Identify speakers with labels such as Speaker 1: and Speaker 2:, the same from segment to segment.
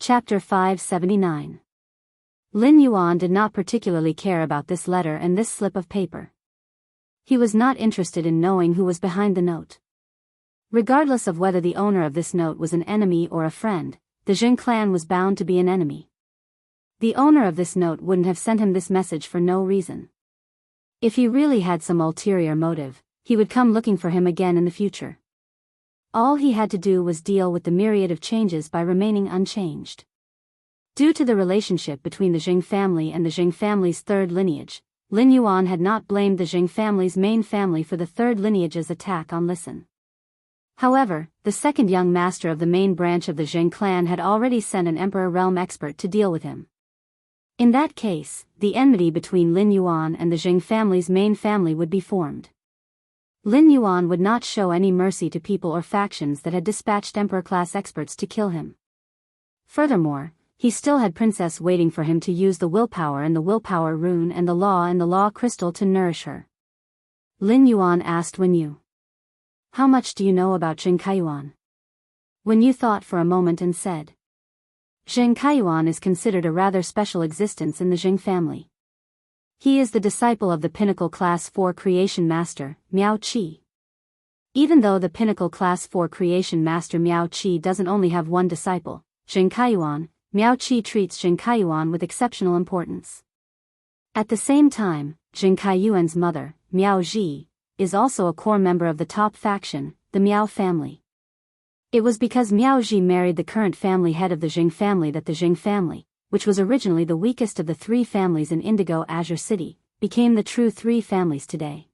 Speaker 1: Chapter 579. Lin Yuan did not particularly care about this letter and this slip of paper. He was not interested in knowing who was behind the note. Regardless of whether the owner of this note was an enemy or a friend, the Jing clan was bound to be an enemy. The owner of this note wouldn't have sent him this message for no reason. If he really had some ulterior motive, he would come looking for him again in the future. All he had to do was deal with the myriad of changes by remaining unchanged. Due to the relationship between the Jing family and the Jing family's third lineage, Lin Yuan had not blamed the Jing family's main family for the third lineage's attack on Listen. However, the second young master of the main branch of the Jing clan had already sent an Emperor Realm expert to deal with him. In that case, the enmity between Lin Yuan and the Jing family's main family would be formed. Lin Yuan would not show any mercy to people or factions that had dispatched Emperor-class experts to kill him. Furthermore, he still had Princess waiting for him to use the willpower and the willpower rune and the law crystal to nourish her. Lin Yuan asked Wen Yu. How much do you know about Jing Kaiyuan? Wen Yu thought for a moment and said. Jing Kaiyuan is considered a rather special existence in the Jing family. He is the disciple of the Pinnacle Class 4 Creation Master, Miao Qi. Even though the Pinnacle Class 4 Creation Master Miao Qi doesn't only have one disciple, Jing Kaiyuan, Miao Qi treats Jing Kaiyuan with exceptional importance. At the same time, Jing Kaiyuan's mother, Miao Ji, is also a core member of the top faction, the Miao family. It was because Miao Ji married the current family head of the Jing family that the Jing family, which was originally the weakest of the three families in Indigo Azure City, became the true three families today.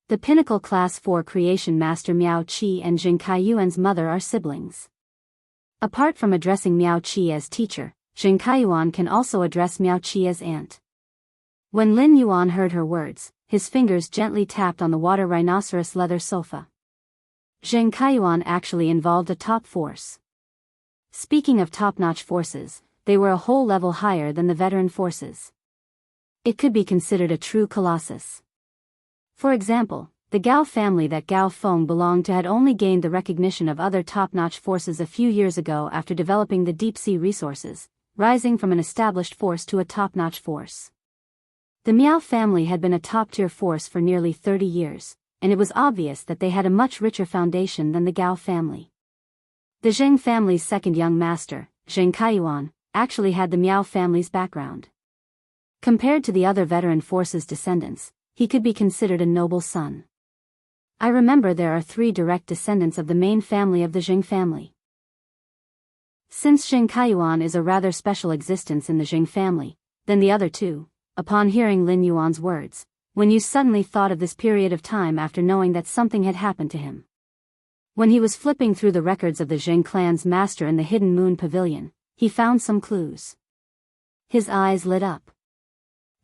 Speaker 1: The Pinnacle Class 4 Creation Master Miao Qi and Jing Kaiyuan's mother are siblings. Apart from addressing Miao Qi as teacher, Jing Kaiyuan can also address Miao Qi as aunt. When Lin Yuan heard her words, his fingers gently tapped on the water rhinoceros leather sofa. Jing Kaiyuan actually involved a top force. Speaking of top-notch forces, they were a whole level higher than the veteran forces. It could be considered a true colossus. For example, the Gao family that Gao Feng belonged to had only gained the recognition of other top-notch forces a few years ago after developing the deep-sea resources, rising from an established force to a top-notch force. The Miao family had been a top-tier force for nearly 30 years, and it was obvious that they had a much richer foundation than the Gao family. The Jing family's second young master, Jing Kaiyuan, actually had the Miao family's background. Compared to the other veteran force's descendants, he could be considered a noble son. I remember there are 3 direct descendants of the main family of the Jing family. Since Jing Kaiyuan is a rather special existence in the Jing family, then the other 2, upon hearing Lin Yuan's words, Wen Yu suddenly thought of this period of time after knowing that something had happened to him. When he was flipping through the records of the Jing clan's master in the Hidden Moon Pavilion, he found some clues. His eyes lit up.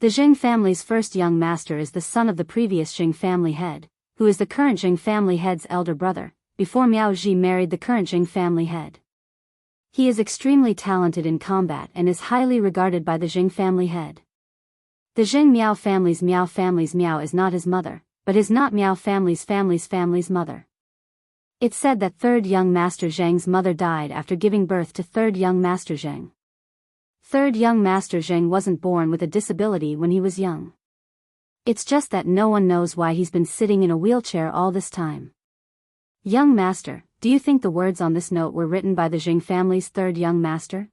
Speaker 1: The Jing family's first young master is the son of the previous Jing family head, who is the current Jing family head's elder brother, before Miao Ji married the current Jing family head. He is extremely talented in combat and is highly regarded by the Jing family head. The Jing Miao family's Miao is not his mother, but his not Miao family's mother. It's said that third young master Zheng's mother died after giving birth to third young master Zheng. Third young master Zheng wasn't born with a disability when he was young. It's just that no one knows why he's been sitting in a wheelchair all this time. Young master, do you think the words on this note were written by the Jing family's third young master?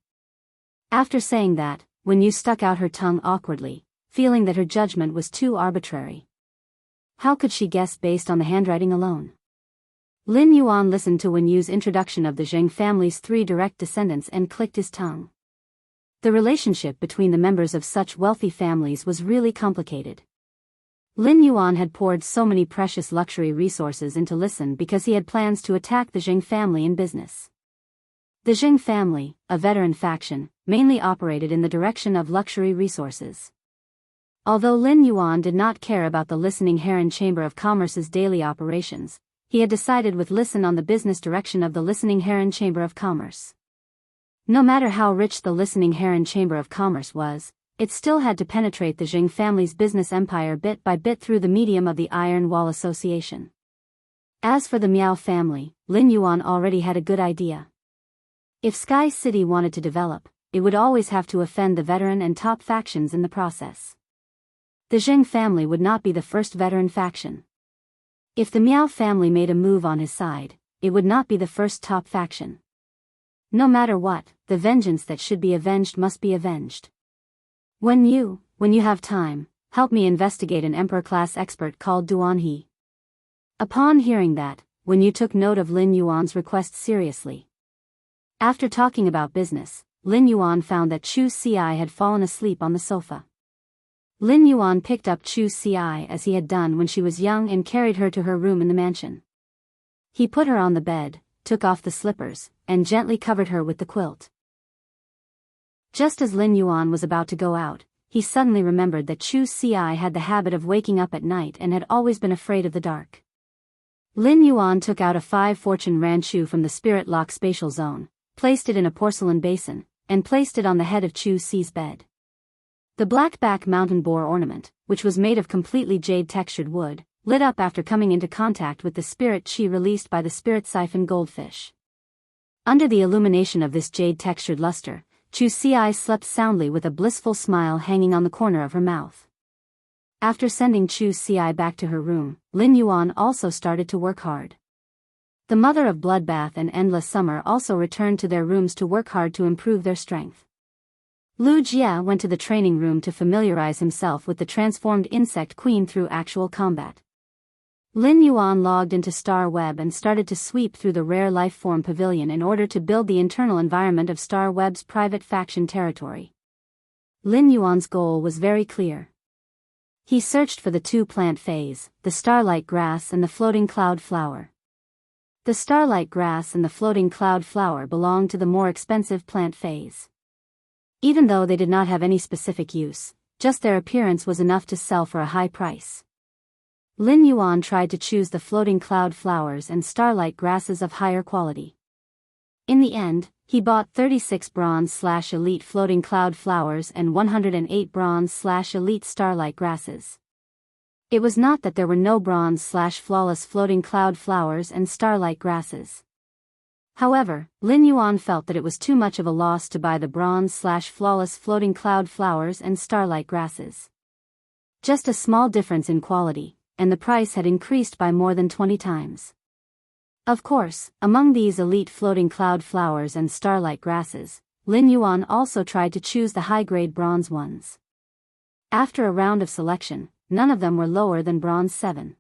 Speaker 1: After saying that, Wen Yu stuck out her tongue awkwardly, feeling that her judgment was too arbitrary. How could she guess based on the handwriting alone? Lin Yuan listened to Wen Yu's introduction of the Jing family's 3 direct descendants and clicked his tongue. The relationship between the members of such wealthy families was really complicated. Lin Yuan had poured so many precious luxury resources into Listen because he had plans to attack the Jing family in business. The Jing family, a veteran faction, mainly operated in the direction of luxury resources. Although Lin Yuan did not care about the Listening Heron Chamber of Commerce's daily operations, he had decided with Listen on the business direction of the Listening Heron Chamber of Commerce. No matter how rich the Listening Heron Chamber of Commerce was, it still had to penetrate the Jing family's business empire bit by bit through the medium of the Iron Wall Association. As for the Miao family, Lin Yuan already had a good idea. If Sky City wanted to develop, it would always have to offend the veteran and top factions in the process. The Zheng family would not be the first veteran faction. If the Miao family made a move on his side, it would not be the first top faction. No matter what, the vengeance that should be avenged must be avenged. When you have time, help me investigate an emperor-class expert called Duan He. Upon hearing that, Wen Yu took note of Lin Yuan's request seriously. After talking about business, Lin Yuan found that Chu Ci had fallen asleep on the sofa. Lin Yuan picked up Chu Ci as he had done when she was young and carried her to her room in the mansion. He put her on the bed, took off the slippers, and gently covered her with the quilt. Just as Lin Yuan was about to go out, he suddenly remembered that Chu Ci had the habit of waking up at night and had always been afraid of the dark. Lin Yuan took out a 5 fortune ranchu from the spirit lock spatial zone, placed it in a porcelain basin, and placed it on the head of Chu Ci's bed. The black-back mountain boar ornament, which was made of completely jade-textured wood, lit up after coming into contact with the spirit chi released by the spirit siphon goldfish. Under the illumination of this jade-textured luster, Chu Ci slept soundly with a blissful smile hanging on the corner of her mouth. After sending Chu Ci back to her room, Lin Yuan also started to work hard. The mother of Bloodbath and Endless Summer also returned to their rooms to work hard to improve their strength. Lu Jia went to the training room to familiarize himself with the transformed insect queen through actual combat. Lin Yuan logged into Star Web and started to sweep through the rare life form pavilion in order to build the internal environment of Star Web's private faction territory. Lin Yuan's goal was very clear. He searched for the 2 plant phase, the starlight grass and the floating cloud flower. The starlight grass and the floating cloud flower belonged to the more expensive plant phase. Even though they did not have any specific use, just their appearance was enough to sell for a high price. Lin Yuan tried to choose the floating cloud flowers and starlight grasses of higher quality. In the end, he bought 36 bronze/elite floating cloud flowers and 108 bronze/elite starlight grasses. It was not that there were no bronze/flawless floating cloud flowers and starlight grasses. However, Lin Yuan felt that it was too much of a loss to buy the bronze/flawless floating cloud flowers and starlight grasses. Just a small difference in quality, and the price had increased by more than 20 times. Of course, among these elite floating cloud flowers and starlight grasses, Lin Yuan also tried to choose the high-grade bronze ones. After a round of selection, none of them were lower than bronze 7.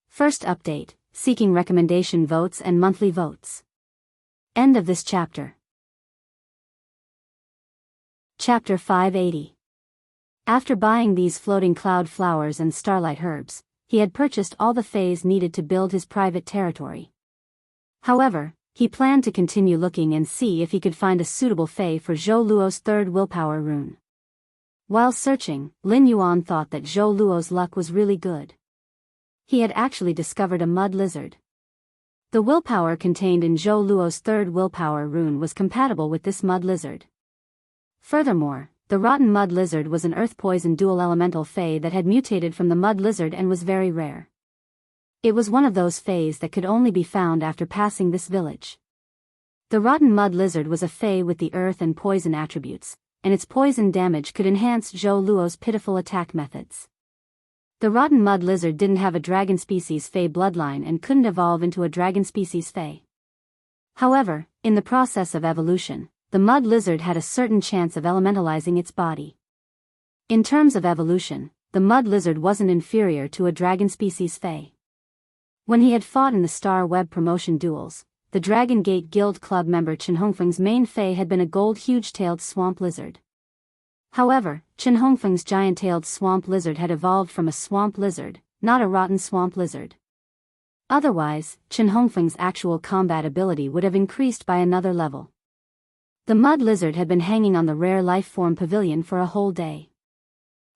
Speaker 1: First update, seeking recommendation votes and monthly votes. End of this chapter. Chapter 580. After buying these floating cloud flowers and starlight herbs, he had purchased all the phase needed to build his private territory. However, he planned to continue looking and see if he could find a suitable fei for Zhou Luo's 3rd willpower rune. While searching, Lin Yuan thought that Zhou Luo's luck was really good. He had actually discovered a mud lizard. The willpower contained in Zhou Luo's 3rd willpower rune was compatible with this mud lizard. Furthermore, the rotten mud lizard was an earth poison dual elemental fei that had mutated from the mud lizard and was very rare. It was one of those feis that could only be found after passing this village. The rotten mud lizard was a fei with the earth and poison attributes, and its poison damage could enhance Zhou Luo's pitiful attack methods. The rotten mud lizard didn't have a dragon species fei bloodline and couldn't evolve into a dragon species fei. However, in the process of evolution, the mud lizard had a certain chance of elementalizing its body. In terms of evolution, the mud lizard wasn't inferior to a dragon species fei. When he had fought in the Star Web promotion duels, the Dragon Gate Guild Club member Chen Hongfeng's main fei had been a gold huge-tailed swamp lizard. However, Chen Hongfeng's giant-tailed swamp lizard had evolved from a swamp lizard, not a rotten swamp lizard. Otherwise, Chen Hongfeng's actual combat ability would have increased by another level. The mud lizard had been hanging on the rare life form pavilion for a whole day.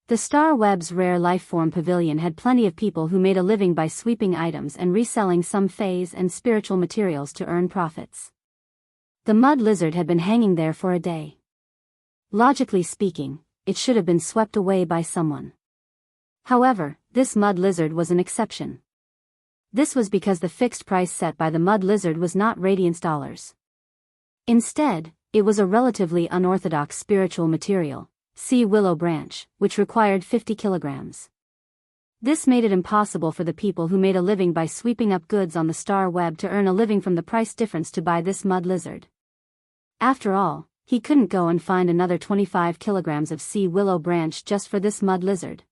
Speaker 1: The Star Web's rare life form pavilion had plenty of people who made a living by sweeping items and reselling some feis and spiritual materials to earn profits. The mud lizard had been hanging there for a day. Logically speaking, it should have been swept away by someone. However, this mud lizard was an exception. This was because the fixed price set by the mud lizard was not radiance dollars. Instead, it was a relatively unorthodox spiritual material, sea willow branch, which required 50 kilograms. This made it impossible for the people who made a living by sweeping up goods on the star web to earn a living from the price difference to buy this mud lizard. After all, he couldn't go and find another 25 kilograms of sea willow branch just for this mud lizard.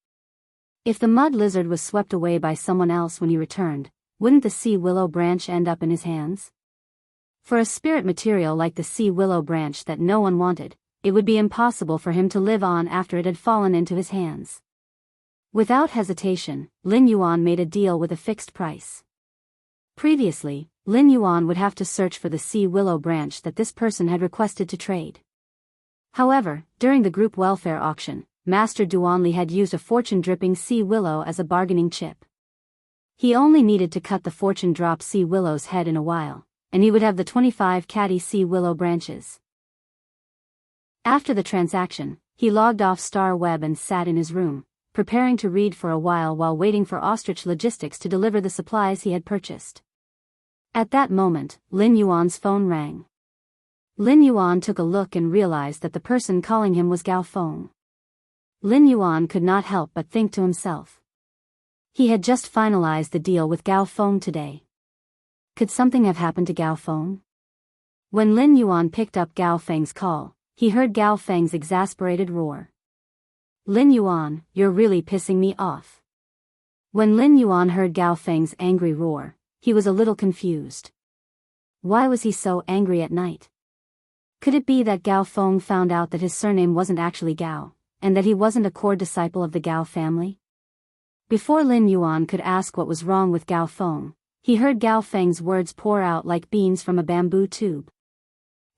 Speaker 1: If the mud lizard was swept away by someone else when he returned, wouldn't the sea willow branch end up in his hands? For a spirit material like the sea willow branch that no one wanted, it would be impossible for him to live on after it had fallen into his hands. Without hesitation, Lin Yuan made a deal with a fixed price. Previously, Lin Yuan would have to search for the sea willow branch that this person had requested to trade. However, during the group welfare auction, Master Duanli had used a fortune-dripping sea willow as a bargaining chip. He only needed to cut the fortune-drop sea willow's head in a while, and he would have the 25 catty sea willow branches. After the transaction, he logged off Star Web and sat in his room, preparing to read for a while waiting for Ostrich Logistics to deliver the supplies he had purchased. At that moment, Lin Yuan's phone rang. Lin Yuan took a look and realized that the person calling him was Gao Feng. Lin Yuan could not help but think to himself. He had just finalized the deal with Gao Feng today. Could something have happened to Gao Feng? When Lin Yuan picked up Gao Feng's call, he heard Gao Feng's exasperated roar. Lin Yuan, you're really pissing me off. When Lin Yuan heard Gao Feng's angry roar, he was a little confused. Why was he so angry at night? Could it be that Gao Feng found out that his surname wasn't actually Gao, and that he wasn't a core disciple of the Gao family? Before Lin Yuan could ask what was wrong with Gao Feng, he heard Gao Feng's words pour out like beans from a bamboo tube.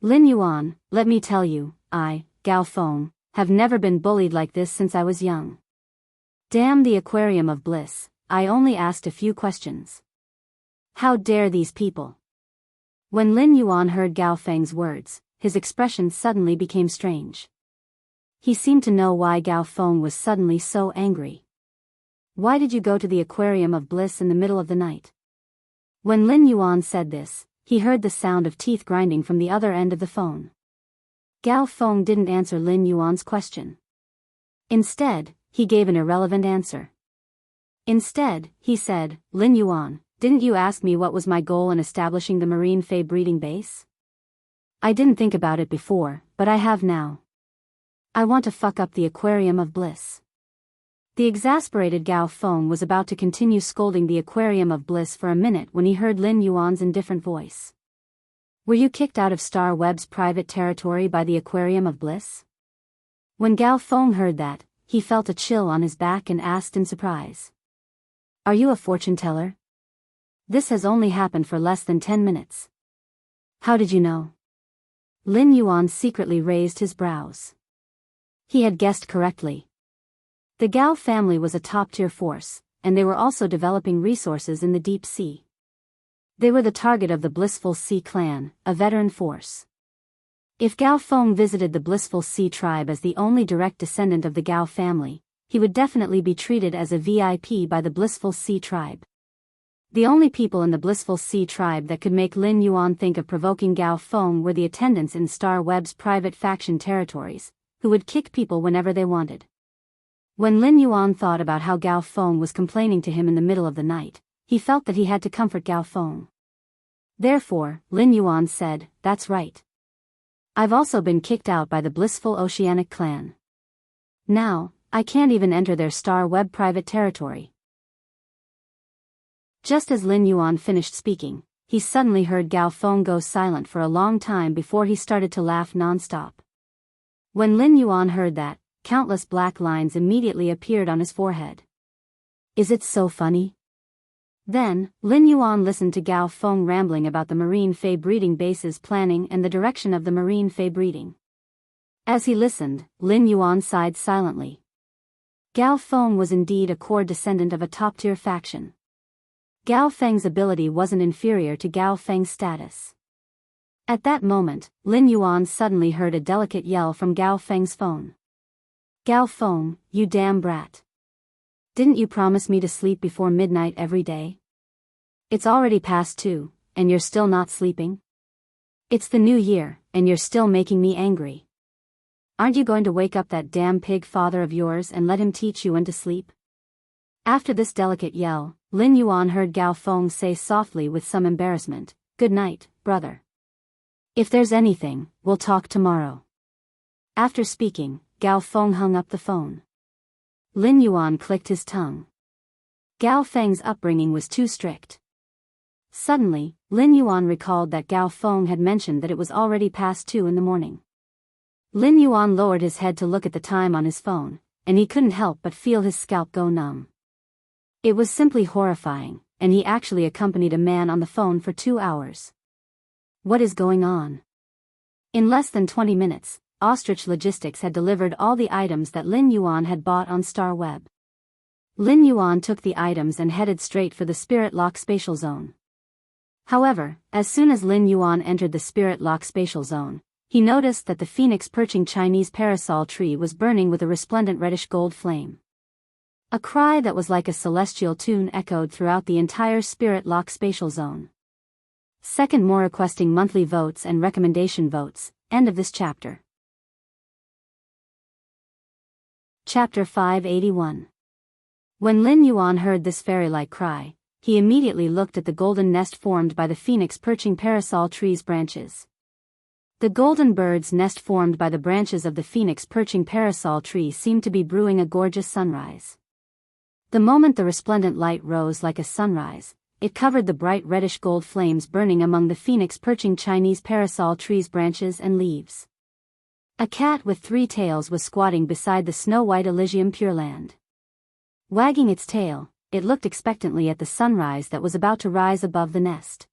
Speaker 1: Lin Yuan, let me tell you, I, Gao Feng, have never been bullied like this since I was young. Damn the aquarium of bliss, I only asked a few questions. How dare these people? When Lin Yuan heard Gao Feng's words, his expression suddenly became strange. He seemed to know why Gao Feng was suddenly so angry. Why did you go to the aquarium of bliss in the middle of the night? When Lin Yuan said this, he heard the sound of teeth grinding from the other end of the phone. Gao Feng didn't answer Lin Yuan's question. Instead, he gave an irrelevant answer. Instead, he said, Lin Yuan, didn't you ask me what was my goal in establishing the marine fei breeding base? I didn't think about it before, but I have now. I want to fuck up the aquarium of bliss. The exasperated Gao Feng was about to continue scolding the aquarium of bliss for a minute when he heard Lin Yuan's indifferent voice. Were you kicked out of Star Web's private territory by the aquarium of bliss? When Gao Feng heard that, he felt a chill on his back and asked in surprise. Are you a fortune teller? This has only happened for less than 10 minutes. How did you know? Lin Yuan secretly raised his brows. He had guessed correctly. The Gao family was a top-tier force, and they were also developing resources in the deep sea. They were the target of the Blissful Sea clan, a veteran force. If Gao Feng visited the Blissful Sea tribe as the only direct descendant of the Gao family, he would definitely be treated as a VIP by the Blissful Sea tribe. The only people in the Blissful Sea tribe that could make Lin Yuan think of provoking Gao Feng were the attendants in Star Web's private faction territories, who would kick people whenever they wanted. When Lin Yuan thought about how Gao Feng was complaining to him in the middle of the night, he felt that he had to comfort Gao Feng. Therefore, Lin Yuan said, that's right. I've also been kicked out by the Blissful Oceanic clan. Now, I can't even enter their Star Web private territory. Just as Lin Yuan finished speaking, he suddenly heard Gao Feng go silent for a long time before he started to laugh non-stop. When Lin Yuan heard that, countless black lines immediately appeared on his forehead. Is it so funny? Then, Lin Yuan listened to Gao Feng rambling about the marine fei breeding base's planning and the direction of the marine fei breeding. As he listened, Lin Yuan sighed silently. Gao Feng was indeed a core descendant of a top-tier faction. Gao Feng's ability wasn't inferior to Gao Feng's status. At that moment, Lin Yuan suddenly heard a delicate yell from Gao Feng's phone. Gao Feng, you damn brat. Didn't you promise me to sleep before midnight every day? It's already past 2, and you're still not sleeping? It's the new year, and you're still making me angry. Aren't you going to wake up that damn pig father of yours and let him teach you when to sleep? After this delicate yell, Lin Yuan heard Gao Feng say softly with some embarrassment, "Good night, brother. If there's anything, we'll talk tomorrow." After speaking, Gao Feng hung up the phone. Lin Yuan clicked his tongue. Gao Feng's upbringing was too strict. Suddenly, Lin Yuan recalled that Gao Feng had mentioned that it was already past 2 in the morning. Lin Yuan lowered his head to look at the time on his phone, and he couldn't help but feel his scalp go numb. It was simply horrifying, and he actually accompanied a man on the phone for 2 hours. What is going on? In less than 20 minutes, Ostrich Logistics had delivered all the items that Lin Yuan had bought on Star Web. Lin Yuan took the items and headed straight for the Spirit Lock Spatial Zone. However, as soon as Lin Yuan entered the Spirit Lock Spatial Zone, he noticed that the phoenix perching Chinese parasol tree was burning with a resplendent reddish-gold flame. A cry that was like a celestial tune echoed throughout the entire Spirit Lock Spatial Zone. Second, more requesting monthly votes and recommendation votes. End of this chapter. Chapter 581. When Lin Yuan heard this fairy-like cry, he immediately looked at the golden nest formed by the phoenix perching parasol tree's branches. The golden bird's nest formed by the branches of the phoenix perching parasol tree seemed to be brewing a gorgeous sunrise. The moment the resplendent light rose like a sunrise, it covered the bright reddish-gold flames burning among the phoenix perching Chinese parasol tree's branches and leaves. A cat with 3 tails was squatting beside the snow-white Elysium Pure Land. Wagging its tail, it looked expectantly at the sunrise that was about to rise above the nest.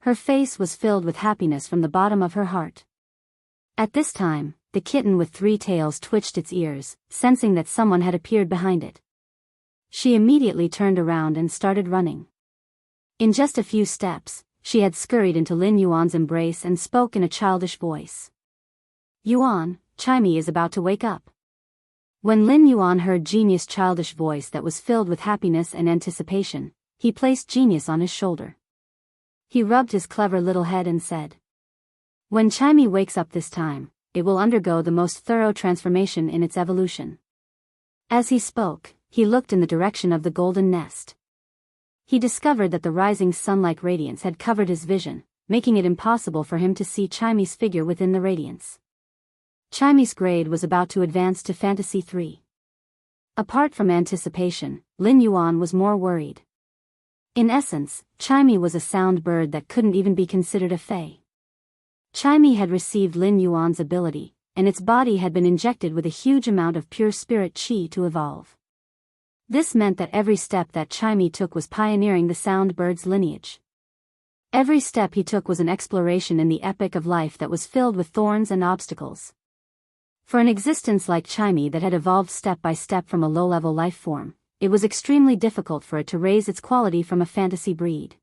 Speaker 1: Her face was filled with happiness from the bottom of her heart. At this time, the kitten with 3 tails twitched its ears, sensing that someone had appeared behind it. She immediately turned around and started running. In just a few steps, she had scurried into Lin Yuan's embrace and spoke in a childish voice. "Yuan, Chimey is about to wake up." When Lin Yuan heard Genius' childish voice that was filled with happiness and anticipation, he placed Genius on his shoulder. He rubbed his clever little head and said, "When Chimey wakes up this time, it will undergo the most thorough transformation in its evolution." As he spoke, he looked in the direction of the golden nest. He discovered that the rising sun-like radiance had covered his vision, making it impossible for him to see Chimey's figure within the radiance. Chimey's grade was about to advance to Fantasy 3. Apart from anticipation, Lin Yuan was more worried. In essence, Chimey was a sound bird that couldn't even be considered a fae. Chimey had received Lin Yuan's ability, and its body had been injected with a huge amount of pure spirit chi to evolve. This meant that every step that Chimey took was pioneering the sound bird's lineage. Every step he took was an exploration in the epic of life that was filled with thorns and obstacles. For an existence like Chimey that had evolved step by step from a low-level life form, it was extremely difficult for it to raise its quality from a fantasy breed.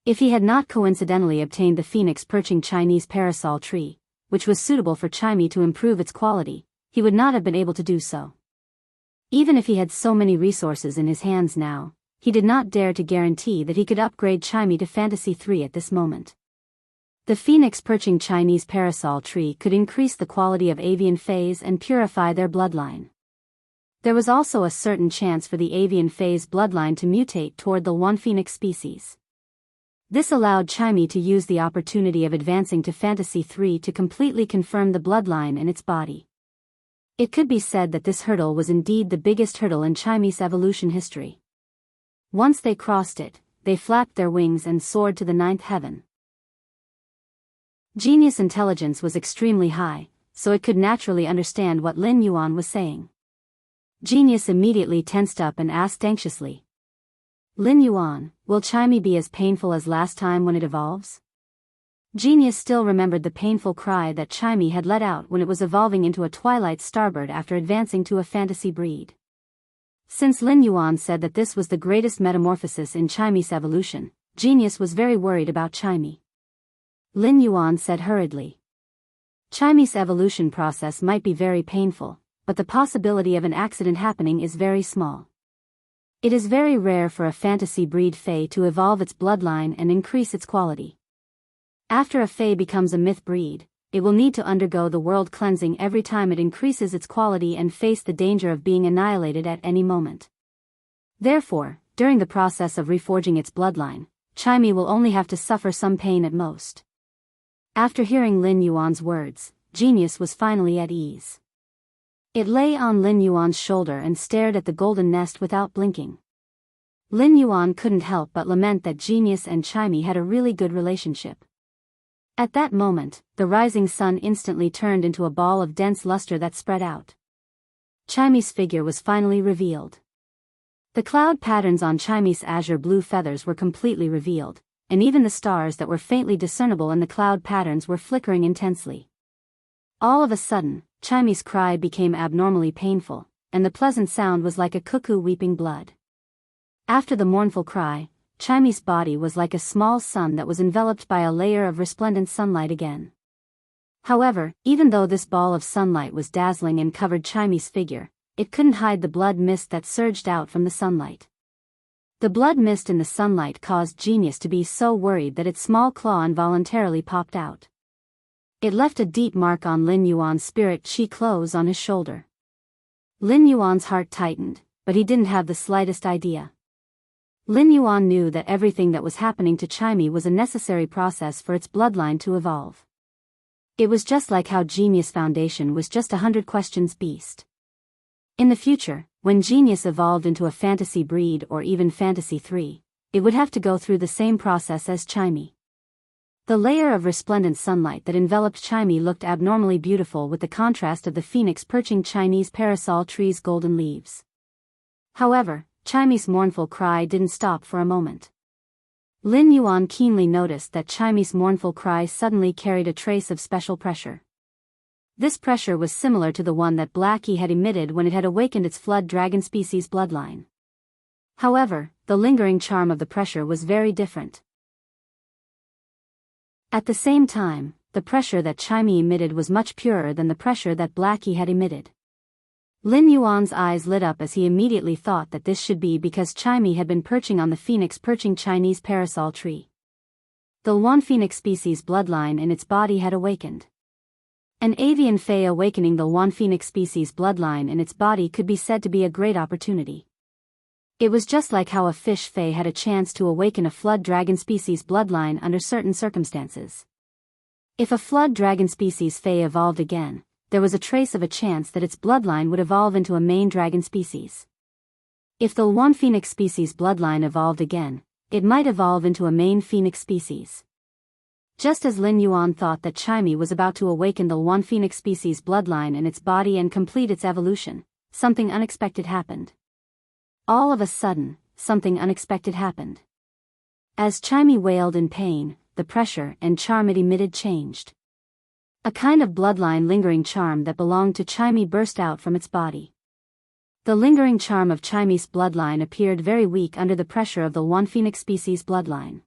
Speaker 1: If he had not coincidentally obtained the phoenix perching Chinese parasol tree, which was suitable for Chimey to improve its quality, he would not have been able to do so. Even if he had so many resources in his hands now, he did not dare to guarantee that he could upgrade Chimey to Fantasy 3 at this moment. The phoenix perching Chinese parasol tree could increase the quality of avian fays and purify their bloodline. There was also a certain chance for the avian fays' bloodline to mutate toward the one phoenix species. This allowed Chimey to use the opportunity of advancing to Fantasy 3 to completely confirm the bloodline in its body. It could be said that this hurdle was indeed the biggest hurdle in Chimey's evolution history. Once they crossed it, they flapped their wings and soared to the 9th heaven. Genius' intelligence was extremely high, so it could naturally understand what Lin Yuan was saying. Genius immediately tensed up and asked anxiously, "Lin Yuan, will Chimey be as painful as last time when it evolves?" Genius still remembered the painful cry that Chimey had let out when it was evolving into a twilight starbird after advancing to a fantasy breed. Since Lin Yuan said that this was the greatest metamorphosis in Chimey's evolution, Genius was very worried about Chimey. Lin Yuan said hurriedly, "Chimey's evolution process might be very painful, but the possibility of an accident happening is very small. It is very rare for a fantasy breed fae to evolve its bloodline and increase its quality. After a Fae becomes a myth breed, it will need to undergo the world cleansing every time it increases its quality and face the danger of being annihilated at any moment. Therefore, during the process of reforging its bloodline, Chime will only have to suffer some pain at most. After hearing Lin Yuan's words, Genius was finally at ease. It lay on Lin Yuan's shoulder and stared at the golden nest without blinking. Lin Yuan couldn't help but lament that Genius and Chime had a really good relationship. At that moment, the rising sun instantly turned into a ball of dense luster that spread out. Chime's figure was finally revealed. The cloud patterns on Chime's azure blue feathers were completely revealed, and even the stars that were faintly discernible in the cloud patterns were flickering intensely. All of a sudden, Chime's cry became abnormally painful, and the pleasant sound was like a cuckoo weeping blood. After the mournful cry, Chime's body was like a small sun that was enveloped by a layer of resplendent sunlight again. However, even though this ball of sunlight was dazzling and covered Chime's figure, it couldn't hide the blood mist that surged out from the sunlight. The blood mist in the sunlight caused Genius to be so worried that its small claw involuntarily popped out. It left a deep mark on Lin Yuan's spirit chi clothes on his shoulder. Lin Yuan's heart tightened, but he didn't have the slightest idea. Lin Yuan knew that everything that was happening to Chime was a necessary process for its bloodline to evolve. It was just like how Genius Foundation was just 100 questions beast. In the future, when Genius evolved into a fantasy breed or even fantasy 3, it would have to go through the same process as Chime. The layer of resplendent sunlight that enveloped Chime looked abnormally beautiful with the contrast of the phoenix perching Chinese parasol tree's golden leaves. However, Chime's mournful cry didn't stop for a moment. Lin Yuan keenly noticed that Chime's mournful cry suddenly carried a trace of special pressure. This pressure was similar to the one that Blackie had emitted when it had awakened its flood dragon species bloodline. However, the lingering charm of the pressure was very different. At the same time, the pressure that Chime emitted was much purer than the pressure that Blackie had emitted. Lin Yuan's eyes lit up as he immediately thought that this should be because Chime had been perching on the phoenix perching Chinese parasol tree. The Luan phoenix species bloodline in its body had awakened. An avian fae awakening the Luan phoenix species bloodline in its body could be said to be a great opportunity. It was just like how a fish fae had a chance to awaken a flood dragon species bloodline under certain circumstances. If a flood dragon species fae evolved again, there was a trace of a chance that its bloodline would evolve into a main dragon species. If the Luan phoenix species bloodline evolved again, it might evolve into a main phoenix species. Just as Lin Yuan thought that Chime was about to awaken the Luan phoenix species bloodline in its body and complete its evolution, something unexpected happened. All of a sudden, something unexpected happened. As Chime wailed in pain, the pressure and charm it emitted changed. A kind of bloodline lingering charm that belonged to Chime burst out from its body. The lingering charm of Chime's bloodline appeared very weak under the pressure of the Luan phoenix species bloodline.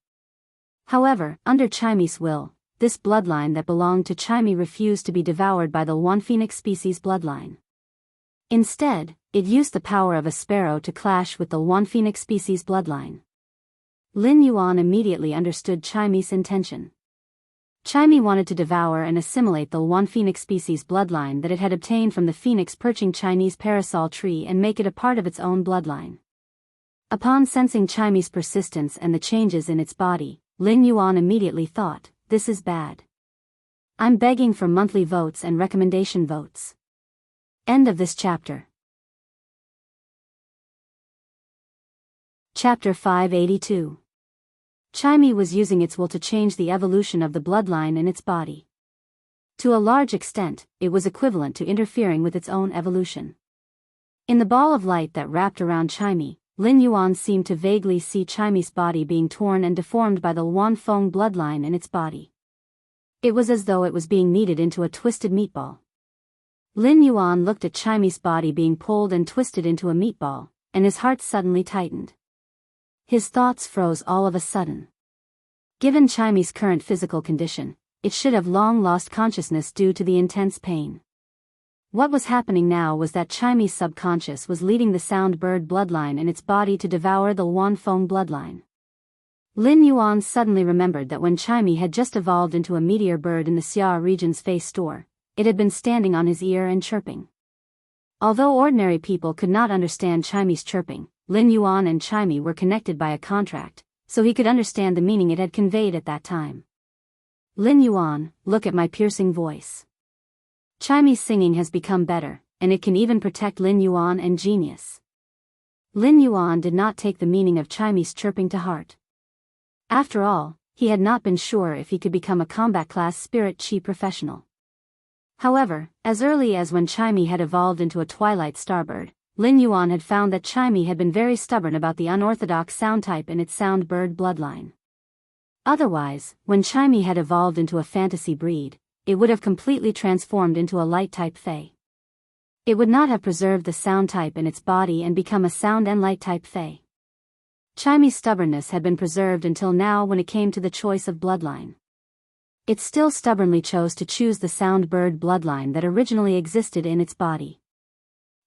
Speaker 1: However, under Chime's will, this bloodline that belonged to Chime refused to be devoured by the Luan phoenix species bloodline. Instead, it used the power of a sparrow to clash with the Luan phoenix species bloodline. Lin Yuan immediately understood Chime's intention. Chime wanted to devour and assimilate the Luan phoenix species bloodline that it had obtained from the phoenix perching Chinese parasol tree and make it a part of its own bloodline. Upon sensing Chime's persistence and the changes in its body, Lin Yuan immediately thought, "This is bad. I'm begging for monthly votes and recommendation votes." End of this chapter. Chapter 582. Chime was using its will to change the evolution of the bloodline in its body. To a large extent, it was equivalent to interfering with its own evolution. In the ball of light that wrapped around Chime, Lin Yuan seemed to vaguely see Chime's body being torn and deformed by the Luan Feng bloodline in its body. It was as though it was being kneaded into a twisted meatball. Lin Yuan looked at Chime's body being pulled and twisted into a meatball, and his heart suddenly tightened. His thoughts froze all of a sudden. Given Chime's current physical condition, it should have long lost consciousness due to the intense pain. What was happening now was that Chime's subconscious was leading the sound bird bloodline in its body to devour the Luan Feng bloodline. Lin Yuan suddenly remembered that when Chimey had just evolved into a meteor bird in the Xia region's face store, it had been standing on his ear and chirping. Although ordinary people could not understand Chimey's chirping, Lin Yuan and Chimey were connected by a contract, so he could understand the meaning it had conveyed at that time. Lin Yuan, look at my piercing voice. Chimey's singing has become better, and it can even protect Lin Yuan and Genius. Lin Yuan did not take the meaning of Chimey's chirping to heart. After all, he had not been sure if he could become a combat-class spirit chi professional. However, as early as when Chimey had evolved into a twilight starbird, Lin Yuan had found that Chimey had been very stubborn about the unorthodox sound type in its sound bird bloodline. Otherwise, when Chimey had evolved into a fantasy breed, it would have completely transformed into a light-type fae. It would not have preserved the sound type in its body and become a sound and light-type fae. Chimey's stubbornness had been preserved until now when it came to the choice of bloodline. It still stubbornly chose to choose the sound bird bloodline that originally existed in its body.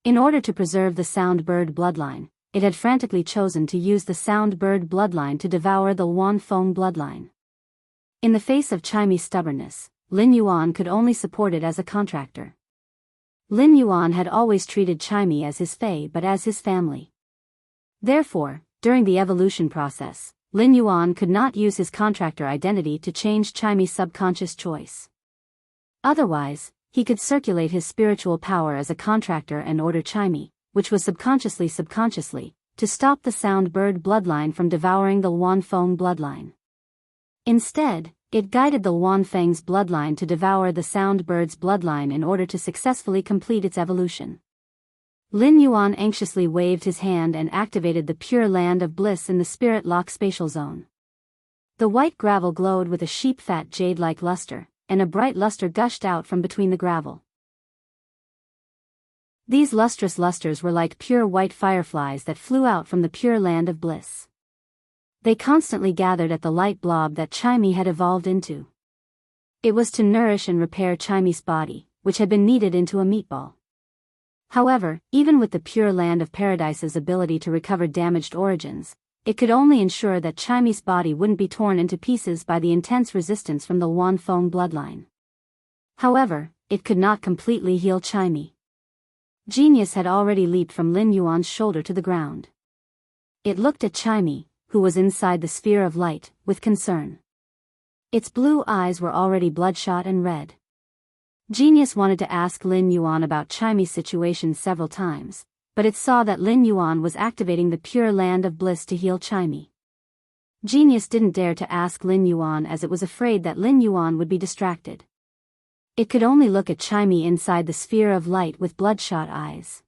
Speaker 1: In order to preserve the sound bird bloodline, it had frantically chosen to use the sound bird bloodline to devour the Wanfeng bloodline. In the face of Chimey's stubbornness, Lin Yuan could only support it as a contractor. Lin Yuan had always treated Chimey as his fae but as his family. Therefore, during the evolution process, Lin Yuan could not use his contractor identity to change Chimey's subconscious choice. Otherwise, he could circulate his spiritual power as a contractor and order Chimey, which was subconsciously, to stop the sound bird bloodline from devouring the Wanfeng bloodline. Instead, it guided the Wanfeng's bloodline to devour the sound bird's bloodline in order to successfully complete its evolution. Lin Yuan anxiously waved his hand and activated the Pure Land of Bliss in the Spirit Lock spatial zone. The white gravel glowed with a sheep-fat jade-like luster, and a bright luster gushed out from between the gravel. These lustrous lusters were like pure white fireflies that flew out from the Pure Land of Bliss. They constantly gathered at the light blob that Chimey had evolved into. It was to nourish and repair Chimey's body, which had been kneaded into a meatball. However, even with the Pure Land of Paradise's ability to recover damaged origins, it could only ensure that Chimey's body wouldn't be torn into pieces by the intense resistance from the Wanfeng bloodline. However, it could not completely heal Chimey. Genius had already leaped from Lin Yuan's shoulder to the ground. It looked at Chimey, who was inside the sphere of light, with concern. Its blue eyes were already bloodshot and red. Genius wanted to ask Lin Yuan about Chimey's situation several times, but it saw that Lin Yuan was activating the Pure Land of Bliss to heal Chimey. Genius didn't dare to ask Lin Yuan as it was afraid that Lin Yuan would be distracted. It could only look at Chimey inside the sphere of light with bloodshot eyes.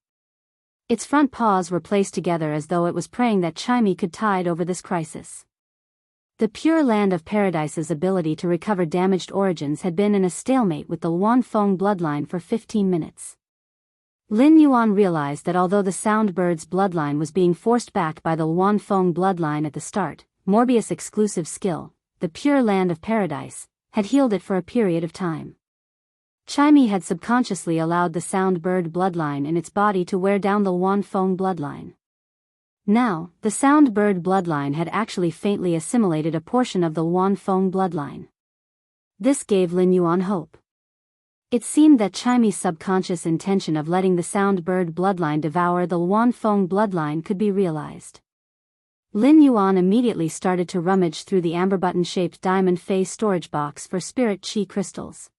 Speaker 1: Its front paws were placed together as though it was praying that Chimey could tide over this crisis. The Pure Land of Paradise's ability to recover damaged origins had been in a stalemate with the Wanfeng bloodline for 15 minutes. Lin Yuan realized that although the sound bird's bloodline was being forced back by the Wanfeng bloodline at the start, Morbius' exclusive skill, the Pure Land of Paradise, had healed it for a period of time. Chimey had subconsciously allowed the sound bird bloodline in its body to wear down the Wanfeng bloodline. Now, the sound bird bloodline had actually faintly assimilated a portion of the Wanfeng bloodline. This gave Lin Yuan hope. It seemed that Chimey's subconscious intention of letting the sound bird bloodline devour the Wanfeng bloodline could be realized. Lin Yuan immediately started to rummage through the amber button-shaped diamond phase storage box for spirit chi crystals.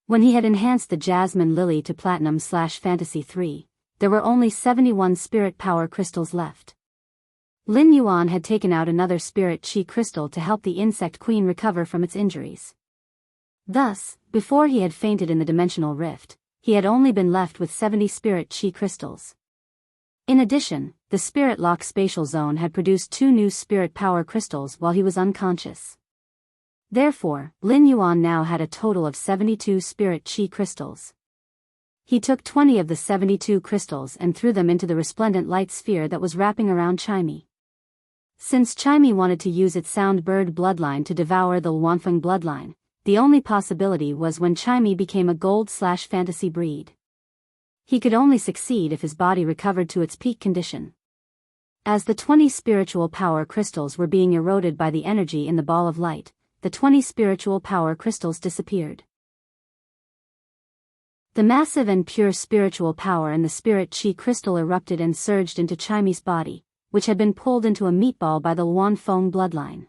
Speaker 1: When he had enhanced the Jasmine Lily to Platinum/Fantasy 3, there were only 71 spirit power crystals left. Lin Yuan had taken out another spirit chi crystal to help the insect queen recover from its injuries. Thus, before he had fainted in the dimensional rift, he had only been left with 70 spirit chi crystals. In addition, the Spirit Lock spatial zone had produced 2 new spirit power crystals while he was unconscious. Therefore, Lin Yuan now had a total of 72 spirit chi crystals. He took 20 of the 72 crystals and threw them into the resplendent light sphere that was wrapping around Chimey. Since Chimey wanted to use its sound bird bloodline to devour the Wanfeng bloodline, the only possibility was when Chimey became a gold/fantasy breed. He could only succeed if his body recovered to its peak condition. As the 20 spiritual power crystals were being eroded by the energy in the ball of light, the 20 spiritual power crystals disappeared. The massive and pure spiritual power in the spirit chi crystal erupted and surged into Chimy's body, which had been pulled into a meatball by the Luan Feng bloodline.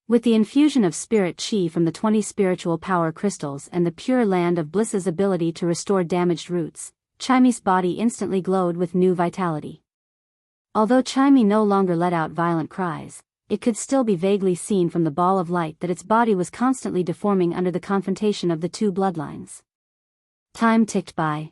Speaker 1: With the infusion of spirit chi from the 20 spiritual power crystals and the pure land of bliss's ability to restore damaged roots, Chimy's body instantly glowed with new vitality. Although Chimy no longer let out violent cries, it could still be vaguely seen from the ball of light that its body was constantly deforming under the confrontation of the two bloodlines. Time ticked by.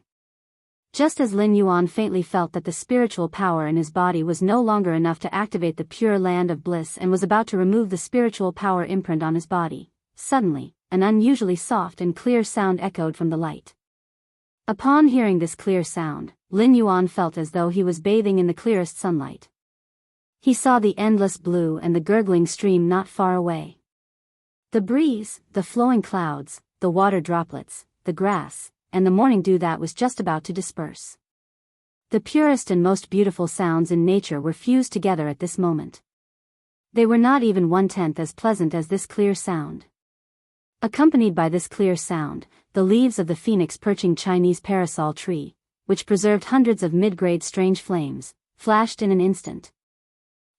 Speaker 1: Just as Lin Yuan faintly felt that the spiritual power in his body was no longer enough to activate the pure land of bliss and was about to remove the spiritual power imprint on his body, suddenly, an unusually soft and clear sound echoed from the light. Upon hearing this clear sound, Lin Yuan felt as though he was bathing in the clearest sunlight. He saw the endless blue and the gurgling stream not far away. The breeze, the flowing clouds, the water droplets, the grass, and the morning dew that was just about to disperse. The purest and most beautiful sounds in nature were fused together at this moment. They were not even 1/10 as pleasant as this clear sound. Accompanied by this clear sound, the leaves of the phoenix perching Chinese parasol tree, which preserved hundreds of mid-grade strange flames, flashed in an instant.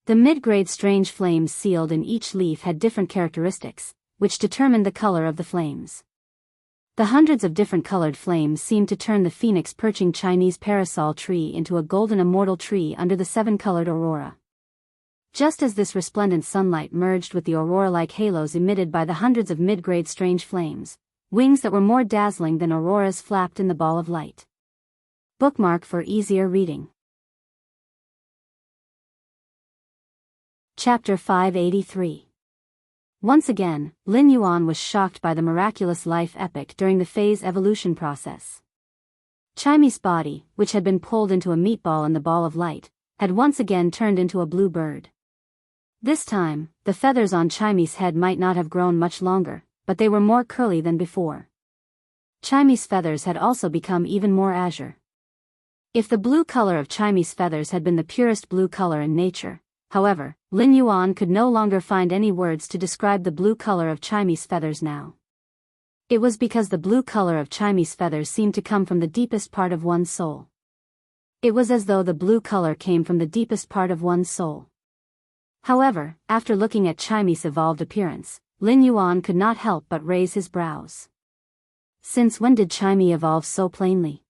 Speaker 1: The mid-grade strange flames sealed in each leaf had different characteristics, which determined the color of the flames. The hundreds of different colored flames seemed to turn the phoenix perching Chinese parasol tree into a golden immortal tree under the seven-colored aurora. Just as this resplendent sunlight merged with the aurora-like halos emitted by the hundreds of mid-grade strange flames, wings that were more dazzling than auroras flapped in the ball of light. Bookmark for easier reading. Chapter 583. Once again, Lin Yuan was shocked by the miraculous life epic during the phase evolution process. Chimy's body, which had been pulled into a meatball in the ball of light, had once again turned into a blue bird. This time, the feathers on Chimy's head might not have grown much longer, but they were more curly than before. Chimy's feathers had also become even more azure. If the blue color of Chimy's feathers had been the purest blue color in nature, however, Lin Yuan could no longer find any words to describe the blue color of Chimy's feathers now. It was because the blue color of Chimy's feathers seemed to come from the deepest part of one's soul. It was as though the blue color came from the deepest part of one's soul. However, after looking at Chimy's evolved appearance, Lin Yuan could not help but raise his brows. Since when did Chimy evolve so plainly?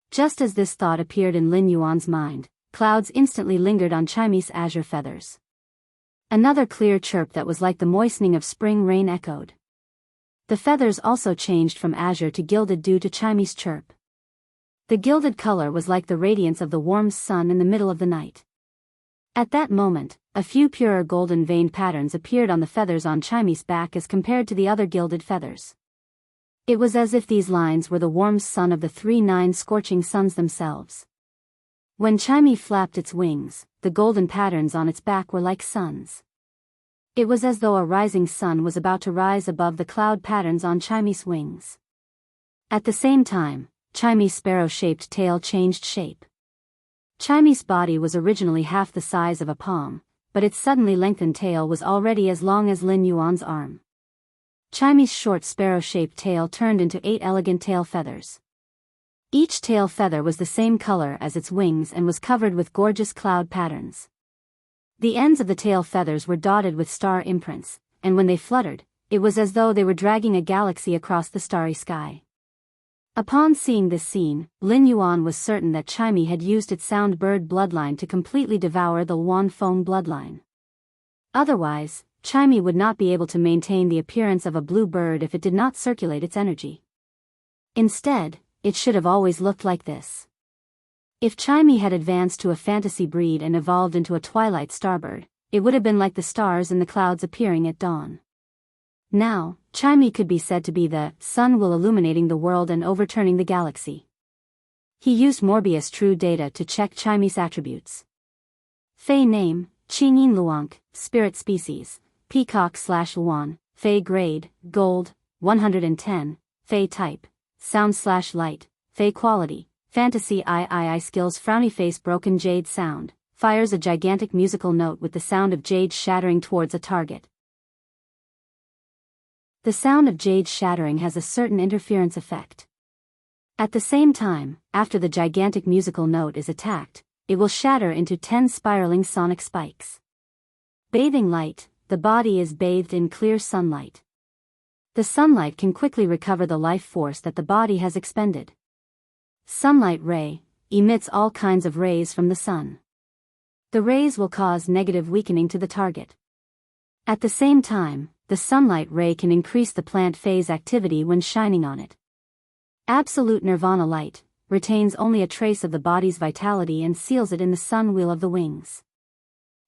Speaker 1: Just as this thought appeared in Lin Yuan's mind, clouds instantly lingered on Chimy's azure feathers. Another clear chirp that was like the moistening of spring rain echoed. The feathers also changed from azure to gilded due to Chimy's chirp. The gilded color was like the radiance of the warm sun in the middle of the night. At that moment, a few purer golden veined patterns appeared on the feathers on Chimy's back as compared to the other gilded feathers. It was as if these lines were the warm sun of the 3-9 scorching suns themselves. When Chimy flapped its wings, the golden patterns on its back were like suns. It was as though a rising sun was about to rise above the cloud patterns on Chimy's wings. At the same time, Chimy's sparrow-shaped tail changed shape. Chimy's body was originally half the size of a palm, but its suddenly lengthened tail was already as long as Lin Yuan's arm. Chimy's short sparrow-shaped tail turned into 8 elegant tail feathers. Each tail feather was the same color as its wings and was covered with gorgeous cloud patterns. The ends of the tail feathers were dotted with star imprints, and when they fluttered, it was as though they were dragging a galaxy across the starry sky. Upon seeing this scene, Lin Yuan was certain that Chimy had used its sound bird bloodline to completely devour the Luan Feng bloodline. Otherwise, Chimy would not be able to maintain the appearance of a blue bird if it did not circulate its energy. Instead, it should have always looked like this. If Chimy had advanced to a fantasy breed and evolved into a twilight starbird, it would have been like the stars in the clouds appearing at dawn. Now, Chimy could be said to be the sun will illuminating the world and overturning the galaxy. He used Morbius True Data to check Chimy's attributes. Fey name, Qingyin Luank, spirit species, peacock/Luan, Fey grade, gold, 110, Fey type, sound/light, Fey quality, fantasy III skills frowny face broken jade sound, fires a gigantic musical note with the sound of jade shattering towards a target. The sound of jade shattering has a certain interference effect. At the same time, after the gigantic musical note is attacked, it will shatter into 10 spiraling sonic spikes. Bathing light, the body is bathed in clear sunlight. The sunlight can quickly recover the life force that the body has expended. Sunlight ray emits all kinds of rays from the sun. The rays will cause negative weakening to the target. At the same time, the sunlight ray can increase the plant phase activity when shining on it. Absolute nirvana light retains only a trace of the body's vitality and seals it in the sun wheel of the wings.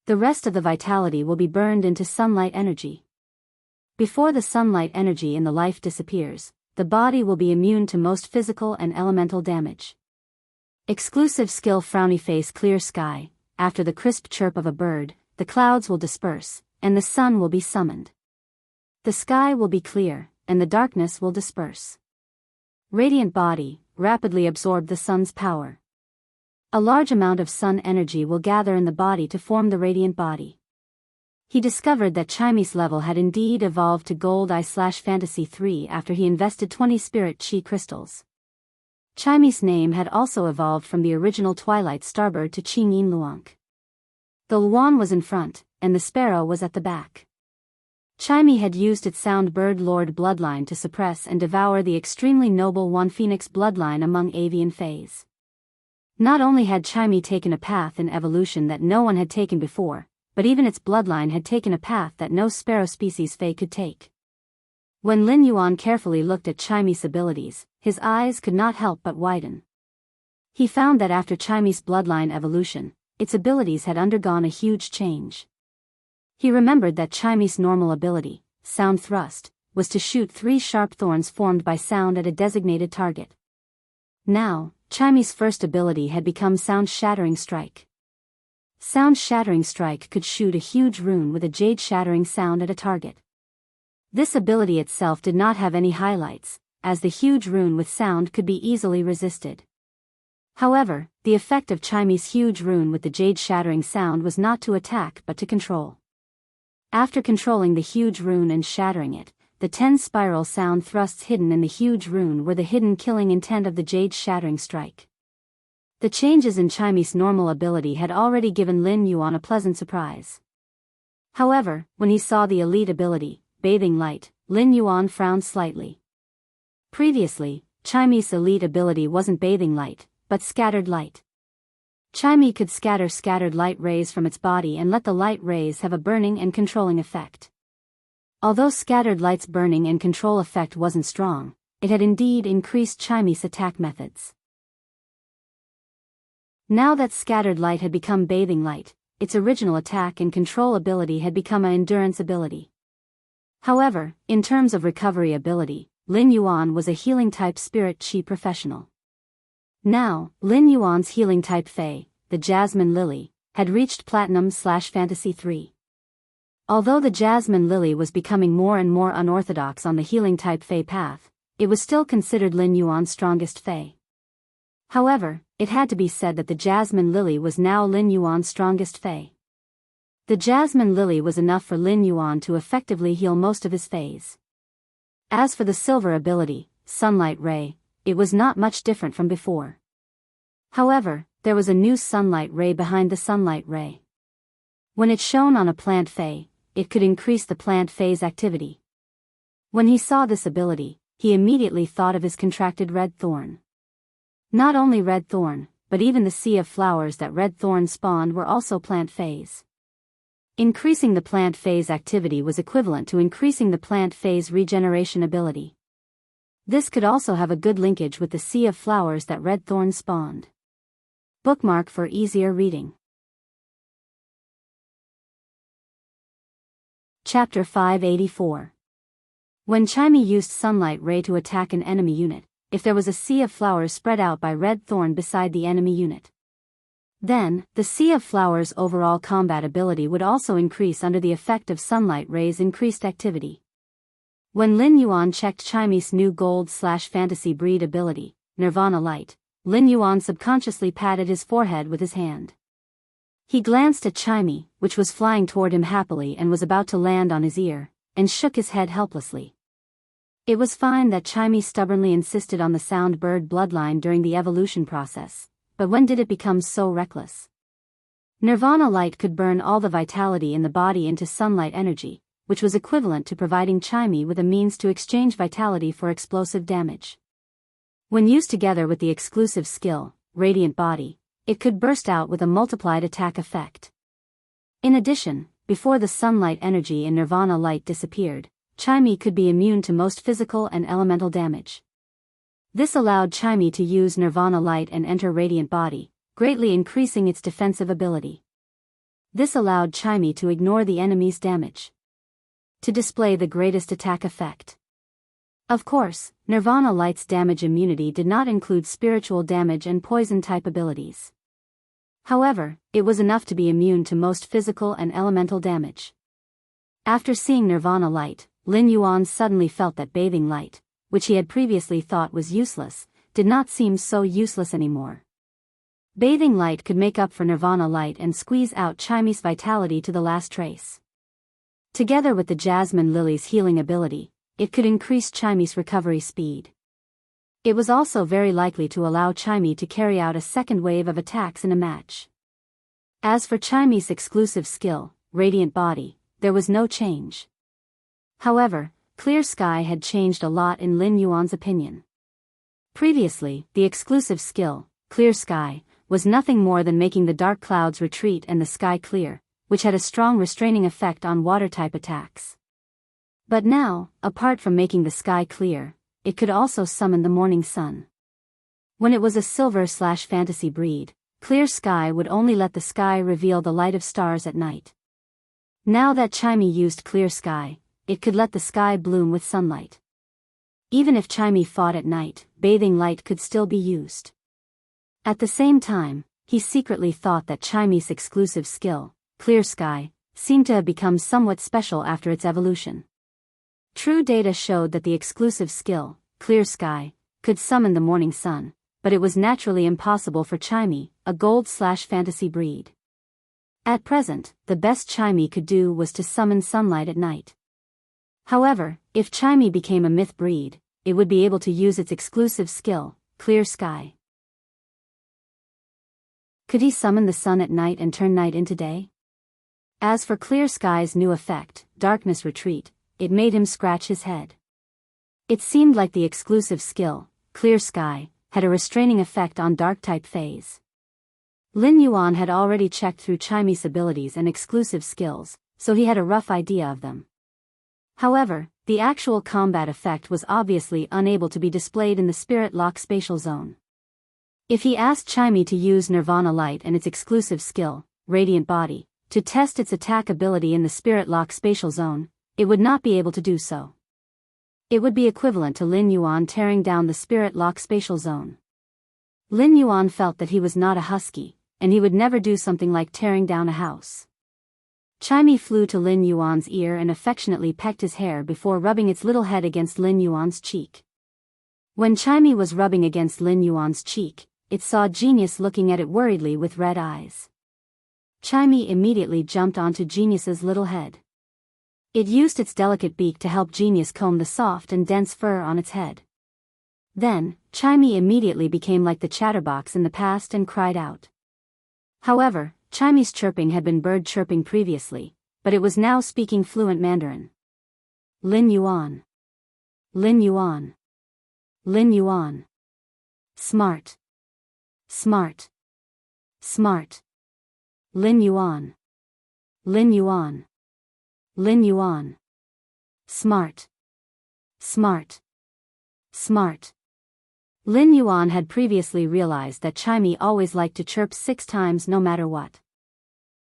Speaker 1: The rest of the vitality will be burned into sunlight energy. Before the sunlight energy in the life disappears, the body will be immune to most physical and elemental damage. Exclusive skill frowny face clear sky, after the crisp chirp of a bird, the clouds will disperse, and the sun will be summoned. The sky will be clear, and the darkness will disperse. Radiant body, rapidly absorb the sun's power. A large amount of sun energy will gather in the body to form the radiant body. He discovered that Chime's level had indeed evolved to Gold I/Fantasy 3 after he invested 20 spirit chi crystals. Chime's name had also evolved from the original Twilight Starbird to Qingyin Luanq. The Luan was in front, and the sparrow was at the back. Chime had used its sound bird lord bloodline to suppress and devour the extremely noble Wan Phoenix bloodline among avian fays. Not only had Chime taken a path in evolution that no one had taken before, but even its bloodline had taken a path that no sparrow species fay could take. When Lin Yuan carefully looked at Chime's abilities, his eyes could not help but widen. He found that after Chime's bloodline evolution, its abilities had undergone a huge change. He remembered that Chime's normal ability, sound thrust, was to shoot 3 sharp thorns formed by sound at a designated target. Now, Chime's first ability had become Sound Shattering Strike. Sound Shattering Strike could shoot a huge rune with a jade shattering sound at a target. This ability itself did not have any highlights, as the huge rune with sound could be easily resisted. However, the effect of Chime's huge rune with the jade shattering sound was not to attack but to control. After controlling the huge rune and shattering it, the 10 spiral sound thrusts hidden in the huge rune were the hidden killing intent of the jade shattering strike. The changes in Chime's normal ability had already given Lin Yuan a pleasant surprise. However, when he saw the elite ability, Bathing Light, Lin Yuan frowned slightly. Previously, Chime's elite ability wasn't Bathing Light, but Scattered Light. Chime could scatter scattered light rays from its body and let the light rays have a burning and controlling effect. Although Scattered Light's burning and control effect wasn't strong, it had indeed increased Chime's attack methods. Now that Scattered Light had become Bathing Light, its original attack and control ability had become an endurance ability. However, in terms of recovery ability, Lin Yuan was a healing type spirit chi professional. Now, Lin Yuan's healing type Fey, the Jasmine Lily, had reached Platinum/Fantasy 3. Although the Jasmine Lily was becoming more and more unorthodox on the healing type Fey path, it was still considered Lin Yuan's strongest Fey. However, it had to be said that the Jasmine Lily was now Lin Yuan's strongest Fey. The Jasmine Lily was enough for Lin Yuan to effectively heal most of his Feys. As for the silver ability, Sunlight Ray, it was not much different from before. However, there was a new sunlight ray behind the sunlight ray. When it shone on a plant Fey, it could increase the plant Fey's activity. When he saw this ability, he immediately thought of his contracted red thorn. Not only red thorn, but even the sea of flowers that red thorn spawned were also plant Feys. Increasing the plant Fey's activity was equivalent to increasing the plant Fey's regeneration ability. This could also have a good linkage with the sea of flowers that red thorn spawned. Bookmark for easier reading. Chapter 584. When Chime used Sunlight Ray to attack an enemy unit, if there was a sea of flowers spread out by red thorn beside the enemy unit, then, the sea of flowers' overall combat ability would also increase under the effect of Sunlight Ray's increased activity. When Lin Yuan checked Chime's new Gold/Fantasy breed ability, Nirvana Light, Lin Yuan subconsciously patted his forehead with his hand. He glanced at Chimey, which was flying toward him happily and was about to land on his ear, and shook his head helplessly. It was fine that Chimey stubbornly insisted on the sound bird bloodline during the evolution process, but when did it become so reckless? Nirvana light could burn all the vitality in the body into sunlight energy, which was equivalent to providing Chimey with a means to exchange vitality for explosive damage. When used together with the exclusive skill, Radiant Body, it could burst out with a multiplied attack effect. In addition, before the sunlight energy in Nirvana light disappeared, Chimey could be immune to most physical and elemental damage. This allowed Chimey to use Nirvana light and enter Radiant Body, greatly increasing its defensive ability. This allowed Chimey to ignore the enemy's damage, to display the greatest attack effect. Of course, Nirvana light's damage immunity did not include spiritual damage and poison-type abilities. However, it was enough to be immune to most physical and elemental damage. After seeing Nirvana light, Lin Yuan suddenly felt that bathing light, which he had previously thought was useless, did not seem so useless anymore. Bathing light could make up for Nirvana light and squeeze out Chimey's vitality to the last trace. Together with the Jasmine Lily's healing ability, it could increase Chimey's recovery speed. It was also very likely to allow Chimey to carry out a second wave of attacks in a match. As for Chimey's exclusive skill, Radiant Body, there was no change. However, Clear Sky had changed a lot in Lin Yuan's opinion. Previously, the exclusive skill, Clear Sky, was nothing more than making the dark clouds retreat and the sky clear, which had a strong restraining effect on water-type attacks. But now, apart from making the sky clear, it could also summon the morning sun. When it was a silver/fantasy breed, Clear Sky would only let the sky reveal the light of stars at night. Now that Chimey used Clear Sky, it could let the sky bloom with sunlight. Even if Chimey fought at night, bathing light could still be used. At the same time, he secretly thought that Chimey's exclusive skill, Clear Sky, seemed to have become somewhat special after its evolution. True data showed that the exclusive skill, Clear Sky, could summon the morning sun, but it was naturally impossible for Chimey, a gold/fantasy breed. At present, the best Chimey could do was to summon sunlight at night. However, if Chimey became a myth breed, it would be able to use its exclusive skill, Clear Sky. Could he summon the sun at night and turn night into day? As for Clear Sky's new effect, Darkness Retreat, it made him scratch his head. It seemed like the exclusive skill, Clear Sky, had a restraining effect on dark-type phase. Lin Yuan had already checked through Chimey's abilities and exclusive skills, so he had a rough idea of them. However, the actual combat effect was obviously unable to be displayed in the Spirit Lock spatial zone. If he asked Chimey to use Nirvana Light and its exclusive skill, Radiant Body, to test its attack ability in the Spirit Lock spatial zone, it would not be able to do so. It would be equivalent to Lin Yuan tearing down the Spirit Lock spatial zone. Lin Yuan felt that he was not a husky, and he would never do something like tearing down a house. Chimey flew to Lin Yuan's ear and affectionately pecked his hair before rubbing its little head against Lin Yuan's cheek. When Chimey was rubbing against Lin Yuan's cheek, it saw Genius looking at it worriedly with red eyes. Chimey immediately jumped onto Genius's little head. It used its delicate beak to help Genius comb the soft and dense fur on its head. Then, Chimey immediately became like the chatterbox in the past and cried out. However, Chimey's chirping had been bird chirping previously, but it was now speaking fluent Mandarin. Lin Yuan. Lin Yuan. Lin Yuan. Smart. Smart. Smart. Lin Yuan. Lin Yuan. Lin Yuan. Smart. Smart. Smart. Lin Yuan had previously realized that Chimey always liked to chirp 6 times no matter what.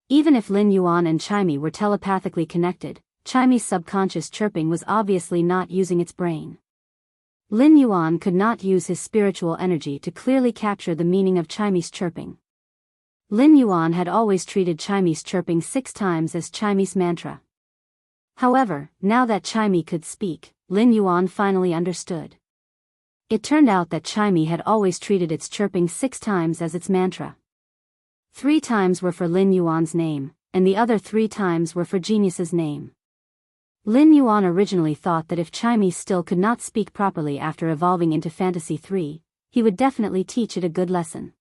Speaker 1: Even if Lin Yuan and Chimey were telepathically connected, Chimey's subconscious chirping was obviously not using its brain. Lin Yuan could not use his spiritual energy to clearly capture the meaning of Chimey's chirping. Lin Yuan had always treated Chimey's chirping 6 times as Chimey's mantra. However, now that Chimey could speak, Lin Yuan finally understood. It turned out that Chimey had always treated its chirping 6 times as its mantra. 3 times were for Lin Yuan's name, and the other 3 times were for Genius's name. Lin Yuan originally thought that if Chimey still could not speak properly after evolving into Fantasy 3, he would definitely teach it a good lesson.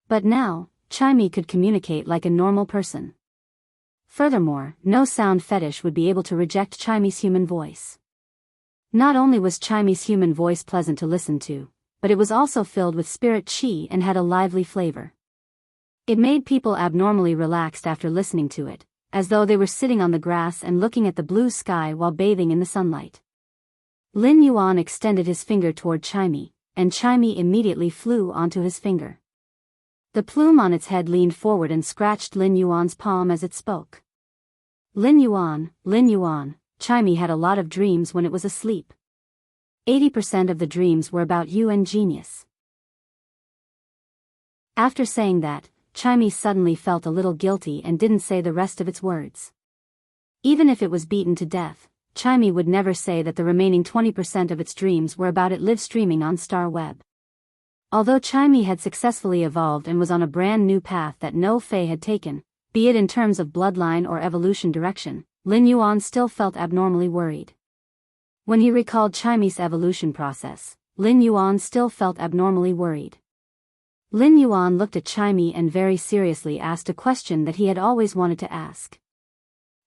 Speaker 1: But now, Chimey could communicate like a normal person. Furthermore, no sound fetish would be able to reject Chimey's human voice. Not only was Chimey's human voice pleasant to listen to, but it was also filled with spirit chi and had a lively flavor. It made people abnormally relaxed after listening to it, as though they were sitting on the grass and looking at the blue sky while bathing in the sunlight. Lin Yuan extended his finger toward Chimey, and Chimey immediately flew onto his finger. The plume on its head leaned forward and scratched Lin Yuan's palm as it spoke. Lin Yuan, Chimey had a lot of dreams when it was asleep. 80% of the dreams were about you and Genius. After saying that, Chimey suddenly felt a little guilty and didn't say the rest of its words. Even if it was beaten to death, Chimey would never say that the remaining 20% of its dreams were about it live streaming on Star Web. Although Chimey had successfully evolved and was on a brand new path that no Fae had taken, be it in terms of bloodline or evolution direction, Lin Yuan still felt abnormally worried. When he recalled Chimey's evolution process, Lin Yuan still felt abnormally worried. Lin Yuan looked at Chimey and very seriously asked a question that he had always wanted to ask.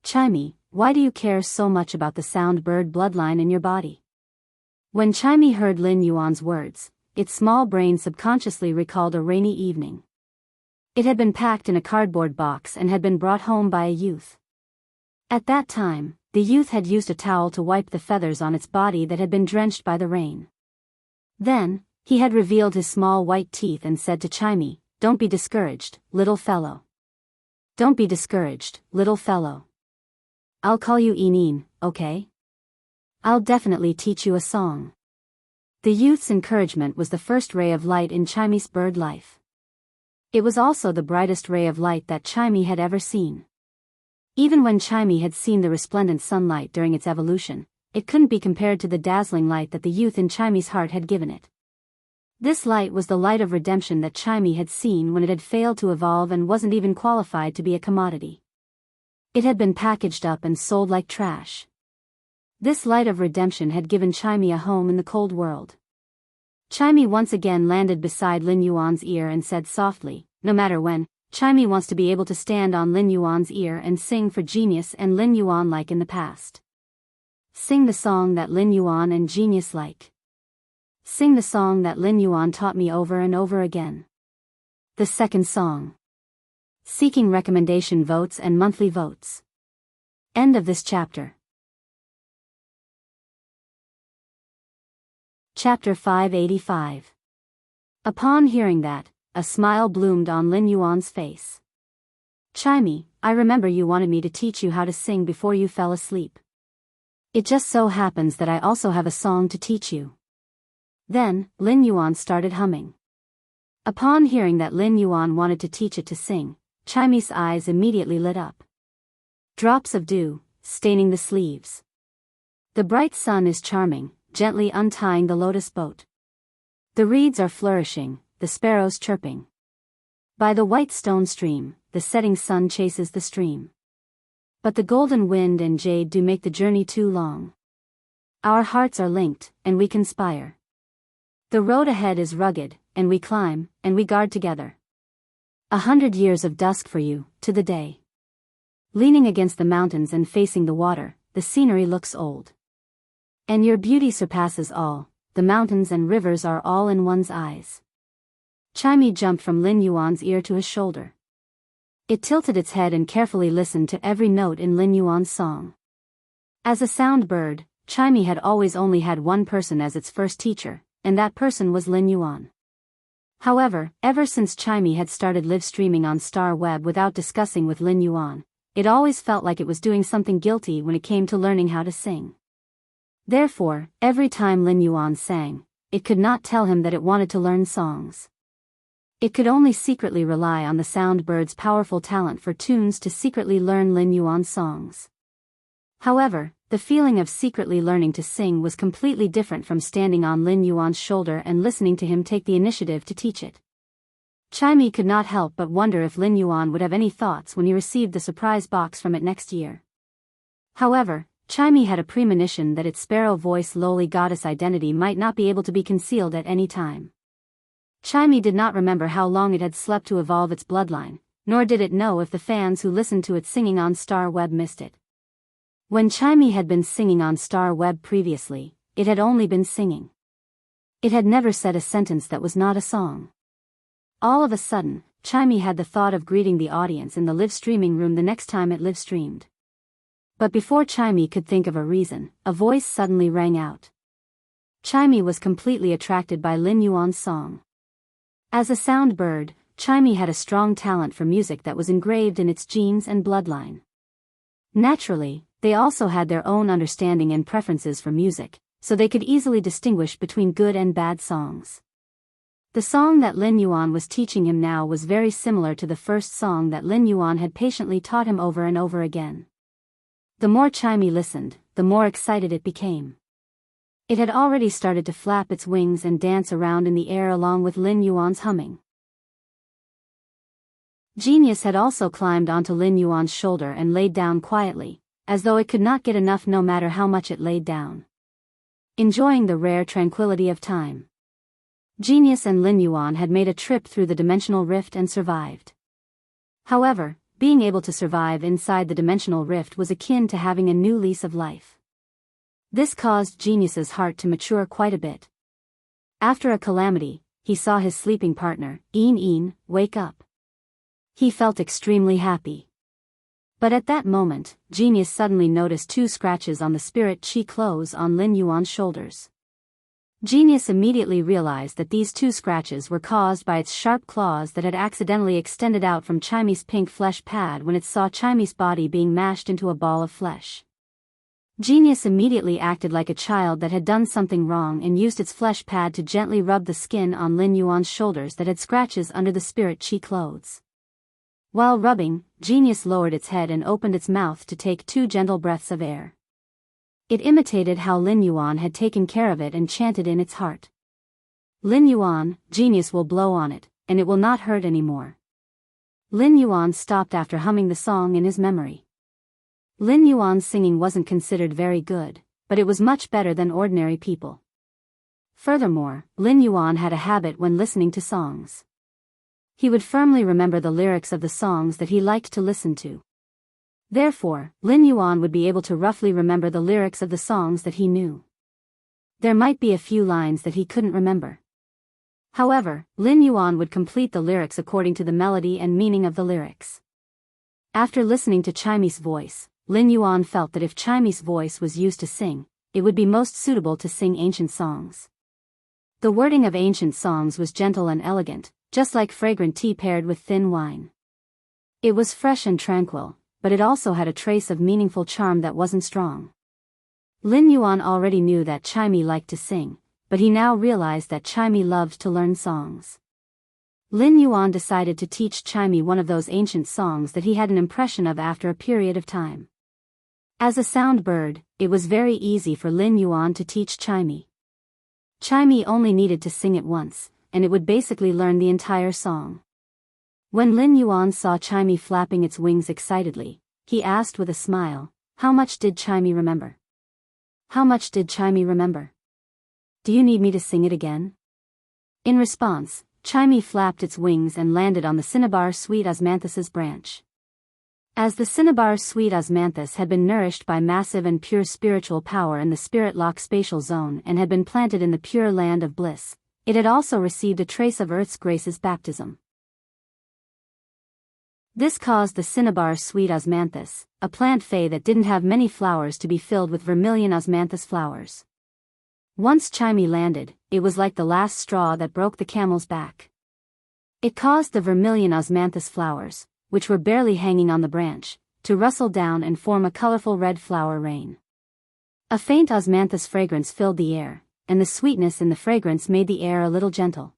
Speaker 1: Chimey, why do you care so much about the sound bird bloodline in your body? When Chimey heard Lin Yuan's words, its small brain subconsciously recalled a rainy evening. It had been packed in a cardboard box and had been brought home by a youth. At that time, the youth had used a towel to wipe the feathers on its body that had been drenched by the rain. Then, he had revealed his small white teeth and said to Chimey, "Don't be discouraged, little fellow. Don't be discouraged, little fellow. I'll call you Eneen, okay? I'll definitely teach you a song." The youth's encouragement was the first ray of light in Chimey's bird life. It was also the brightest ray of light that Chimey had ever seen. Even when Chimey had seen the resplendent sunlight during its evolution, it couldn't be compared to the dazzling light that the youth in Chimey's heart had given it. This light was the light of redemption that Chimey had seen when it had failed to evolve and wasn't even qualified to be a commodity. It had been packaged up and sold like trash. This light of redemption had given Chimey a home in the cold world. Chimey once again landed beside Lin Yuan's ear and said softly, "No matter when, Chimey wants to be able to stand on Lin Yuan's ear and sing for Genius and Lin Yuan like in the past. Sing the song that Lin Yuan and Genius like. Sing the song that Lin Yuan taught me over and over again." The second song. Seeking recommendation votes and monthly votes. End of this chapter. Chapter 585. Upon hearing that, a smile bloomed on Lin Yuan's face. "Chimey, I remember you wanted me to teach you how to sing before you fell asleep. It just so happens that I also have a song to teach you." Then, Lin Yuan started humming. Upon hearing that Lin Yuan wanted to teach it to sing, Chimey's eyes immediately lit up. Drops of dew, staining the sleeves. The bright sun is charming, gently untying the lotus boat. The reeds are flourishing, the sparrows chirping. By the white stone stream, the setting sun chases the stream. But the golden wind and jade do make the journey too long. Our hearts are linked, and we conspire. The road ahead is rugged, and we climb, and we guard together. 100 years of dusk for you, to the day. Leaning against the mountains and facing the water, the scenery looks old. And your beauty surpasses all, the mountains and rivers are all in one's eyes. Chimey jumped from Lin Yuan's ear to his shoulder. It tilted its head and carefully listened to every note in Lin Yuan's song. As a sound bird, Chimey had always only had one person as its first teacher, and that person was Lin Yuan. However, ever since Chimey had started live streaming on Star Web without discussing with Lin Yuan, it always felt like it was doing something guilty when it came to learning how to sing. Therefore, every time Lin Yuan sang, it could not tell him that it wanted to learn songs. It could only secretly rely on the sound bird's powerful talent for tunes to secretly learn Lin Yuan's songs. However, the feeling of secretly learning to sing was completely different from standing on Lin Yuan's shoulder and listening to him take the initiative to teach it. Chai-Mi could not help but wonder if Lin Yuan would have any thoughts when he received the surprise box from it next year. However, Chai-Mi had a premonition that its sparrow voice lowly goddess identity might not be able to be concealed at any time. Chai-Mi did not remember how long it had slept to evolve its bloodline, nor did it know if the fans who listened to it singing on Star Web missed it. When Chai-Mi had been singing on Star Web previously, it had only been singing. It had never said a sentence that was not a song. All of a sudden, Chai-Mi had the thought of greeting the audience in the live streaming room the next time it live streamed. But before Chai-Mi could think of a reason, a voice suddenly rang out. Chai-Mi was completely attracted by Lin Yuan's song. As a sound bird, Chai-Mi had a strong talent for music that was engraved in its genes and bloodline. Naturally, they also had their own understanding and preferences for music, so they could easily distinguish between good and bad songs. The song that Lin Yuan was teaching him now was very similar to the first song that Lin Yuan had patiently taught him over and over again. The more Chai-Mi listened, the more excited it became. It had already started to flap its wings and dance around in the air along with Lin Yuan's humming. Genius had also climbed onto Lin Yuan's shoulder and laid down quietly, as though it could not get enough no matter how much it laid down. Enjoying the rare tranquility of time. Genius and Lin Yuan had made a trip through the dimensional rift and survived. However, being able to survive inside the dimensional rift was akin to having a new lease of life. This caused Genius's heart to mature quite a bit. After a calamity, he saw his sleeping partner, Een, wake up. He felt extremely happy. But at that moment, Genius suddenly noticed 2 scratches on the spirit chi clothes on Lin Yuan's shoulders. Genius immediately realized that these 2 scratches were caused by its sharp claws that had accidentally extended out from Chai-Mi's pink flesh pad when it saw Chai-Mi's body being mashed into a ball of flesh. Genius immediately acted like a child that had done something wrong and used its flesh pad to gently rub the skin on Lin Yuan's shoulders that had scratches under the spirit chi clothes. While rubbing, Genius lowered its head and opened its mouth to take 2 gentle breaths of air. It imitated how Lin Yuan had taken care of it and chanted in its heart. Lin Yuan, Genius will blow on it, and it will not hurt anymore. Lin Yuan stopped after humming the song in his memory. Lin Yuan's singing wasn't considered very good, but it was much better than ordinary people. Furthermore, Lin Yuan had a habit when listening to songs. He would firmly remember the lyrics of the songs that he liked to listen to. Therefore, Lin Yuan would be able to roughly remember the lyrics of the songs that he knew. There might be a few lines that he couldn't remember. However, Lin Yuan would complete the lyrics according to the melody and meaning of the lyrics. After listening to Chai-Mi's voice, Lin Yuan felt that if Chai-Mi's voice was used to sing, it would be most suitable to sing ancient songs. The wording of ancient songs was gentle and elegant, just like fragrant tea paired with thin wine. It was fresh and tranquil, but it also had a trace of meaningful charm that wasn't strong. Lin Yuan already knew that Chai-Mi liked to sing, but he now realized that Chai-Mi loved to learn songs. Lin Yuan decided to teach Chai-Mi one of those ancient songs that he had an impression of after a period of time. As a sound bird, it was very easy for Lin Yuan to teach Chai-Mi. Chai-Mi only needed to sing it once, and it would basically learn the entire song. When Lin Yuan saw Chai-Mi flapping its wings excitedly, he asked with a smile, "How much did Chai-Mi remember? How much did Chai-Mi remember? Do you need me to sing it again?" In response, Chai-Mi flapped its wings and landed on the cinnabar sweet osmanthus's branch. As the cinnabar sweet osmanthus had been nourished by massive and pure spiritual power in the spirit lock spatial zone and had been planted in the pure land of bliss, it had also received a trace of Earth's grace's baptism. This caused the cinnabar sweet osmanthus, a plant fey that didn't have many flowers, to be filled with vermilion osmanthus flowers. Once Chai-Mi landed, it was like the last straw that broke the camel's back. It caused the vermilion osmanthus flowers, which were barely hanging on the branch, to rustle down and form a colorful red flower rain. A faint osmanthus fragrance filled the air, and the sweetness in the fragrance made the air a little gentle.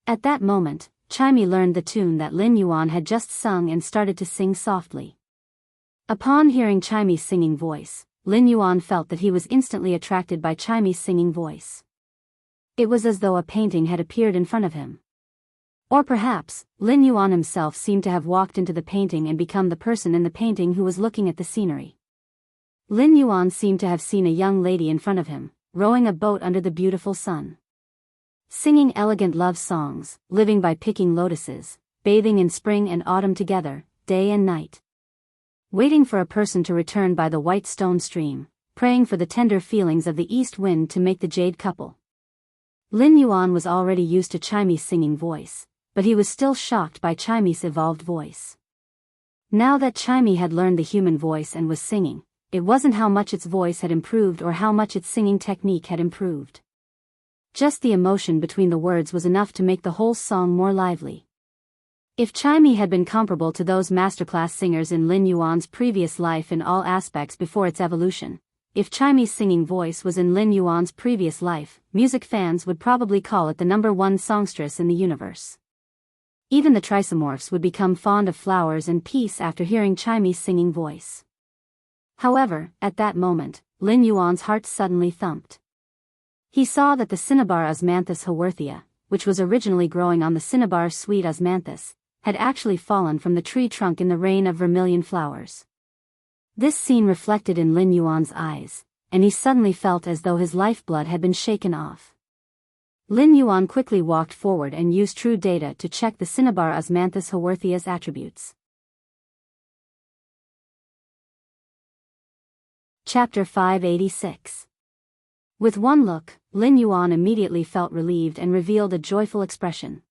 Speaker 1: At that moment, Chai-Mi learned the tune that Lin Yuan had just sung and started to sing softly. Upon hearing Chai-Mi's singing voice, Lin Yuan felt that he was instantly attracted by Chai-Mi's singing voice. It was as though a painting had appeared in front of him. Or perhaps, Lin Yuan himself seemed to have walked into the painting and become the person in the painting who was looking at the scenery. Lin Yuan seemed to have seen a young lady in front of him, rowing a boat under the beautiful sun. Singing elegant love songs, living by picking lotuses, bathing in spring and autumn together, day and night. Waiting for a person to return by the white stone stream, praying for the tender feelings of the east wind to make the jade couple. Lin Yuan was already used to Chimy's singing voice, but he was still shocked by Chimy's evolved voice. Now that Chimy had learned the human voice and was singing, it wasn't how much its voice had improved or how much its singing technique had improved. Just the emotion between the words was enough to make the whole song more lively. If Chimy had been comparable to those masterclass singers in Lin Yuan's previous life in all aspects before its evolution, if Chimy's singing voice was in Lin Yuan's previous life, music fans would probably call it the #1 songstress in the universe. Even the trisomorphs would become fond of flowers and peace after hearing Chimy's singing voice. However, at that moment, Lin Yuan's heart suddenly thumped. He saw that the cinnabar Osmanthus haworthia, which was originally growing on the cinnabar sweet osmanthus, had actually fallen from the tree trunk in the rain of vermilion flowers. This scene reflected in Lin Yuan's eyes, and he suddenly felt as though his lifeblood had been shaken off. Lin Yuan quickly walked forward and used true data to check the cinnabar Osmanthus haworthia's attributes. Chapter 586. With one look, Lin Yuan immediately felt relieved and revealed a joyful expression.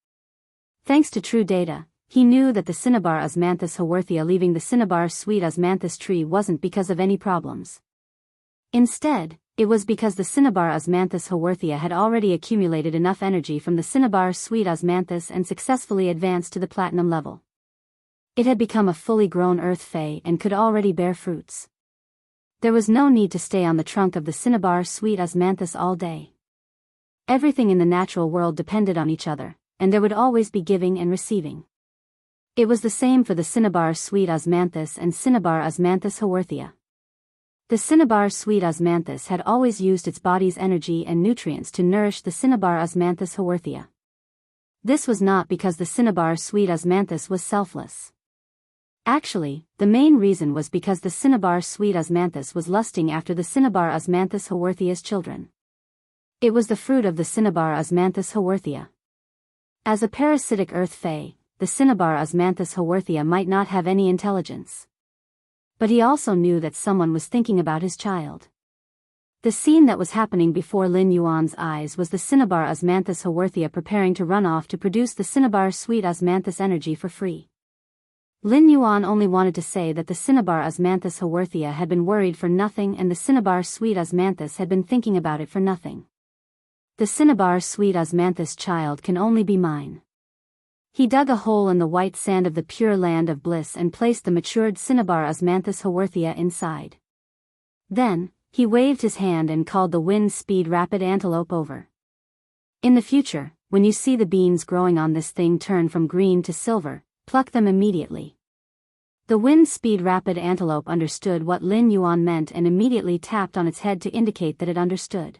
Speaker 1: Thanks to true data, he knew that the cinnabar Osmanthus haworthia leaving the cinnabar sweet osmanthus tree wasn't because of any problems. Instead, it was because the cinnabar Osmanthus haworthia had already accumulated enough energy from the cinnabar sweet osmanthus and successfully advanced to the platinum level. It had become a fully grown earth fey and could already bear fruits. There was no need to stay on the trunk of the cinnabar sweet osmanthus all day. Everything in the natural world depended on each other, and there would always be giving and receiving. It was the same for the cinnabar sweet osmanthus and cinnabar osmanthus haworthia. The cinnabar sweet osmanthus had always used its body's energy and nutrients to nourish the cinnabar osmanthus haworthia. This was not because the cinnabar sweet osmanthus was selfless. Actually, the main reason was because the cinnabar sweet osmanthus was lusting after the cinnabar osmanthus haworthia's children. It was the fruit of the cinnabar osmanthus haworthia. As a parasitic earth fey, the cinnabar osmanthus haworthia might not have any intelligence. But he also knew that someone was thinking about his child. The scene that was happening before Lin Yuan's eyes was the cinnabar osmanthus haworthia preparing to run off to produce the cinnabar sweet osmanthus energy for free. Lin Yuan only wanted to say that the cinnabar osmanthus haworthia had been worried for nothing and the cinnabar sweet osmanthus had been thinking about it for nothing. The cinnabar sweet osmanthus child can only be mine. He dug a hole in the white sand of the pure land of bliss and placed the matured cinnabar osmanthus haworthia inside. Then, he waved his hand and called the wind speed rapid antelope over. In the future, when you see the beans growing on this thing turn from green to silver, pluck them immediately. The wind speed rapid antelope understood what Lin Yuan meant and immediately tapped on its head to indicate that it understood.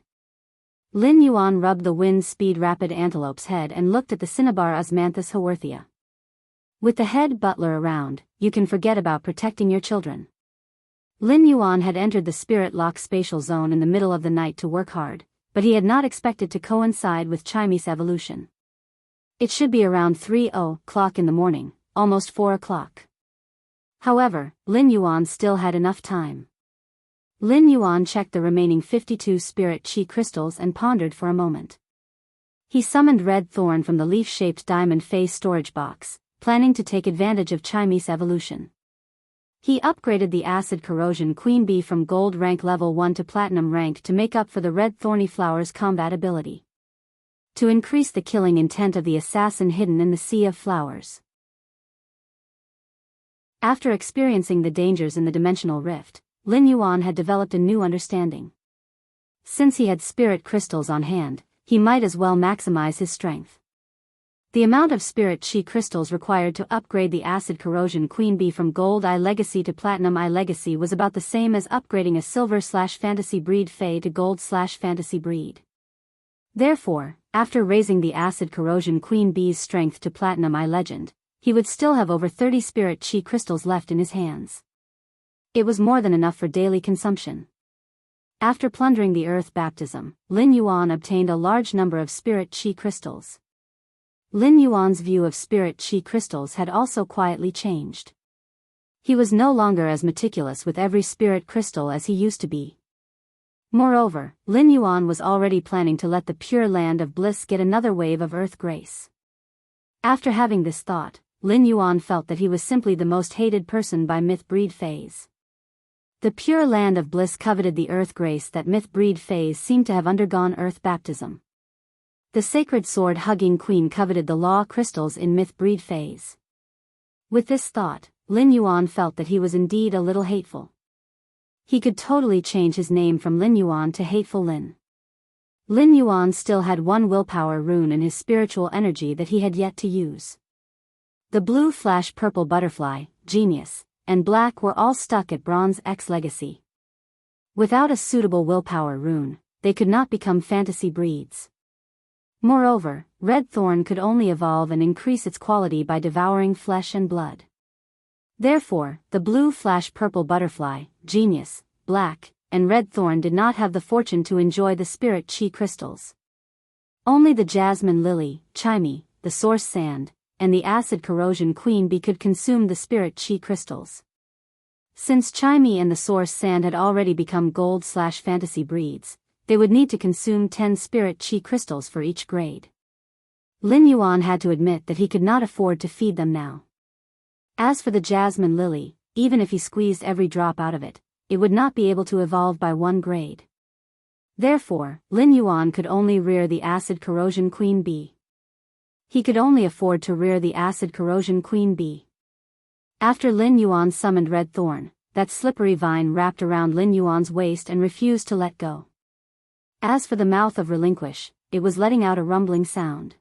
Speaker 1: Lin Yuan rubbed the wind speed rapid antelope's head and looked at the cinnabar osmanthus haworthia. With the head butler around, you can forget about protecting your children. Lin Yuan had entered the spirit lock spatial zone in the middle of the night to work hard, but he had not expected to coincide with Chimy's evolution. It should be around 3:00 in the morning, almost 4 o'clock. However, Lin Yuan still had enough time. Lin Yuan checked the remaining 52 spirit chi crystals and pondered for a moment. He summoned Red Thorn from the leaf-shaped diamond face storage box, planning to take advantage of Chimy's evolution. He upgraded the acid corrosion queen bee from gold rank level 1 to platinum rank to make up for the red thorny flower's combat ability. To increase the killing intent of the assassin hidden in the sea of flowers. After experiencing the dangers in the dimensional rift, Lin Yuan had developed a new understanding. Since he had spirit crystals on hand, he might as well maximize his strength. The amount of spirit chi crystals required to upgrade the acid corrosion queen bee from gold I legacy to platinum I legacy was about the same as upgrading a silver/fantasy breed fey to gold/fantasy breed. Therefore, after raising the acid corrosion queen bee's strength to platinum I legend, he would still have over 30 spirit chi crystals left in his hands. It was more than enough for daily consumption. After plundering the earth baptism, Lin Yuan obtained a large number of spirit chi crystals. Lin Yuan's view of spirit chi crystals had also quietly changed. He was no longer as meticulous with every spirit crystal as he used to be. Moreover, Lin Yuan was already planning to let the pure land of bliss get another wave of earth grace. After having this thought, Lin Yuan felt that he was simply the most hated person by myth-breed fays. The pure land of bliss coveted the earth grace that myth-breed fays seemed to have undergone earth baptism. The sacred sword-hugging queen coveted the law crystals in myth-breed fays. With this thought, Lin Yuan felt that he was indeed a little hateful. He could totally change his name from Lin Yuan to Hateful Lin. Lin Yuan still had one willpower rune in his spiritual energy that he had yet to use. The blue flash purple butterfly, genius, and black were all stuck at Bronze X legacy. Without a suitable willpower rune, they could not become fantasy breeds. Moreover, red thorn could only evolve and increase its quality by devouring flesh and blood. Therefore, the blue flash purple butterfly, genius, black, and red thorn did not have the fortune to enjoy the spirit chi crystals. Only the jasmine lily, chimey, the source sand, and the acid corrosion queen bee could consume the spirit chi crystals. Since chimey and the source sand had already become gold/fantasy breeds, they would need to consume 10 spirit chi crystals for each grade. Lin Yuan had to admit that he could not afford to feed them now. As for the jasmine lily, even if he squeezed every drop out of it, it would not be able to evolve by 1 grade. Therefore, Lin Yuan could only rear the acid corrosion queen bee. He could only afford to rear the acid corrosion queen bee. After Lin Yuan summoned red thorn, that slippery vine wrapped around Lin Yuan's waist and refused to let go. As for the mouth of relinquish, it was letting out a rumbling sound.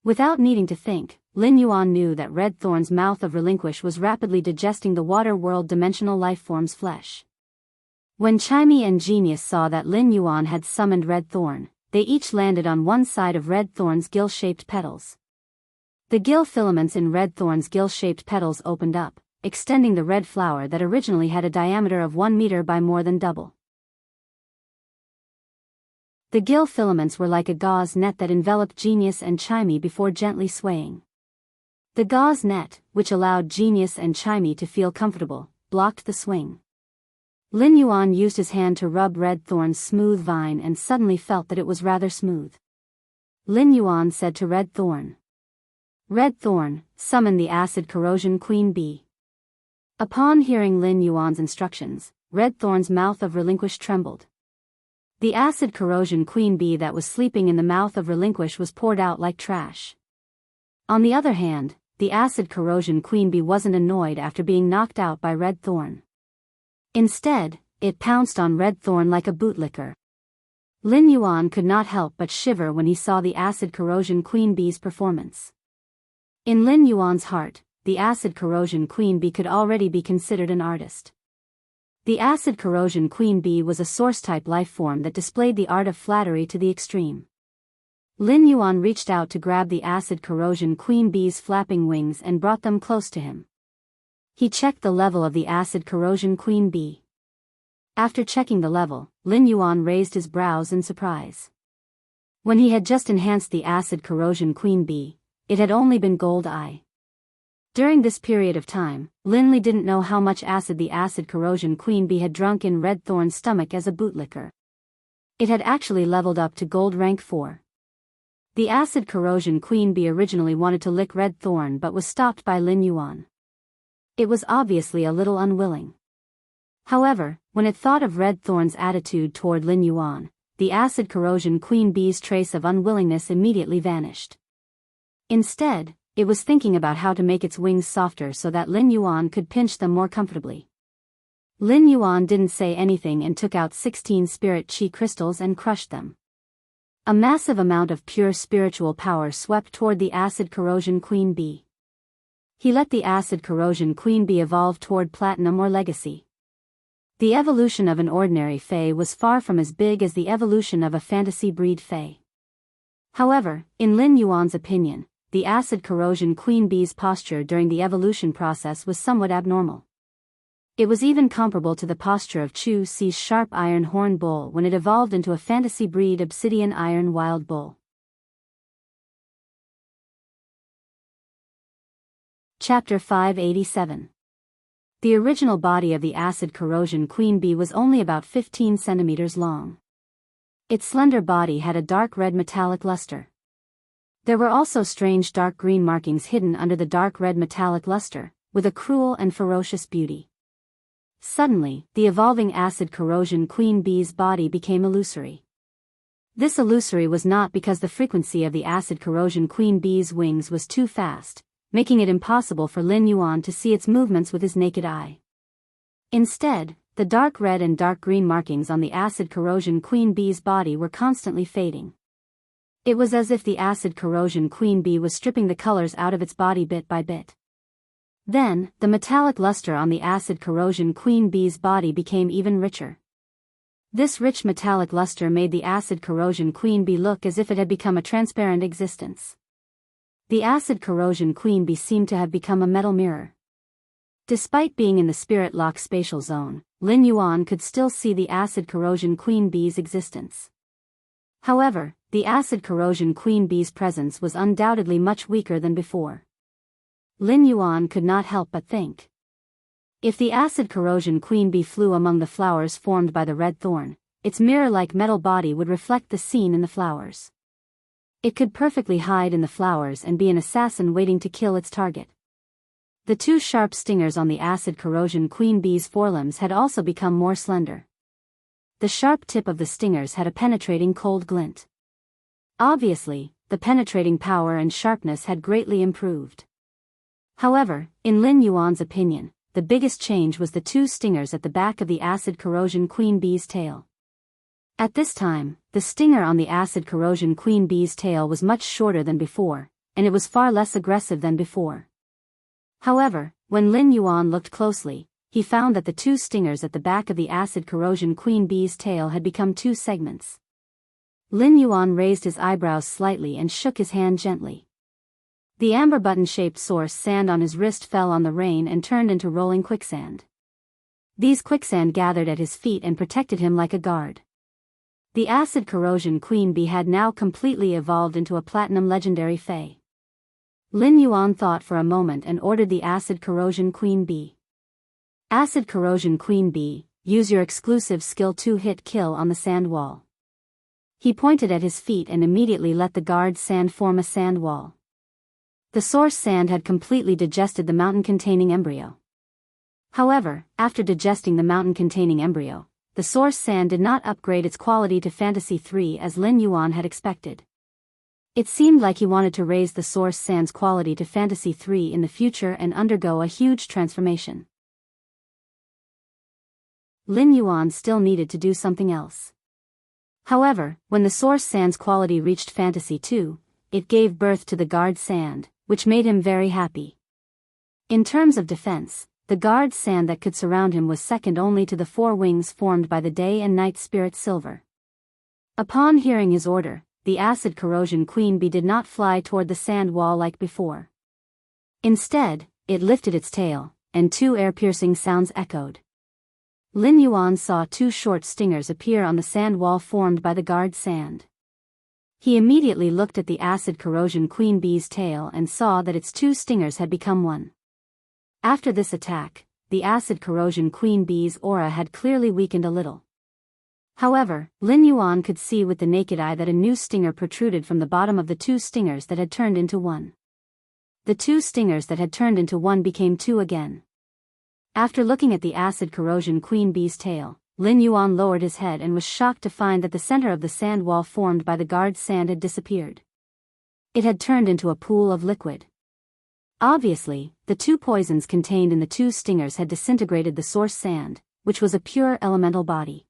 Speaker 1: Without needing to think, Lin Yuan knew that red thorn's mouth of relinquish was rapidly digesting the water world dimensional lifeform's flesh. When Chimey and Genius saw that Lin Yuan had summoned red thorn, they each landed on one side of red thorn's gill-shaped petals. The gill filaments in red thorn's gill-shaped petals opened up, extending the red flower that originally had a diameter of 1 meter by more than double. The gill filaments were like a gauze net that enveloped Genius and Chimey before gently swaying. The gauze net, which allowed Genius and Chimey to feel comfortable, blocked the swing. Lin Yuan used his hand to rub red thorn's smooth vine and suddenly felt that it was rather smooth. Lin Yuan said to red thorn, "Red thorn, summon the acid corrosion queen bee." Upon hearing Lin Yuan's instructions, red thorn's mouth of relinquish trembled. The acid corrosion queen bee that was sleeping in the mouth of relinquish was poured out like trash. On the other hand, the acid corrosion queen bee wasn't annoyed after being knocked out by red thorn. Instead, it pounced on red thorn like a bootlicker. Lin Yuan could not help but shiver when he saw the acid corrosion queen bee's performance. In Lin Yuan's heart, the acid corrosion queen bee could already be considered an artist. The acid corrosion queen bee was a source-type life form that displayed the art of flattery to the extreme. Lin Yuan reached out to grab the acid corrosion queen bee's flapping wings and brought them close to him. He checked the level of the acid corrosion queen bee. After checking the level, Lin Yuan raised his brows in surprise. When he had just enhanced the acid corrosion queen bee, it had only been gold eye. During this period of time, Lin Li didn't know how much acid the acid corrosion queen bee had drunk in red thorn's stomach as a bootlicker. It had actually leveled up to gold rank 4. The acid corrosion queen bee originally wanted to lick red thorn but was stopped by Lin Yuan. It was obviously a little unwilling. However, when it thought of red thorn's attitude toward Lin Yuan, the acid corrosion queen bee's trace of unwillingness immediately vanished. Instead, it was thinking about how to make its wings softer so that Lin Yuan could pinch them more comfortably. Lin Yuan didn't say anything and took out 16 spirit chi crystals and crushed them. A massive amount of pure spiritual power swept toward the acid corrosion queen bee. He let the acid corrosion queen bee evolve toward platinum or legacy. The evolution of an ordinary fae was far from as big as the evolution of a fantasy breed fae. However, in Lin Yuan's opinion, the acid corrosion queen bee's posture during the evolution process was somewhat abnormal. It was even comparable to the posture of Chu Si's sharp iron horn bull when it evolved into a fantasy breed obsidian iron wild bull. Chapter 587. The original body of the acid corrosion queen bee was only about 15 centimeters long. Its slender body had a dark red metallic luster. There were also strange dark green markings hidden under the dark red metallic luster, with a cruel and ferocious beauty. Suddenly, the evolving acid corrosion queen bee's body became illusory. This illusory was not because the frequency of the acid corrosion queen bee's wings was too fast, making it impossible for Lin Yuan to see its movements with his naked eye. Instead, the dark red and dark green markings on the acid corrosion queen bee's body were constantly fading. It was as if the acid corrosion queen bee was stripping the colors out of its body bit by bit. Then, the metallic luster on the acid corrosion queen bee's body became even richer. This rich metallic luster made the acid corrosion queen bee look as if it had become a transparent existence. The acid corrosion queen bee seemed to have become a metal mirror. Despite being in the spirit lock spatial zone, Lin Yuan could still see the acid corrosion queen bee's existence. However, the acid corrosion queen bee's presence was undoubtedly much weaker than before. Lin Yuan could not help but think. If the acid corrosion queen bee flew among the flowers formed by the red thorn, its mirror-like metal body would reflect the scene in the flowers. It could perfectly hide in the flowers and be an assassin waiting to kill its target. The two sharp stingers on the acid corrosion queen bee's forelimbs had also become more slender. The sharp tip of the stingers had a penetrating cold glint. Obviously, the penetrating power and sharpness had greatly improved. However, in Lin Yuan's opinion, the biggest change was the two stingers at the back of the acid corrosion queen bee's tail. At this time, the stinger on the acid corrosion queen bee's tail was much shorter than before, and it was far less aggressive than before. However, when Lin Yuan looked closely, he found that the two stingers at the back of the acid corrosion queen bee's tail had become two segments. Lin Yuan raised his eyebrows slightly and shook his hand gently. The amber button-shaped source sand on his wrist fell on the rain and turned into rolling quicksand. These quicksand gathered at his feet and protected him like a guard. The acid corrosion queen bee had now completely evolved into a platinum legendary fae. Lin Yuan thought for a moment and ordered the acid corrosion queen bee. Acid corrosion queen bee, use your exclusive skill 2-hit kill on the sand wall. He pointed at his feet and immediately let the guard sand form a sand wall. The source sand had completely digested the mountain-containing embryo. However, after digesting the mountain-containing embryo, the source sand did not upgrade its quality to Fantasy 3 as Lin Yuan had expected. It seemed like he wanted to raise the source sand's quality to Fantasy 3 in the future and undergo a huge transformation. Lin Yuan still needed to do something else. However, when the source sand's quality reached Fantasy 2, it gave birth to the guard sand, which made him very happy. In terms of defense, the guard sand that could surround him was second only to the 4 wings formed by the day and night spirit silver. Upon hearing his order, the acid corrosion queen bee did not fly toward the sand wall like before. Instead, it lifted its tail, and 2 air-piercing sounds echoed. Lin Yuan saw 2 short stingers appear on the sand wall formed by the guard sand. He immediately looked at the acid corrosion queen bee's tail and saw that its 2 stingers had become one. After this attack, the acid corrosion queen bee's aura had clearly weakened a little. However, Lin Yuan could see with the naked eye that a new stinger protruded from the bottom of the 2 stingers that had turned into one. The 2 stingers that had turned into one became 2 again. After looking at the acid corrosion queen bee's tail, Lin Yuan lowered his head and was shocked to find that the center of the sand wall formed by the guard sand had disappeared. It had turned into a pool of liquid. Obviously, the 2 poisons contained in the 2 stingers had disintegrated the source sand, which was a pure elemental body.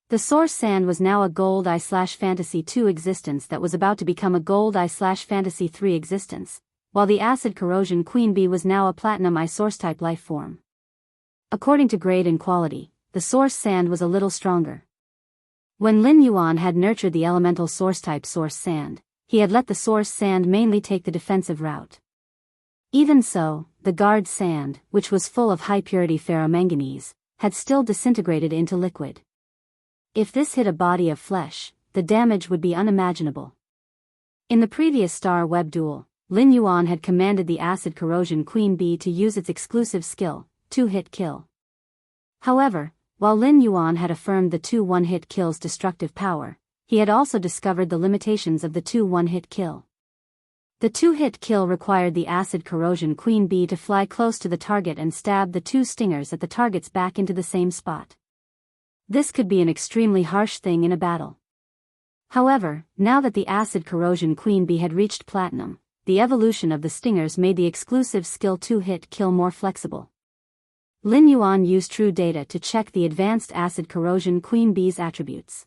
Speaker 1: The source sand was now a gold I/Fantasy 2 existence that was about to become a gold I/Fantasy 3 existence, while the acid corrosion queen bee was now a platinum I source type life form. According to grade and quality, the source sand was a little stronger. When Lin Yuan had nurtured the elemental source type source sand, he had let the source sand mainly take the defensive route. Even so, the guard sand, which was full of high-purity ferromanganese, had still disintegrated into liquid. If this hit a body of flesh, the damage would be unimaginable. In the previous Star Web duel, Lin Yuan had commanded the acid corrosion Queen Bee to use its exclusive skill, two-hit kill. However, while Lin Yuan had affirmed the 2 one-hit kill's destructive power, he had also discovered the limitations of the 2 one-hit kill. The 2-hit kill required the acid corrosion Queen Bee to fly close to the target and stab the 2 stingers at the target's back into the same spot. This could be an extremely harsh thing in a battle. However, now that the acid corrosion Queen Bee had reached platinum, the evolution of the stingers made the exclusive skill 2-hit kill more flexible. Lin Yuan used true data to check the advanced acid corrosion Queen Bee's attributes.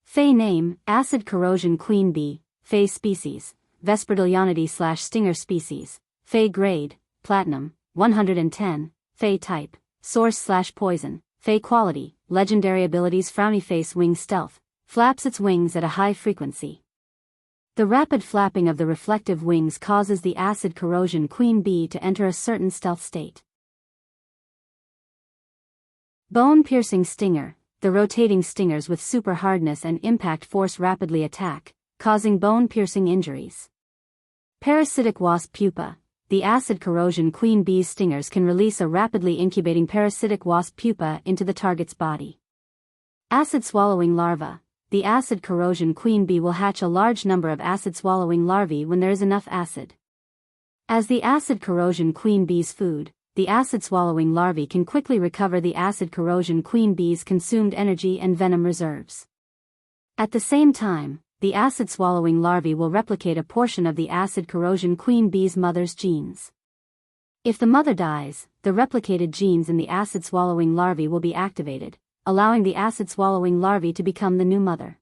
Speaker 1: Fey name, acid corrosion Queen Bee, Fey species, Vespertilionity/stinger species, Fey grade, platinum, 110, Fey type, source/poison, Fey quality, legendary abilities frowny face wing stealth, flaps its wings at a high frequency. The rapid flapping of the reflective wings causes the acid corrosion Queen Bee to enter a certain stealth state. Bone-piercing stinger, the rotating stingers with super hardness and impact force rapidly attack, causing bone-piercing injuries. Parasitic wasp pupa, the acid corrosion Queen Bee's stingers can release a rapidly incubating parasitic wasp pupa into the target's body. Acid-swallowing larva, the acid corrosion Queen Bee will hatch a large number of acid-swallowing larvae when there is enough acid. As the acid corrosion Queen Bee's food, the acid-swallowing larvae can quickly recover the acid corrosion Queen Bee's consumed energy and venom reserves. At the same time, the acid-swallowing larvae will replicate a portion of the acid corrosion Queen Bee's mother's genes. If the mother dies, the replicated genes in the acid-swallowing larvae will be activated, allowing the acid-swallowing larvae to become the new mother.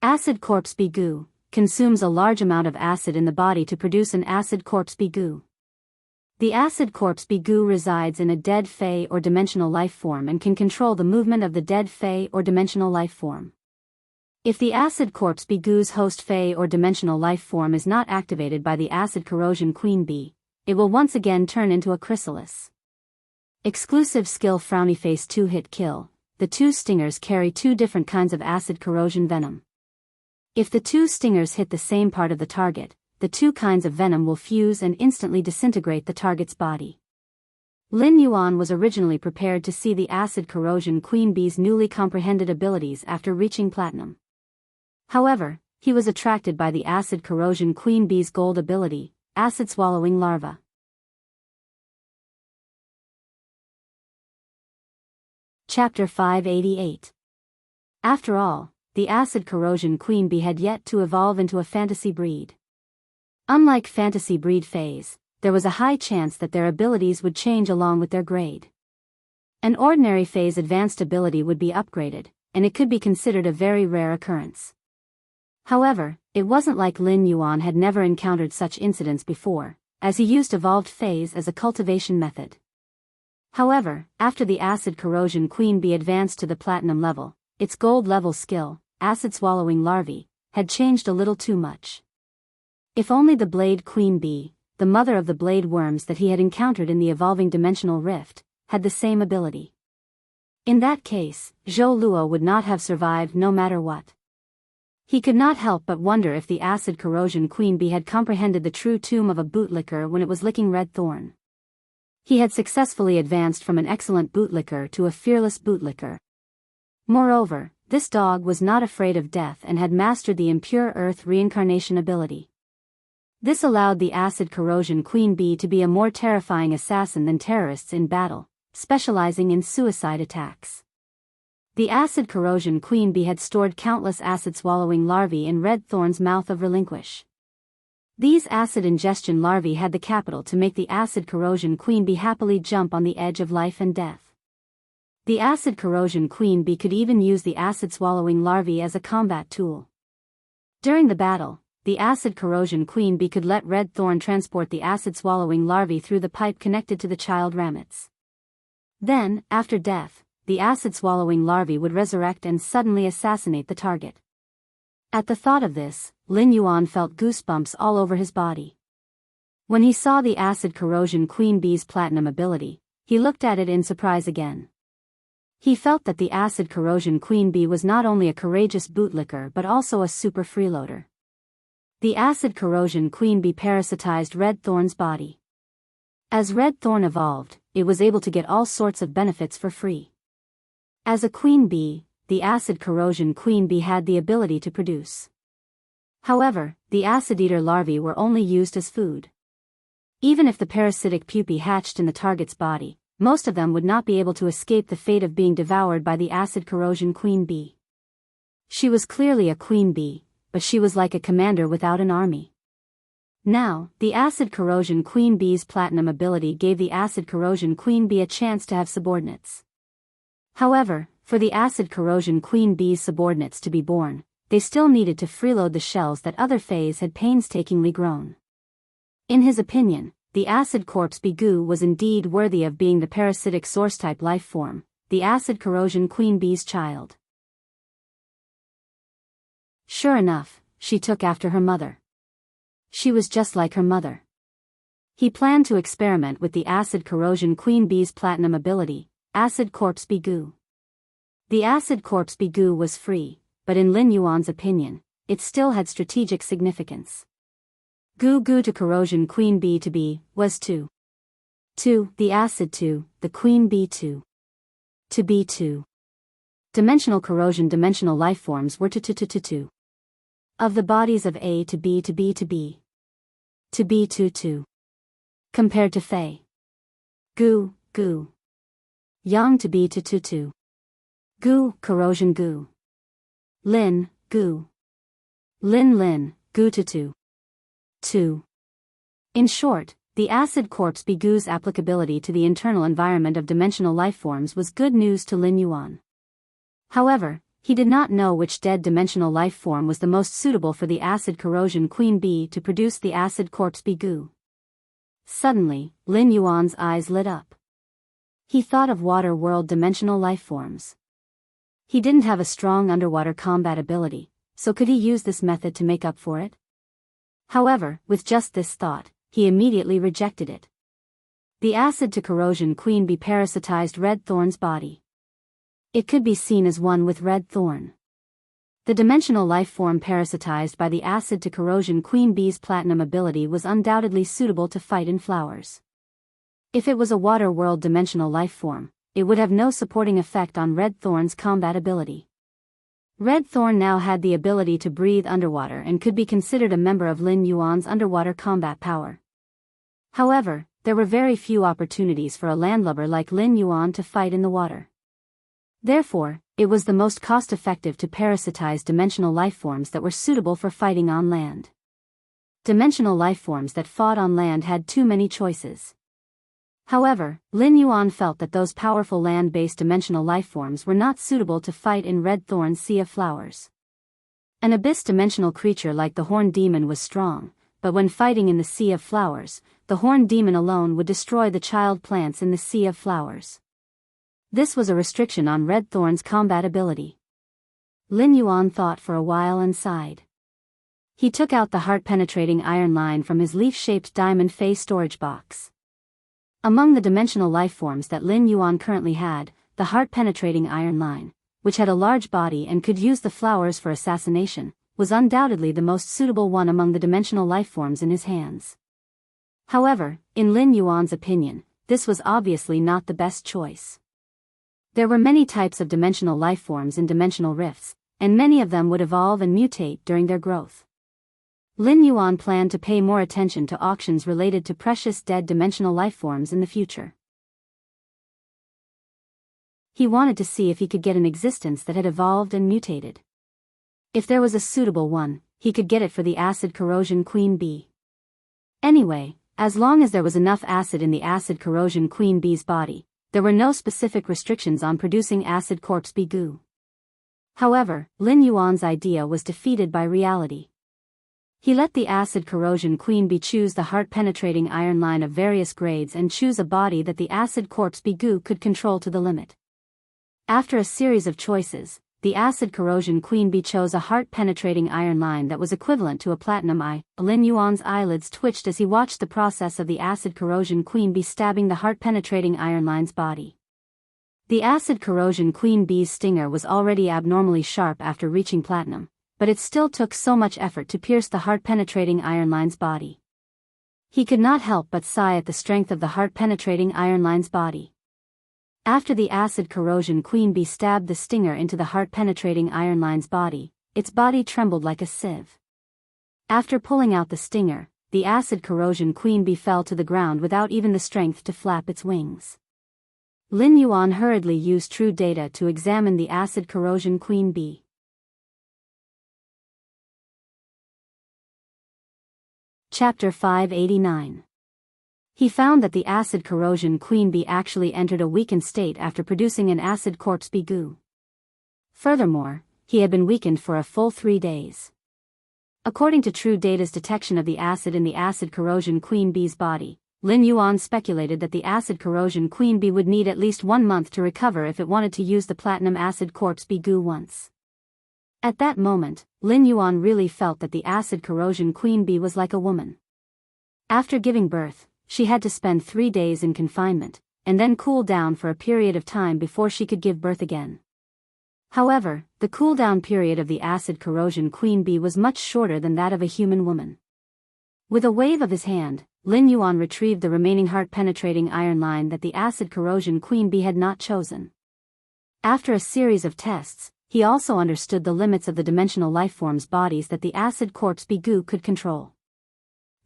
Speaker 1: Acid corpse bee goo consumes a large amount of acid in the body to produce an acid corpse bee goo. The acid corpse bee goo resides in a dead Fey or dimensional life form and can control the movement of the dead Fey or dimensional life form. If the acid corpse bee goo's host Fey or dimensional life form is not activated by the acid corrosion Queen Bee, it will once again turn into a chrysalis. Exclusive skill frowny face 2-hit kill, the 2 stingers carry 2 different kinds of acid corrosion venom. If the 2 stingers hit the same part of the target, the 2 kinds of venom will fuse and instantly disintegrate the target's body. Lin Yuan was originally prepared to see the acid corrosion Queen Bee's newly comprehended abilities after reaching platinum. However, he was attracted by the acid corrosion Queen Bee's gold ability, acid swallowing larva. Chapter 588. After all, the acid corrosion Queen Bee had yet to evolve into a fantasy breed. Unlike fantasy breed phase, there was a high chance that their abilities would change along with their grade. An ordinary phase advanced ability would be upgraded, and it could be considered a very rare occurrence. However, it wasn't like Lin Yuan had never encountered such incidents before, as he used evolved phase as a cultivation method. However, after the acid corrosion Queen Bee advanced to the platinum level, its gold level skill, acid swallowing larvae, had changed a little too much. If only the blade Queen Bee, the mother of the blade worms that he had encountered in the evolving dimensional rift, had the same ability. In that case, Zhou Luo would not have survived no matter what. He could not help but wonder if the acid corrosion Queen Bee had comprehended the true tomb of a bootlicker when it was licking red thorn. He had successfully advanced from an excellent bootlicker to a fearless bootlicker. Moreover, this dog was not afraid of death and had mastered the impure earth reincarnation ability. This allowed the acid corrosion Queen Bee to be a more terrifying assassin than terrorists in battle, specializing in suicide attacks. The acid corrosion Queen Bee had stored countless acid-swallowing larvae in Red Thorn's mouth of Relinquish. These acid ingestion larvae had the capital to make the acid corrosion Queen Bee happily jump on the edge of life and death. The acid corrosion Queen Bee could even use the acid-swallowing larvae as a combat tool. During the battle, the acid corrosion Queen Bee could let Red Thorn transport the acid-swallowing larvae through the pipe connected to the child ramets. Then, after death, the acid-swallowing larvae would resurrect and suddenly assassinate the target. At the thought of this, Lin Yuan felt goosebumps all over his body. When he saw the acid corrosion queen bee's platinum ability, he looked at it in surprise again. He felt that the acid corrosion queen bee was not only a courageous bootlicker but also a super freeloader. The acid corrosion queen bee parasitized Red Thorn's body. As Red Thorn evolved, it was able to get all sorts of benefits for free. As a queen bee, the acid corrosion queen bee had the ability to produce. However, the acid eater larvae were only used as food. Even if the parasitic pupae hatched in the target's body, most of them would not be able to escape the fate of being devoured by the acid corrosion queen bee. She was clearly a queen bee, but she was like a commander without an army. Now, the acid corrosion queen bee's platinum ability gave the acid corrosion queen bee a chance to have subordinates. However, for the acid corrosion queen bee's subordinates to be born, they still needed to freeload the shells that other fays had painstakingly grown. In his opinion, the acid corpse bee goo was indeed worthy of being the parasitic source-type life form, the acid corrosion queen bee's child. Sure enough, she took after her mother. She was just like her mother. He planned to experiment with the acid corrosion queen bee's platinum ability, acid corpse bee goo. The acid corpse bee goo was free, but in Lin Yuan's opinion, it still had strategic significance. Goo goo to corrosion queen bee to be, was to. The acid to, the queen bee to. To be to. Dimensional corrosion dimensional lifeforms were to. Of the bodies of A to B to B to B. To be to. Compared to Fei. Goo, goo. Yang to be to. Goo, corrosion goo. Lin, goo. Lin, goo to. 2. In short, the acid corpse bee goo's applicability to the internal environment of dimensional lifeforms was good news to Lin Yuan. However, he did not know which dead dimensional life form was the most suitable for the acid corrosion queen bee to produce the acid corpse bee goo. Suddenly, Lin Yuan's eyes lit up. He thought of water world dimensional life forms. He didn't have a strong underwater combat ability, so could he use this method to make up for it? However, with just this thought, he immediately rejected it. The acid to corrosion queen bee parasitized Red Thorn's body. It could be seen as one with Red Thorn. The dimensional life form parasitized by the acid to corrosion queen bee's platinum ability was undoubtedly suitable to fight in flowers. If it was a water world dimensional life form, it would have no supporting effect on Red Thorn's combat ability. Red Thorn now had the ability to breathe underwater and could be considered a member of Lin Yuan's underwater combat power. However, there were very few opportunities for a landlubber like Lin Yuan to fight in the water. Therefore, it was the most cost-effective to parasitize dimensional lifeforms that were suitable for fighting on land. Dimensional lifeforms that fought on land had too many choices. However, Lin Yuan felt that those powerful land-based dimensional lifeforms were not suitable to fight in Red Thorn's Sea of Flowers. An abyss-dimensional creature like the Horned Demon was strong, but when fighting in the Sea of Flowers, the Horned Demon alone would destroy the child plants in the Sea of Flowers. This was a restriction on Red Thorn's combat ability. Lin Yuan thought for a while and sighed. He took out the heart-penetrating iron line from his leaf-shaped diamond face storage box. Among the dimensional lifeforms that Lin Yuan currently had, the heart-penetrating iron line, which had a large body and could use the flowers for assassination, was undoubtedly the most suitable one among the dimensional lifeforms in his hands. However, in Lin Yuan's opinion, this was obviously not the best choice. There were many types of dimensional lifeforms in dimensional rifts, and many of them would evolve and mutate during their growth. Lin Yuan planned to pay more attention to auctions related to precious dead dimensional lifeforms in the future. He wanted to see if he could get an existence that had evolved and mutated. If there was a suitable one, he could get it for the acid corrosion queen bee. Anyway, as long as there was enough acid in the acid corrosion queen bee's body, there were no specific restrictions on producing acid corpse bee goo. However, Lin Yuan's idea was defeated by reality. He let the acid corrosion queen bee choose the heart-penetrating iron line of various grades and choose a body that the acid corpse bee goo could control to the limit. After a series of choices, the acid corrosion queen bee chose a heart-penetrating iron line that was equivalent to a platinum eye. Lin Yuan's eyelids twitched as he watched the process of the acid corrosion queen bee stabbing the heart-penetrating iron line's body. The acid corrosion queen bee's stinger was already abnormally sharp after reaching platinum, but it still took so much effort to pierce the heart-penetrating iron line's body. He could not help but sigh at the strength of the heart-penetrating iron line's body. After the acid corrosion queen bee stabbed the stinger into the heart-penetrating iron line's body, its body trembled like a sieve. After pulling out the stinger, the acid corrosion queen bee fell to the ground without even the strength to flap its wings. Lin Yuan hurriedly used true data to examine the acid corrosion queen bee. Chapter 589. He found that the acid corrosion queen bee actually entered a weakened state after producing an acid corpse bee goo. Furthermore, he had been weakened for a full 3 days. According to True Data's detection of the acid in the acid corrosion queen bee's body, Lin Yuan speculated that the acid corrosion queen bee would need at least 1 month to recover if it wanted to use the platinum acid corpse bee goo once. At that moment, Lin Yuan really felt that the acid corrosion queen bee was like a woman. After giving birth, she had to spend 3 days in confinement, and then cool down for a period of time before she could give birth again. However, the cool-down period of the acid corrosion queen bee was much shorter than that of a human woman. With a wave of his hand, Lin Yuan retrieved the remaining heart-penetrating iron line that the acid corrosion queen bee had not chosen. After a series of tests, he also understood the limits of the dimensional lifeforms' bodies that the acid corpse bee goo could control.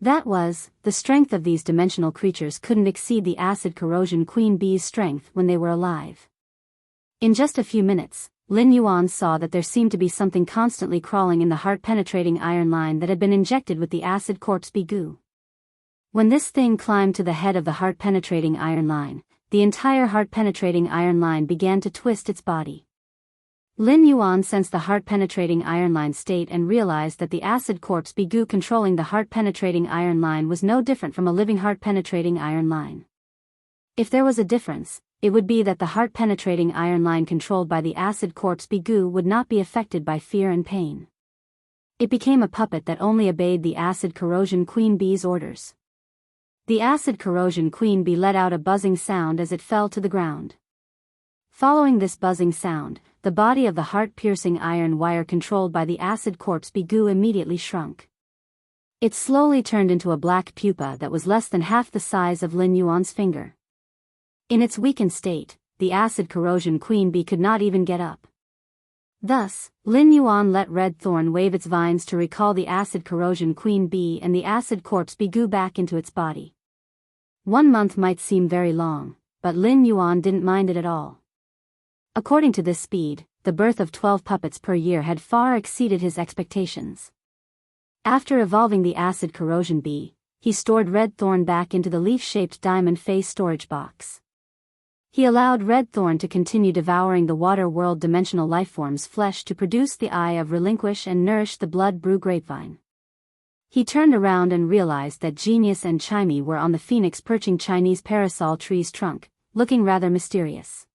Speaker 1: That was, the strength of these dimensional creatures couldn't exceed the acid corrosion queen bee's strength when they were alive. In just a few minutes, Lin Yuan saw that there seemed to be something constantly crawling in the heart-penetrating iron line that had been injected with the acid corpse bee goo. When this thing climbed to the head of the heart-penetrating iron line, the entire heart-penetrating iron line began to twist its body. Lin Yuan sensed the heart-penetrating iron line state and realized that the acid corpse bee goo controlling the heart-penetrating iron line was no different from a living heart-penetrating iron line. If there was a difference, it would be that the heart-penetrating iron line controlled by the acid corpse bee goo would not be affected by fear and pain. It became a puppet that only obeyed the acid corrosion queen bee's orders. The acid corrosion queen bee let out a buzzing sound as it fell to the ground. Following this buzzing sound, the body of the heart-piercing iron wire controlled by the acid corpse bee goo immediately shrunk. It slowly turned into a black pupa that was less than half the size of Lin Yuan's finger. In its weakened state, the acid corrosion queen bee could not even get up. Thus, Lin Yuan let Red Thorn wave its vines to recall the acid corrosion queen bee and the acid corpse bee goo back into its body. 1 month might seem very long, but Lin Yuan didn't mind it at all. According to this speed, the birth of 12 puppets per year had far exceeded his expectations. After evolving the acid corrosion bee, he stored Red Thorn back into the leaf-shaped diamond face storage box. He allowed Red Thorn to continue devouring the water world dimensional lifeforms' flesh to produce the eye of relinquish and nourish the blood brew grapevine. He turned around and realized that Genius and Chimey were on the phoenix perching Chinese parasol tree's trunk, looking rather mysterious.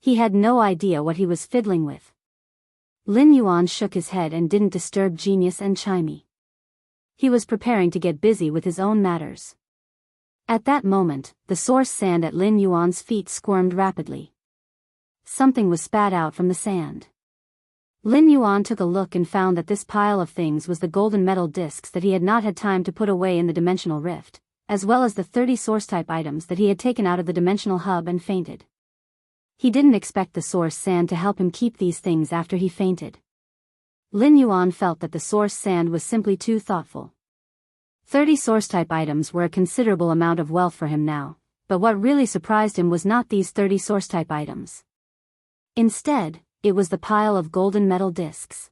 Speaker 1: He had no idea what he was fiddling with. Lin Yuan shook his head and didn't disturb Genius and Chimey. He was preparing to get busy with his own matters. At that moment, the source sand at Lin Yuan's feet squirmed rapidly. Something was spat out from the sand. Lin Yuan took a look and found that this pile of things was the golden metal discs that he had not had time to put away in the dimensional rift, as well as the 30 source-type items that he had taken out of the dimensional hub and fainted. He didn't expect the source sand to help him keep these things after he fainted. Lin Yuan felt that the source sand was simply too thoughtful. 30 source-type items were a considerable amount of wealth for him now, but what really surprised him was not these 30 source-type items. Instead, it was the pile of golden metal discs.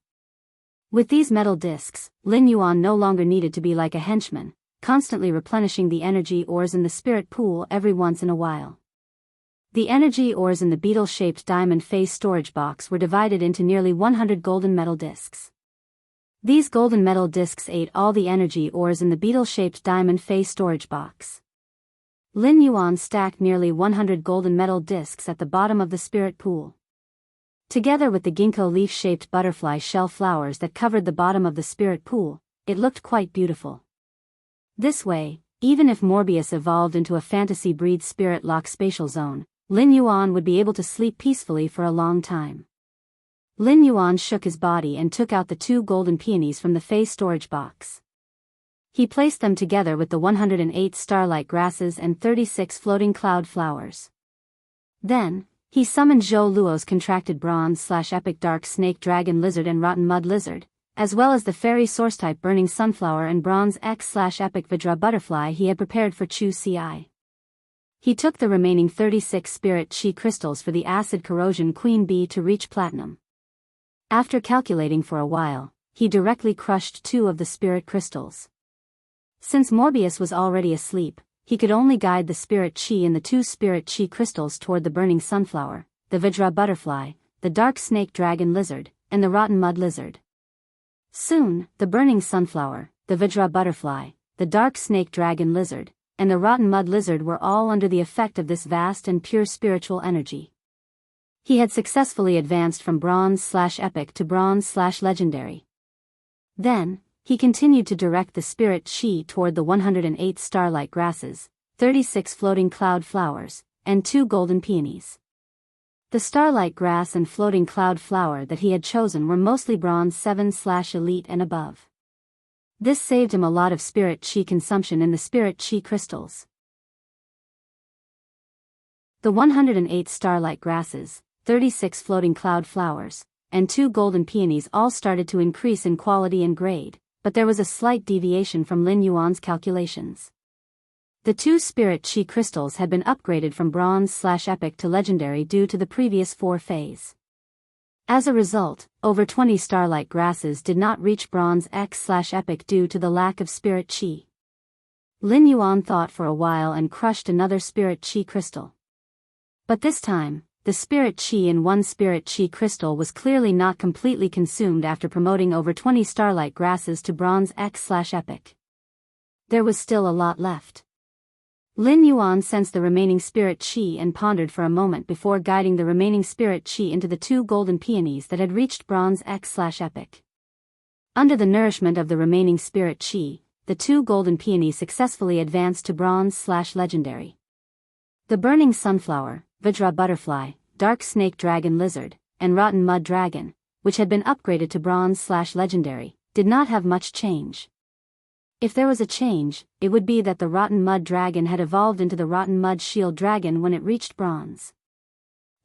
Speaker 1: With these metal discs, Lin Yuan no longer needed to be like a henchman, constantly replenishing the energy ores in the spirit pool every once in a while. The energy ores in the beetle-shaped diamond face storage box were divided into nearly 100 golden metal discs. These golden metal discs ate all the energy ores in the beetle-shaped diamond face storage box. Lin Yuan stacked nearly 100 golden metal discs at the bottom of the spirit pool. Together with the ginkgo leaf-shaped butterfly shell flowers that covered the bottom of the spirit pool, it looked quite beautiful. This way, even if Morbius evolved into a fantasy breed spirit-lock spatial zone, Lin Yuan would be able to sleep peacefully for a long time. Lin Yuan shook his body and took out the 2 golden peonies from the Fey storage box. He placed them together with the 108 starlight grasses and 36 floating cloud flowers. Then, he summoned Zhou Luo's contracted bronze/epic dark snake dragon lizard and rotten mud lizard, as well as the fairy source-type burning sunflower and bronze X/epic Vidra butterfly he had prepared for Chu Ci. He took the remaining 36 spirit chi crystals for the acid corrosion queen bee to reach platinum. After calculating for a while, he directly crushed 2 of the spirit crystals. Since Morbius was already asleep, he could only guide the spirit chi in the 2 spirit chi crystals toward the burning sunflower, the Vidra butterfly, the dark snake dragon lizard, and the rotten mud lizard. Soon, the burning sunflower, the Vidra butterfly, the dark snake dragon lizard, and the rotten mud lizard were all under the effect of this vast and pure spiritual energy. He had successfully advanced from bronze/epic to bronze/legendary. Then, he continued to direct the spirit chi toward the 108 starlight grasses, 36 floating cloud flowers, and 2 golden peonies. The starlight grass and floating cloud flower that he had chosen were mostly bronze 7/elite and above. This saved him a lot of spirit chi consumption in the spirit chi crystals. The 108 starlight grasses, 36 floating cloud flowers, and 2 golden peonies all started to increase in quality and grade, but there was a slight deviation from Lin Yuan's calculations. The 2 spirit chi crystals had been upgraded from bronze/epic to legendary due to the previous 4 phase. As a result, over 20 starlight grasses did not reach bronze X/epic due to the lack of spirit chi. Lin Yuan thought for a while and crushed another spirit chi crystal. But this time, the spirit chi in 1 spirit chi crystal was clearly not completely consumed after promoting over 20 starlight grasses to bronze X/epic. There was still a lot left. Lin Yuan sensed the remaining spirit chi and pondered for a moment before guiding the remaining spirit chi into the 2 golden peonies that had reached bronze X/epic. Under the nourishment of the remaining spirit chi, the 2 golden peonies successfully advanced to bronze/legendary. The burning sunflower, Vidra butterfly, dark snake dragon lizard, and rotten mud dragon, which had been upgraded to bronze/legendary, did not have much change. If there was a change, it would be that the rotten mud dragon had evolved into the rotten mud shield dragon when it reached bronze.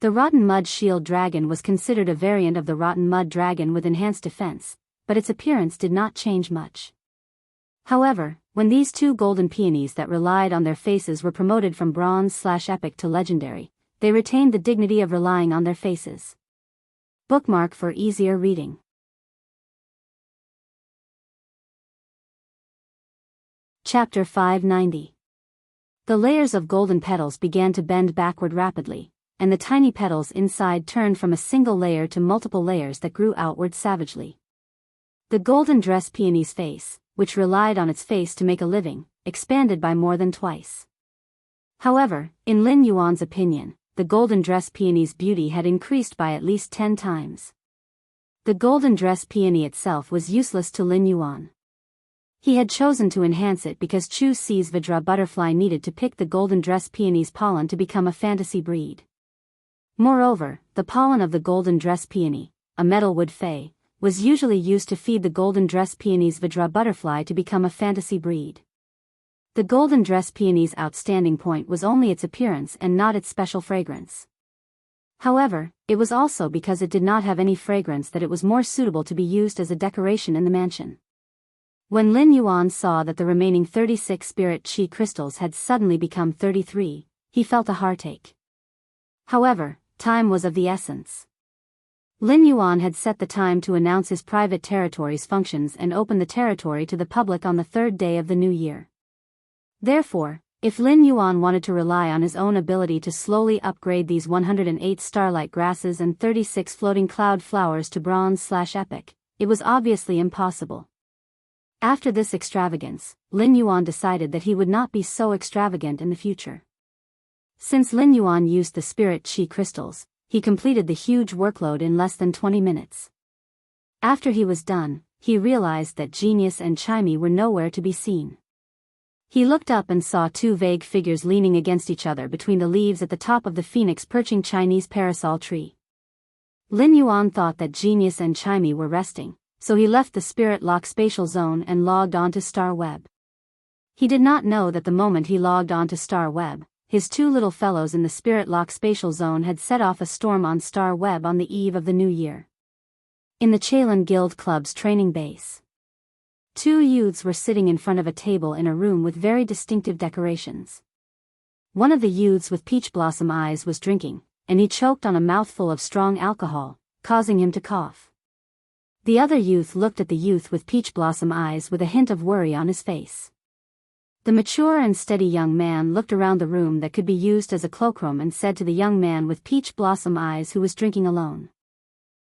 Speaker 1: The rotten mud shield dragon was considered a variant of the rotten mud dragon with enhanced defense, but its appearance did not change much. However, when these 2 golden peonies that relied on their faces were promoted from bronze/epic to legendary, they retained the dignity of relying on their faces. Bookmark for easier reading. Chapter 590. The layers of golden petals began to bend backward rapidly, and the tiny petals inside turned from a single layer to multiple layers that grew outward savagely. The golden dress peony's face, which relied on its face to make a living, expanded by more than twice. However, in Lin Yuan's opinion, the golden dress peony's beauty had increased by at least 10 times. The golden dress peony itself was useless to Lin Yuan. He had chosen to enhance it because Chu Ci's Vidra butterfly needed to pick the golden dress peony's pollen to become a fantasy breed. Moreover, the pollen of the golden dress peony, a metalwood fey, was usually used to feed the golden dress peony's Vidra butterfly to become a fantasy breed. The golden dress peony's outstanding point was only its appearance and not its special fragrance. However, it was also because it did not have any fragrance that it was more suitable to be used as a decoration in the mansion. When Lin Yuan saw that the remaining 36 spirit chi crystals had suddenly become 33, he felt a heartache. However, time was of the essence. Lin Yuan had set the time to announce his private territory's functions and open the territory to the public on the 3rd day of the new year. Therefore, if Lin Yuan wanted to rely on his own ability to slowly upgrade these 108 starlight grasses and 36 floating cloud flowers to bronze/epic, it was obviously impossible. After this extravagance, Lin Yuan decided that he would not be so extravagant in the future. Since Lin Yuan used the spirit chi crystals, he completed the huge workload in less than 20 minutes. After he was done, he realized that Genius and Chimey were nowhere to be seen. He looked up and saw two vague figures leaning against each other between the leaves at the top of the phoenix perching Chinese parasol tree. Lin Yuan thought that Genius and Chimey were resting, so he left the Spirit Lock spatial zone and logged onto Star Web. He did not know that the moment he logged onto Star Web, his two little fellows in the Spirit Lock spatial zone had set off a storm on Star Web on the eve of the new year. In the Chalon Guild Club's training base, two youths were sitting in front of a table in a room with very distinctive decorations. One of the youths with peach blossom eyes was drinking, and he choked on a mouthful of strong alcohol, causing him to cough. The other youth looked at the youth with peach blossom eyes with a hint of worry on his face. The mature and steady young man looked around the room that could be used as a cloakroom and said to the young man with peach blossom eyes who was drinking alone,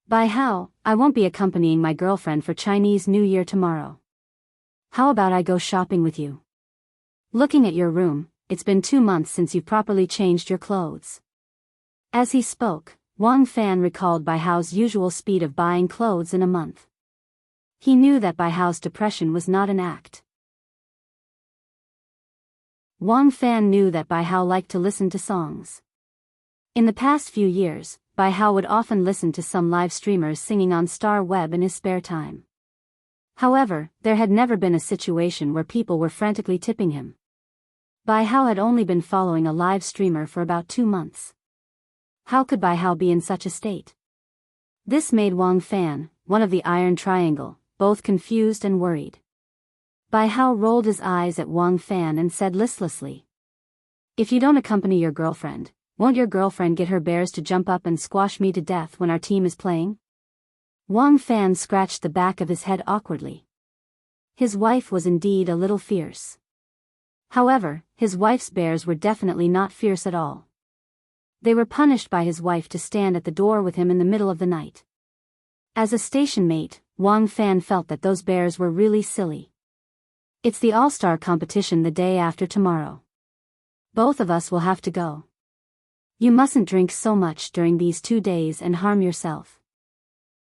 Speaker 1: "Biyao, I won't be accompanying my girlfriend for Chinese New Year tomorrow. How about I go shopping with you? Looking at your room, it's been 2 months since you've properly changed your clothes." As he spoke, Wang Fan recalled Bihao's usual speed of buying clothes in a month. He knew that Bihao's depression was not an act. Wang Fan knew that Biyao liked to listen to songs. In the past few years, Biyao would often listen to some live streamers singing on Star Web in his spare time. However, there had never been a situation where people were frantically tipping him. Biyao had only been following a live streamer for about 2 months. How could Biyao be in such a state? This made Wang Fan, one of the Iron Triangle, both confused and worried. Biyao rolled his eyes at Wang Fan and said listlessly, "If you don't accompany your girlfriend, won't your girlfriend get her bears to jump up and squash me to death when our team is playing?" Wang Fan scratched the back of his head awkwardly. His wife was indeed a little fierce. However, his wife's bears were definitely not fierce at all. They were punished by his wife to stand at the door with him in the middle of the night. As a station mate, Wang Fan felt that those bears were really silly. "It's the All-Star competition the day after tomorrow. Both of us will have to go. You mustn't drink so much during these 2 days and harm yourself.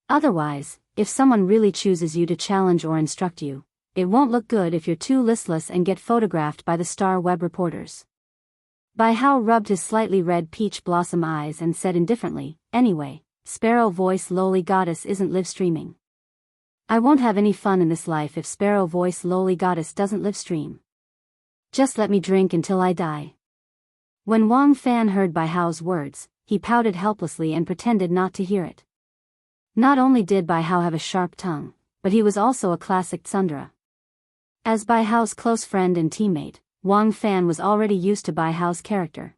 Speaker 1: Otherwise, if someone really chooses you to challenge or instruct you, it won't look good if you're too listless and get photographed by the Star Web reporters." Biyao rubbed his slightly red peach blossom eyes and said indifferently, "Anyway, Sparrow Voice Lowly Goddess isn't live streaming. I won't have any fun in this life if Sparrow Voice Lowly Goddess doesn't live stream. Just let me drink until I die." When Wang Fan heard Bihao's words, he pouted helplessly and pretended not to hear it. Not only did Biyao have a sharp tongue, but he was also a classic tsundere. As Bihao's close friend and teammate, Wang Fan was already used to Bihao's character.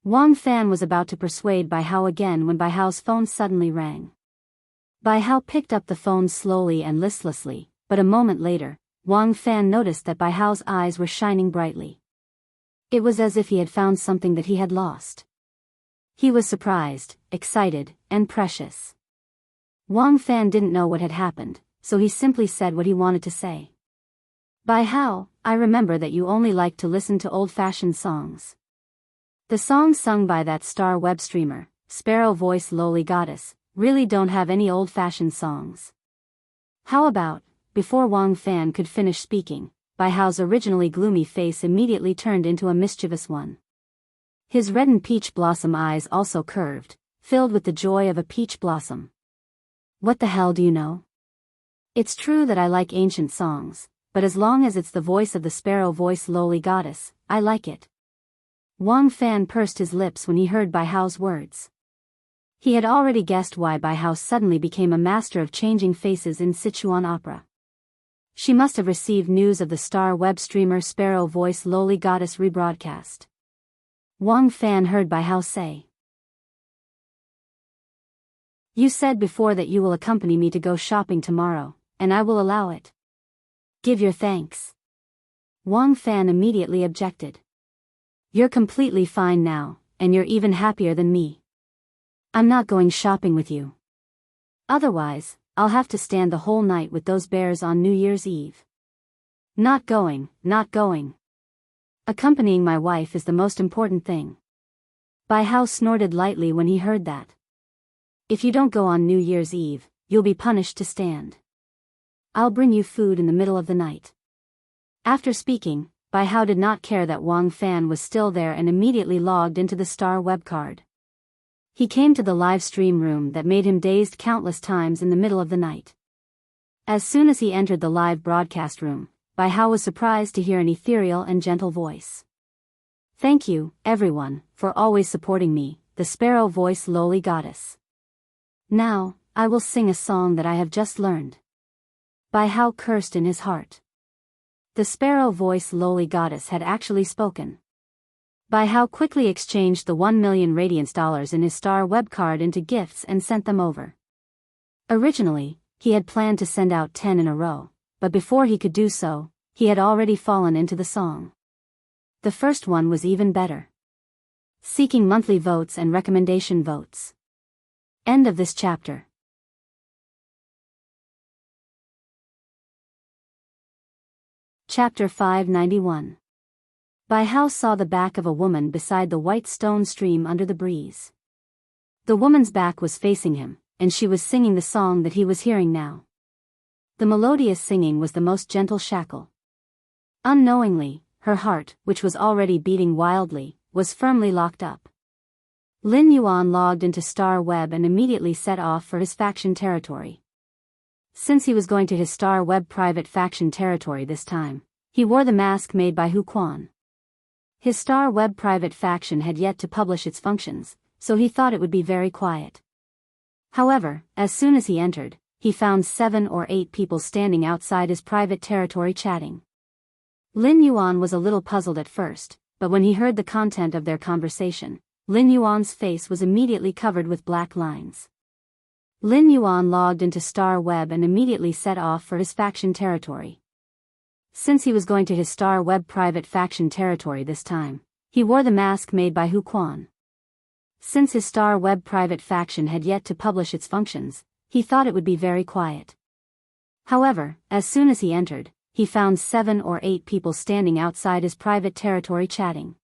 Speaker 1: Wang Fan was about to persuade Biyao again when Bihao's phone suddenly rang. Biyao picked up the phone slowly and listlessly, but a moment later, Wang Fan noticed that Bihao's eyes were shining brightly. It was as if he had found something that he had lost. He was surprised, excited, and precious. Wang Fan didn't know what had happened, so he simply said what he wanted to say. "Biyao, I remember that you only like to listen to old-fashioned songs. The songs sung by that Star Web streamer, Sparrow Voice Lowly Goddess, really don't have any old-fashioned songs. How about..." Before Wang Fan could finish speaking, Bihao's originally gloomy face immediately turned into a mischievous one. His reddened peach blossom eyes also curved, filled with the joy of a peach blossom. "What the hell do you know? It's true that I like ancient songs, but as long as it's the voice of the Sparrow Voice Lowly Goddess, I like it." Wang Fan pursed his lips when he heard Bihao's words. He had already guessed why Biyao suddenly became a master of changing faces in Sichuan opera. She must have received news of the Star Web streamer Sparrow Voice Lowly Goddess rebroadcast. Wang Fan heard Biyao say, "You said before that you will accompany me to go shopping tomorrow, and I will allow it. Give your thanks." Wang Fan immediately objected. "You're completely fine now, and you're even happier than me. I'm not going shopping with you. Otherwise, I'll have to stand the whole night with those bears on New Year's Eve. Not going, not going. Accompanying my wife is the most important thing." Biyao snorted lightly when he heard that. If you don't go on New Year's Eve, you'll be punished to stand. I'll bring you food in the middle of the night. After speaking, Biyao did not care that Wang Fan was still there and immediately logged into the Star web card. He came to the live stream room that made him dazed countless times in the middle of the night. As soon as he entered the live broadcast room, Biyao was surprised to hear an ethereal and gentle voice. Thank you, everyone, for always supporting me, the sparrow-voiced lowly goddess. Now, I will sing a song that I have just learned. Biyao cursed in his heart. The sparrow-voiced lowly goddess had actually spoken. Biyao quickly exchanged the 1 million radiance dollars in his Star web card into gifts and sent them over. Originally, he had planned to send out 10 in a row, but before he could do so, he had already fallen into the song. The first one was even better. Seeking monthly votes and recommendation votes. End of this chapter. Chapter 591. Biyao saw the back of a woman beside the white stone stream under the breeze. The woman's back was facing him, and she was singing the song that he was hearing now. The melodious singing was the most gentle shackle. Unknowingly, her heart, which was already beating wildly, was firmly locked up. Lin Yuan logged into Star Web and immediately set off for his faction territory. Since he was going to his Star Web private faction territory this time, he wore the mask made by Hu Quan. His Star Web private faction had yet to publish its functions, so he thought it would be very quiet. However, as soon as he entered, he found 7 or 8 people standing outside his private territory chatting. Lin Yuan was a little puzzled at first, but when he heard the content of their conversation, Lin Yuan's face was immediately covered with black lines. Lin Yuan logged into Star Web and immediately set off for his faction territory. Since he was going to his Star Web private faction territory this time, he wore the mask made by Hu Quan. Since his Star Web private faction had yet to publish its functions, he thought it would be very quiet. However, as soon as he entered, he found 7 or 8 people standing outside his private territory chatting.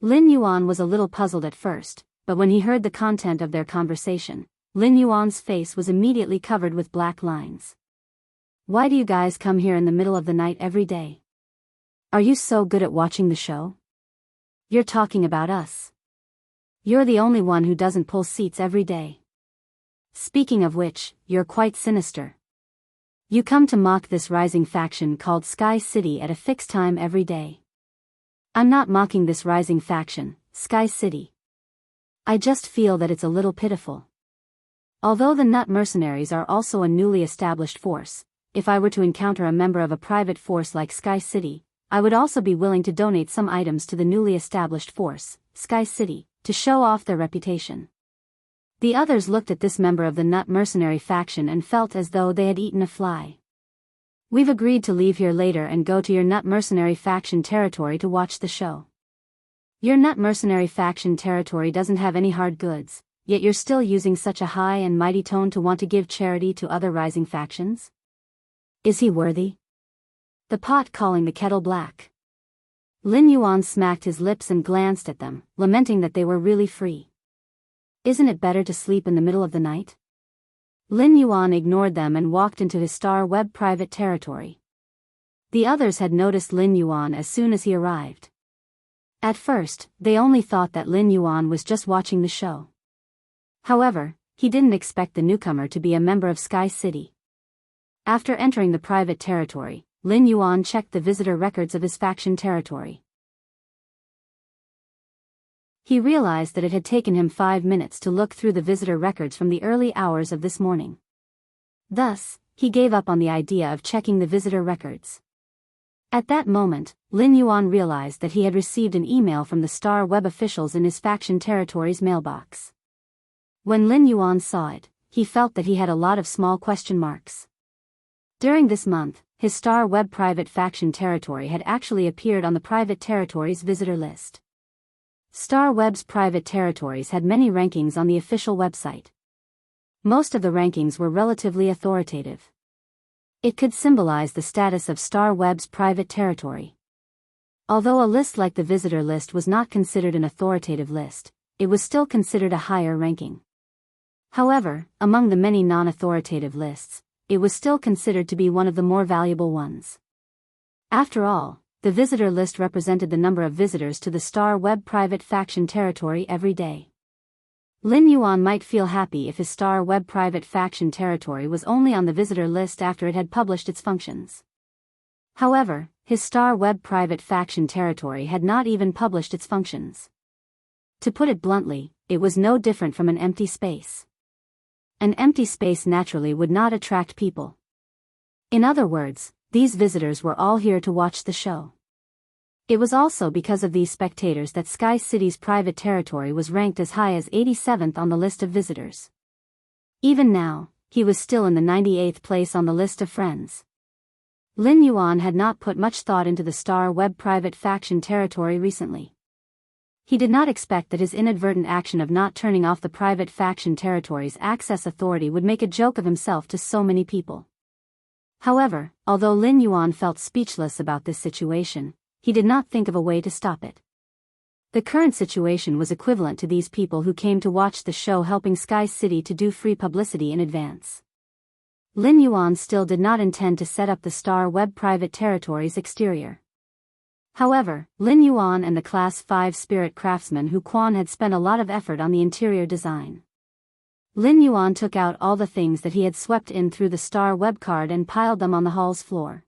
Speaker 1: Lin Yuan was a little puzzled at first, but when he heard the content of their conversation, Lin Yuan's face was immediately covered with black lines. Why do you guys come here in the middle of the night every day? Are you so good at watching the show? You're talking about us. You're the only one who doesn't pull seats every day. Speaking of which, you're quite sinister. You come to mock this rising faction called Sky City at a fixed time every day. I'm not mocking this rising faction, Sky City. I just feel that it's a little pitiful. Although the Nut Mercenaries are also a newly established force, if I were to encounter a member of a private force like Sky City, I would also be willing to donate some items to the newly established force, Sky City, to show off their reputation. The others looked at this member of the Nut Mercenary faction and felt as though they had eaten a fly. We've agreed to leave here later and go to your Nut Mercenary faction territory to watch the show. Your Nut Mercenary faction territory doesn't have any hard goods, yet you're still using such a high and mighty tone to want to give charity to other rising factions? Is he worthy? The pot calling the kettle black. Lin Yuan smacked his lips and glanced at them, lamenting that they were really free. Isn't it better to sleep in the middle of the night? Lin Yuan ignored them and walked into his Star Web private territory. The others had noticed Lin Yuan as soon as he arrived. At first, they only thought that Lin Yuan was just watching the show. However, he didn't expect the newcomer to be a member of Sky City. After entering the private territory, Lin Yuan checked the visitor records of his faction territory. He realized that it had taken him 5 minutes to look through the visitor records from the early hours of this morning. Thus, he gave up on the idea of checking the visitor records. At that moment, Lin Yuan realized that he had received an email from the Star Web officials in his faction territory's mailbox. When Lin Yuan saw it, he felt that he had a lot of small question marks. During this month, his Star Web private faction territory had actually appeared on the private territory's visitor list. Star Web's private territories had many rankings on the official website. Most of the rankings were relatively authoritative. It could symbolize the status of Star Web's private territory. Although a list like the visitor list was not considered an authoritative list, it was still considered a higher ranking. However, among the many non-authoritative lists, it was still considered to be one of the more valuable ones. After all, the visitor list represented the number of visitors to the Star Web private faction territory every day. Lin Yuan might feel happy if his Star Web private faction territory was only on the visitor list after it had published its functions. However, his Star Web private faction territory had not even published its functions. To put it bluntly, it was no different from an empty space. An empty space naturally would not attract people. In other words, these visitors were all here to watch the show. It was also because of these spectators that Sky City's private territory was ranked as high as 87th on the list of visitors. Even now, he was still in the 98th place on the list of friends. Lin Yuan had not put much thought into the Star Web private faction territory recently. He did not expect that his inadvertent action of not turning off the private faction territory's access authority would make a joke of himself to so many people. However, although Lin Yuan felt speechless about this situation, he did not think of a way to stop it. The current situation was equivalent to these people who came to watch the show helping Sky City to do free publicity in advance. Lin Yuan still did not intend to set up the Star Web private territory's exterior. However, Lin Yuan and the Class 5 spirit craftsman Hu Quan had spent a lot of effort on the interior design. Lin Yuan took out all the things that he had swept in through the Star Web card and piled them on the hall's floor.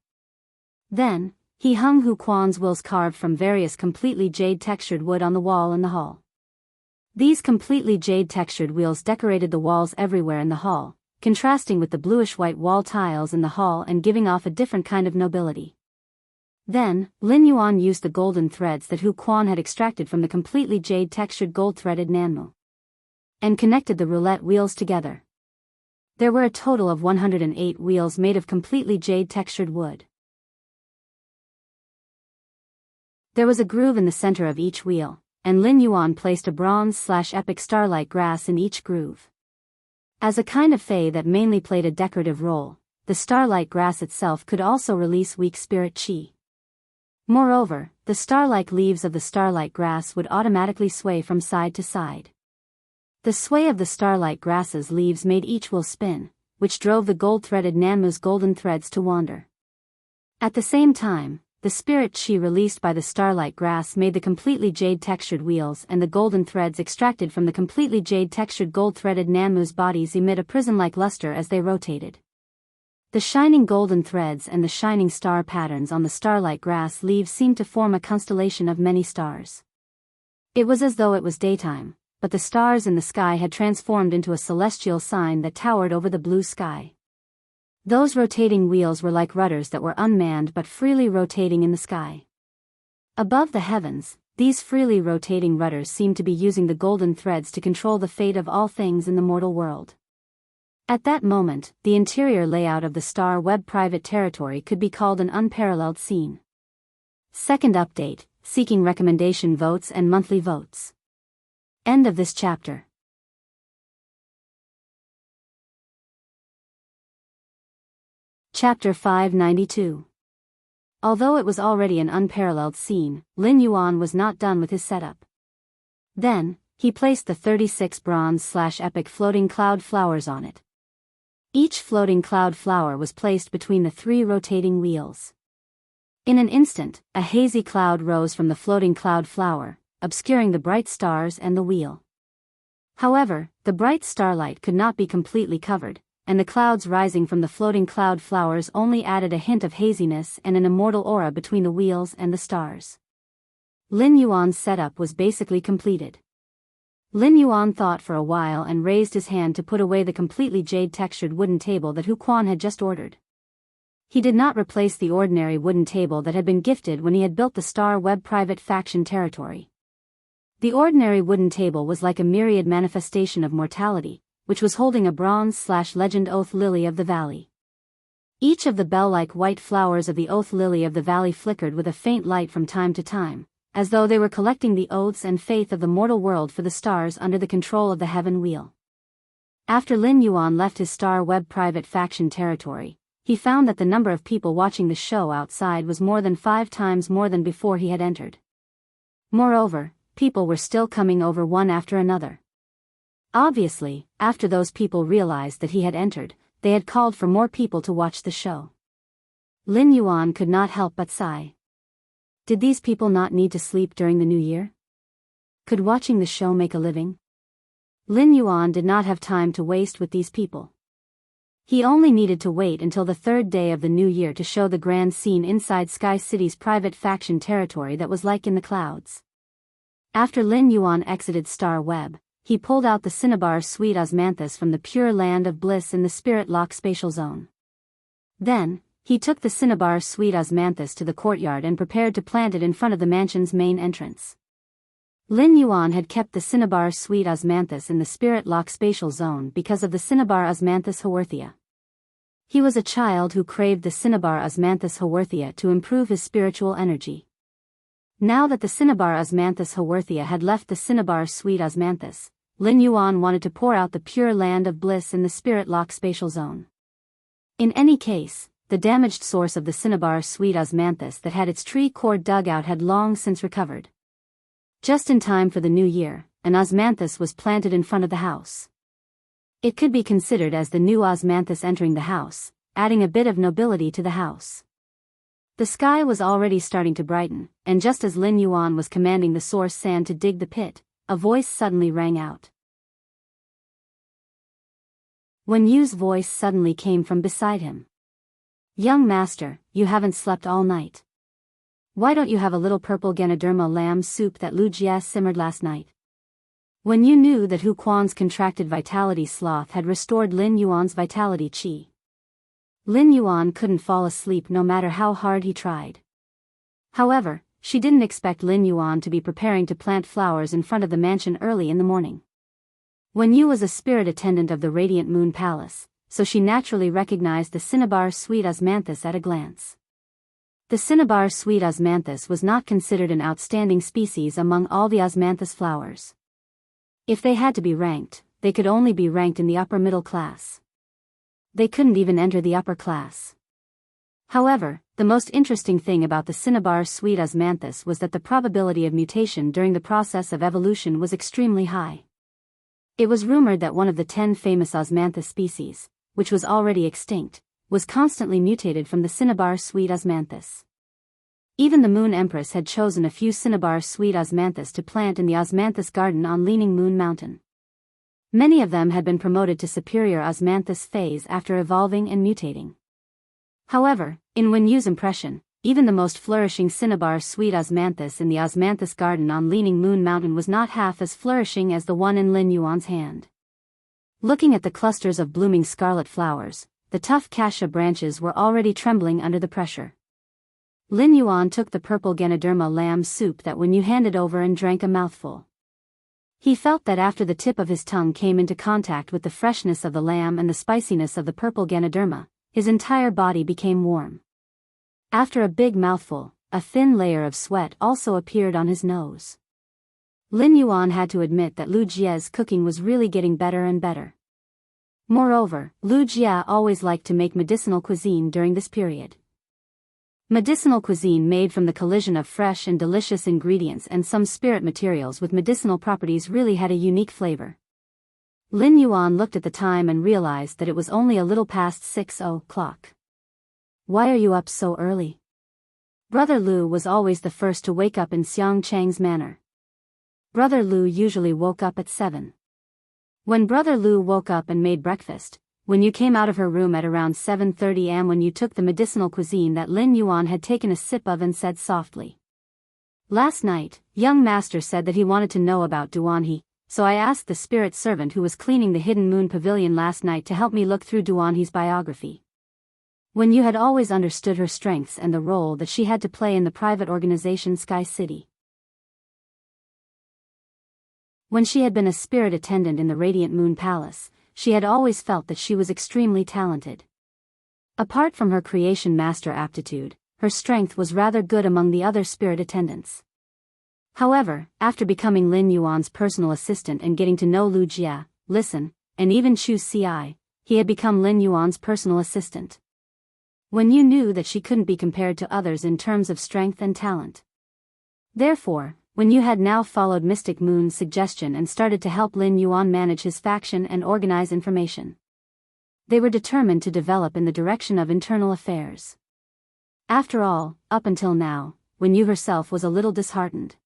Speaker 1: Then, he hung Hu Quan's wills carved from various completely jade-textured wood on the wall in the hall. These completely jade-textured wheels decorated the walls everywhere in the hall, contrasting with the bluish-white wall tiles in the hall and giving off a different kind of nobility. Then, Lin Yuan used the golden threads that Hu Quan had extracted from the completely jade-textured gold-threaded Nanmu, and connected the roulette wheels together. There were a total of 108 wheels made of completely jade-textured wood. There was a groove in the center of each wheel, and Lin Yuan placed a bronze/epic starlight grass in each groove. As a kind of fey that mainly played a decorative role, the starlight grass itself could also release weak spirit chi. Moreover, the star-like leaves of the starlight grass would automatically sway from side to side. The sway of the starlight grass's leaves made each wheel spin, which drove the gold-threaded Nanmu's golden threads to wander. At the same time, the spirit chi released by the starlight grass made the completely jade-textured wheels and the golden threads extracted from the completely jade-textured gold-threaded Nanmu's bodies emit a prison-like luster as they rotated. The shining golden threads and the shining star patterns on the starlight grass leaves seemed to form a constellation of many stars. It was as though it was daytime, but the stars in the sky had transformed into a celestial sign that towered over the blue sky. Those rotating wheels were like rudders that were unmanned but freely rotating in the sky. Above the heavens, these freely rotating rudders seemed to be using the golden threads to control the fate of all things in the mortal world. At that moment, the interior layout of the Star Web private territory could be called an unparalleled scene. Second update, seeking recommendation votes and monthly votes. End of this chapter. Chapter 592. Although it was already an unparalleled scene, Lin Yuan was not done with his setup. Then, he placed the 36 bronze/epic floating cloud flowers on it. Each floating cloud flower was placed between the 3 rotating wheels. In an instant, a hazy cloud rose from the floating cloud flower, obscuring the bright stars and the wheel. However, the bright starlight could not be completely covered, and the clouds rising from the floating cloud flowers only added a hint of haziness and an immortal aura between the wheels and the stars. Lin Yuan's setup was basically completed. Lin Yuan thought for a while and raised his hand to put away the completely jade-textured wooden table that Hu Quan had just ordered. He did not replace the ordinary wooden table that had been gifted when he had built the Star Web private faction territory. The ordinary wooden table was like a myriad manifestation of mortality, which was holding a bronze/legend oath lily of the valley. Each of the bell-like white flowers of the oath lily of the valley flickered with a faint light from time to time, as though they were collecting the oaths and faith of the mortal world for the stars under the control of the heaven wheel. After Lin Yuan left his Star Web private faction territory, he found that the number of people watching the show outside was more than 5 times more than before he had entered. Moreover, people were still coming over one after another. Obviously, after those people realized that he had entered, they had called for more people to watch the show. Lin Yuan could not help but sigh. Did these people not need to sleep during the New Year? Could watching the show make a living? Lin Yuan did not have time to waste with these people. He only needed to wait until the third day of the New Year to show the grand scene inside Sky City's private faction territory that was like in the clouds. After Lin Yuan exited Star Web, he pulled out the cinnabar sweet osmanthus from the pure land of bliss in the Spirit Lock spatial zone. Then, he took the cinnabar sweet osmanthus to the courtyard and prepared to plant it in front of the mansion's main entrance. Lin Yuan had kept the cinnabar sweet osmanthus in the Spirit Lock spatial zone because of the cinnabar osmanthus haworthia. He was a child who craved the cinnabar osmanthus haworthia to improve his spiritual energy. Now that the cinnabar osmanthus haworthia had left the cinnabar sweet osmanthus, Lin Yuan wanted to pour out the pure land of bliss in the Spirit Lock spatial zone. In any case, the damaged source of the cinnabar sweet osmanthus that had its tree core dug out had long since recovered. Just in time for the new year, an osmanthus was planted in front of the house. It could be considered as the new osmanthus entering the house, adding a bit of nobility to the house. The sky was already starting to brighten, and just as Lin Yuan was commanding the source sand to dig the pit, a voice suddenly rang out. Wen Yu's voice suddenly came from beside him. "Young master, you haven't slept all night. Why don't you have a little purple Ganoderma lamb soup that Lu Jie simmered last night?" When Yu knew that Hu Quan's contracted vitality sloth had restored Lin Yuan's vitality chi. Lin Yuan couldn't fall asleep no matter how hard he tried. However, she didn't expect Lin Yuan to be preparing to plant flowers in front of the mansion early in the morning. Wen Yu was a spirit attendant of the Radiant Moon Palace, so she naturally recognized the cinnabar sweet osmanthus at a glance. The cinnabar sweet osmanthus was not considered an outstanding species among all the osmanthus flowers. If they had to be ranked, they could only be ranked in the upper middle class. They couldn't even enter the upper class. However, the most interesting thing about the cinnabar sweet osmanthus was that the probability of mutation during the process of evolution was extremely high. It was rumored that one of the 10 famous osmanthus species, which was already extinct, was constantly mutated from the cinnabar sweet osmanthus. Even the Moon Empress had chosen a few cinnabar sweet osmanthus to plant in the osmanthus garden on Leaning Moon Mountain. Many of them had been promoted to superior osmanthus phase after evolving and mutating. However, in Wen Yu's impression, even the most flourishing cinnabar sweet osmanthus in the osmanthus garden on Leaning Moon Mountain was not half as flourishing as the one in Lin Yuan's hand. Looking at the clusters of blooming scarlet flowers, the tough cassia branches were already trembling under the pressure. Lin Yuan took the purple Ganoderma lamb soup that Wen Yu handed over and drank a mouthful. He felt that after the tip of his tongue came into contact with the freshness of the lamb and the spiciness of the purple Ganoderma, his entire body became warm. After a big mouthful, a thin layer of sweat also appeared on his nose. Lin Yuan had to admit that Lu Jie's cooking was really getting better and better. Moreover, Lu Jie always liked to make medicinal cuisine during this period. Medicinal cuisine made from the collision of fresh and delicious ingredients and some spirit materials with medicinal properties really had a unique flavor. Lin Yuan looked at the time and realized that it was only a little past 6 o'clock. "Why are you up so early?" Brother Lu was always the first to wake up in Xiang Chang's manor. Brother Lu usually woke up at 7. When Brother Lu woke up and made breakfast, Wen Yu came out of her room at around 7:30 am. Wen Yu took the medicinal cuisine that Lin Yuan had taken a sip of and said softly, "Last night, young master said that he wanted to know about Duanhe, so I asked the spirit servant who was cleaning the Hidden Moon Pavilion last night to help me look through Duanhe's biography." Wen Yu had always understood her strengths and the role that she had to play in the private organization Sky City. When she had been a spirit attendant in the Radiant Moon Palace, she had always felt that she was extremely talented. Apart from her creation master aptitude, her strength was rather good among the other spirit attendants. However, after becoming Lin Yuan's personal assistant and getting to know Lu Jie, Listen, and even Chu Ci, he had become Lin Yuan's personal assistant. Wen Yu knew that she couldn't be compared to others in terms of strength and talent. Therefore, Wen Yu had now followed Mystic Moon's suggestion and started to help Lin Yuan manage his faction and organize information. They were determined to develop in the direction of internal affairs. After all, up until now, Wen Yu herself was a little disheartened.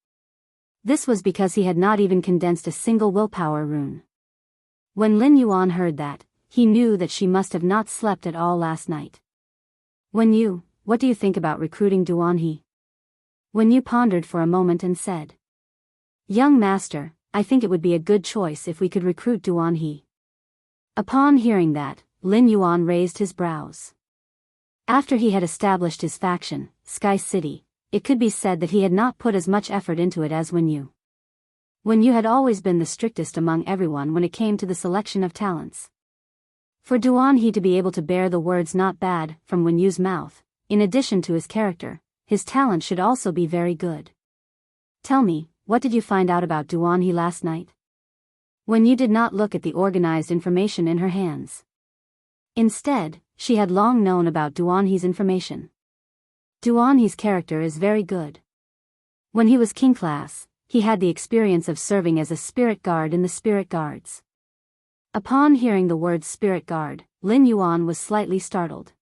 Speaker 1: This was because he had not even condensed a single willpower rune. When Lin Yuan heard that, he knew that she must have not slept at all last night. Wen Yu, what do you think about recruiting Duan He? Wen Yu pondered for a moment and said. Young master, I think it would be a good choice if we could recruit Duan He. Upon hearing that, Lin Yuan raised his brows. After he had established his faction, Sky City, it could be said that he had not put as much effort into it as Wen Yu. Wen Yu had always been the strictest among everyone when it came to the selection of talents. For Duan He to be able to bear the words "not bad" from Wen Yu's mouth, in addition to his character, his talent should also be very good. Tell me, what did you find out about Duan He last night? Wen Yu did not look at the organized information in her hands. Instead, she had long known about Duan He's information. Duan He's character is very good. When he was king class, he had the experience of serving as a spirit guard in the spirit guards. Upon hearing the word spirit guard, Lin Yuan was slightly startled.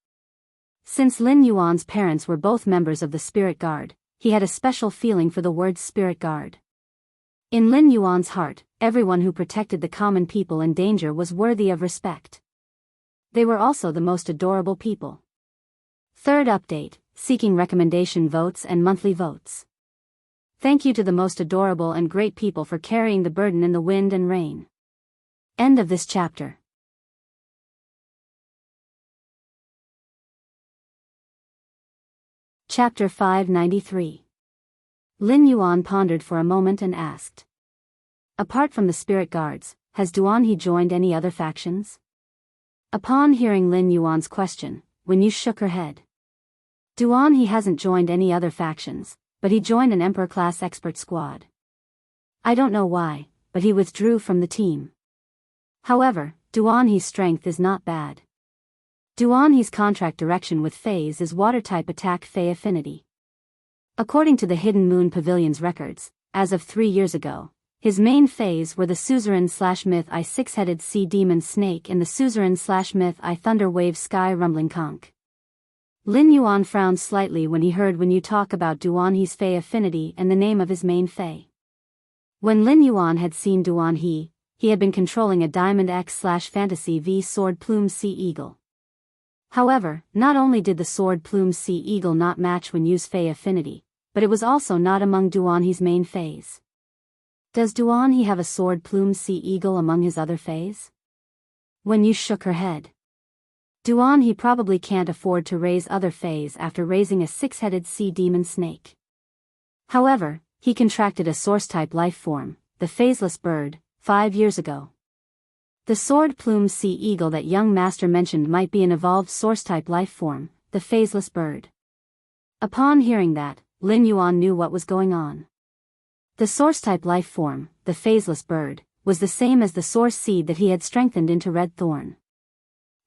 Speaker 1: Since Lin Yuan's parents were both members of the spirit guard, he had a special feeling for the word spirit guard. In Lin Yuan's heart, everyone who protected the common people in danger was worthy of respect. They were also the most adorable people. Third update, seeking recommendation votes and monthly votes. Thank you to the most adorable and great people for carrying the burden in the wind and rain. End of this chapter. Chapter 593. Lin Yuan pondered for a moment and asked. Apart from the spirit guards, has Duan He joined any other factions? Upon hearing Lin Yuan's question, Wen Yu shook her head. Duan He hasn't joined any other factions, but he joined an Emperor-class expert squad. I don't know why, but he withdrew from the team. However, Duan He's strength is not bad. Duan He's contract direction with Phase is water-type attack Fey affinity. According to the Hidden Moon Pavilion's records, as of 3 years ago, his main phase were the Suzerain/Myth I Six-Headed Sea Demon Snake and the Suzerain/Myth I Thunder Wave Sky Rumbling Conch. Lin Yuan frowned slightly when he heard Wen Yu talk about Duan He's Fey affinity and the name of his main Fey. When Lin Yuan had seen Duan He had been controlling a Diamond X/Fantasy V Sword Plume Sea Eagle. However, not only did the Sword Plume Sea Eagle not match Wen Yu's Fey affinity, but it was also not among Duan He's main Feys. Does Duan He have a Sword Plume Sea Eagle among his other Feys? Wen Yu shook her head. Duan He probably can't afford to raise other Feys after raising a six-headed sea demon snake. However, he contracted a source-type life form, the Phaseless Bird, 5 years ago. The Sword Plume Sea Eagle that young master mentioned might be an evolved source-type life form, the Phaseless Bird. Upon hearing that, Lin Yuan knew what was going on. The source-type life form, the Phaseless Bird, was the same as the source seed that he had strengthened into Red Thorn.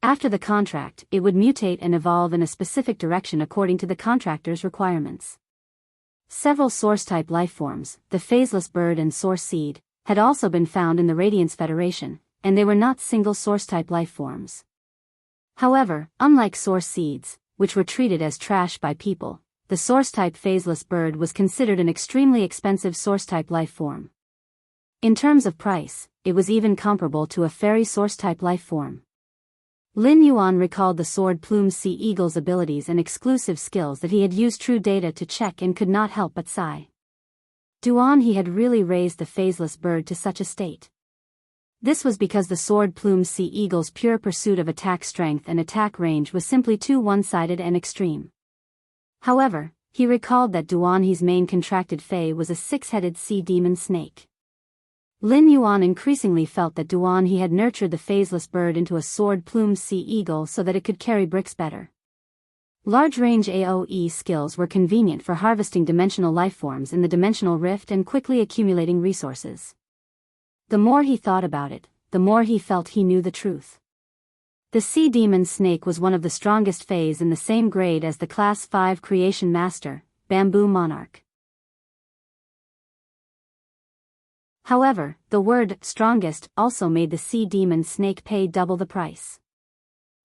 Speaker 1: After the contract, it would mutate and evolve in a specific direction according to the contractor's requirements. Several source-type life forms, the Phaseless Bird and Source Seed, had also been found in the Radiance Federation, and they were not single source-type life forms. However, unlike Source Seeds, which were treated as trash by people, the source-type Phaseless Bird was considered an extremely expensive source-type life form. In terms of price, it was even comparable to a fairy source-type life form. Lin Yuan recalled the Sword Plume Sea Eagle's abilities and exclusive skills that he had used True Data to check and could not help but sigh. Duan He had really raised the Phaseless Bird to such a state. This was because the Sword Plume Sea Eagle's pure pursuit of attack strength and attack range was simply too one-sided and extreme. However, he recalled that Duan He's main contracted Fey was a six-headed sea demon snake. Lin Yuan increasingly felt that Duan He had nurtured the Phaseless Bird into a Sword Plume Sea Eagle so that it could carry bricks better. Large-range AoE skills were convenient for harvesting dimensional lifeforms in the dimensional rift and quickly accumulating resources. The more he thought about it, the more he felt he knew the truth. The Sea Demon Snake was one of the strongest Feys in the same grade as the Class 5 Creation Master, Bamboo Monarch. However, the word strongest also made the sea demon snake pay double the price.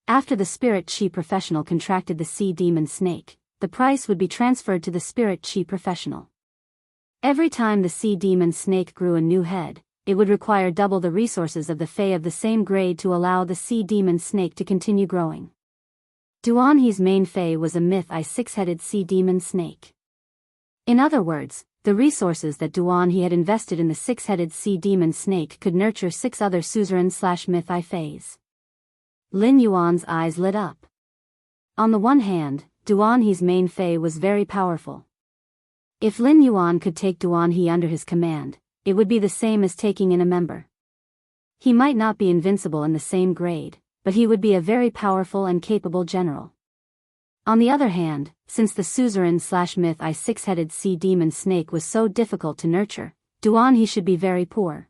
Speaker 1: After the spirit chi professional contracted the sea demon snake, the price would be transferred to the spirit chi professional. Every time the sea demon snake grew a new head, it would require double the resources of the fae of the same grade to allow the sea demon snake to continue growing. Duanhe's main fae was a myth six-headed sea demon snake. In other words, the resources that Duanhe had invested in the six-headed sea demon snake could nurture 6 other suzerain/myth faes. Lin Yuan's eyes lit up. On the one hand, Duanhe's main fae was very powerful. If Lin Yuan could take Duanhe under his command, it would be the same as taking in a member. He might not be invincible in the same grade, but he would be a very powerful and capable general. On the other hand, since the suzerain/myth six-headed sea demon snake was so difficult to nurture, Duanhe should be very poor.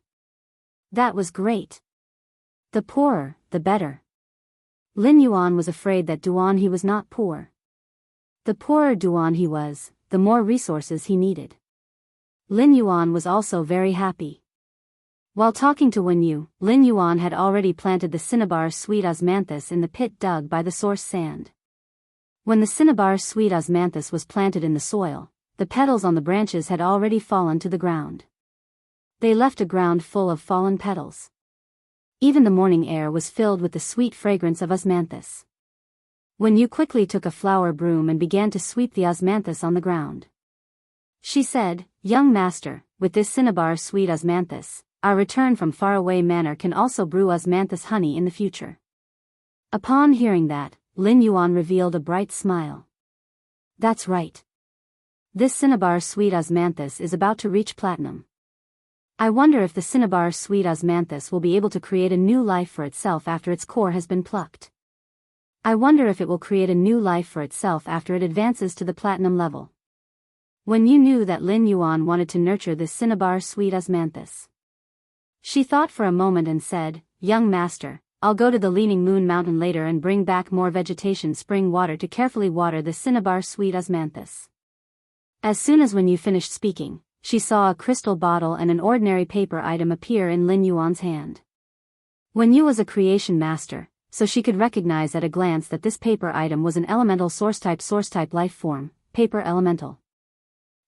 Speaker 1: That was great. The poorer, the better. Lin Yuan was afraid that Duanhe was not poor. The poorer Duanhe was, the more resources he needed. Lin Yuan was also very happy. While talking to Wenyu, Lin Yuan had already planted the cinnabar sweet osmanthus in the pit dug by the source sand. When the cinnabar sweet osmanthus was planted in the soil, the petals on the branches had already fallen to the ground. They left a ground full of fallen petals. Even the morning air was filled with the sweet fragrance of osmanthus. Wenyu quickly took a flower broom and began to sweep the osmanthus on the ground. She said, "Young master, with this cinnabar sweet osmanthus, our return from faraway manor can also brew osmanthus honey in the future." Upon hearing that, Lin Yuan revealed a bright smile. That's right. This cinnabar sweet osmanthus is about to reach platinum. I wonder if the cinnabar sweet osmanthus will be able to create a new life for itself after its core has been plucked. I wonder if it will create a new life for itself after it advances to the platinum level. When you knew that Lin Yuan wanted to nurture this cinnabar sweet osmanthus, she thought for a moment and said, "Young master, I'll go to the Leaning Moon Mountain later and bring back more vegetation spring water to carefully water the cinnabar sweet osmanthus." As soon as Wenyu finished speaking, she saw a crystal bottle and an ordinary paper item appear in Lin Yuan's hand. Wenyu was a creation master, so she could recognize at a glance that this paper item was an elemental source type life form, paper elemental.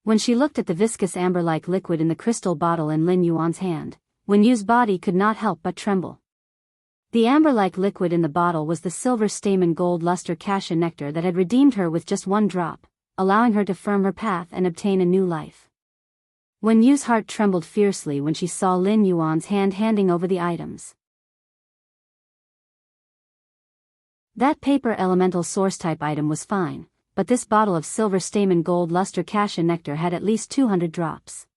Speaker 1: When she looked at the viscous amber-like liquid in the crystal bottle in Lin Yuan's hand, Wenyu's body could not help but tremble. The amber-like liquid in the bottle was the silver stamen gold luster cassia nectar that had redeemed her with just one drop, allowing her to firm her path and obtain a new life. Wenyu's heart trembled fiercely when she saw Lin Yuan's hand handing over the items. That paper elemental source type item was fine, but this bottle of silver stamen gold luster cassia nectar had at least 200 drops.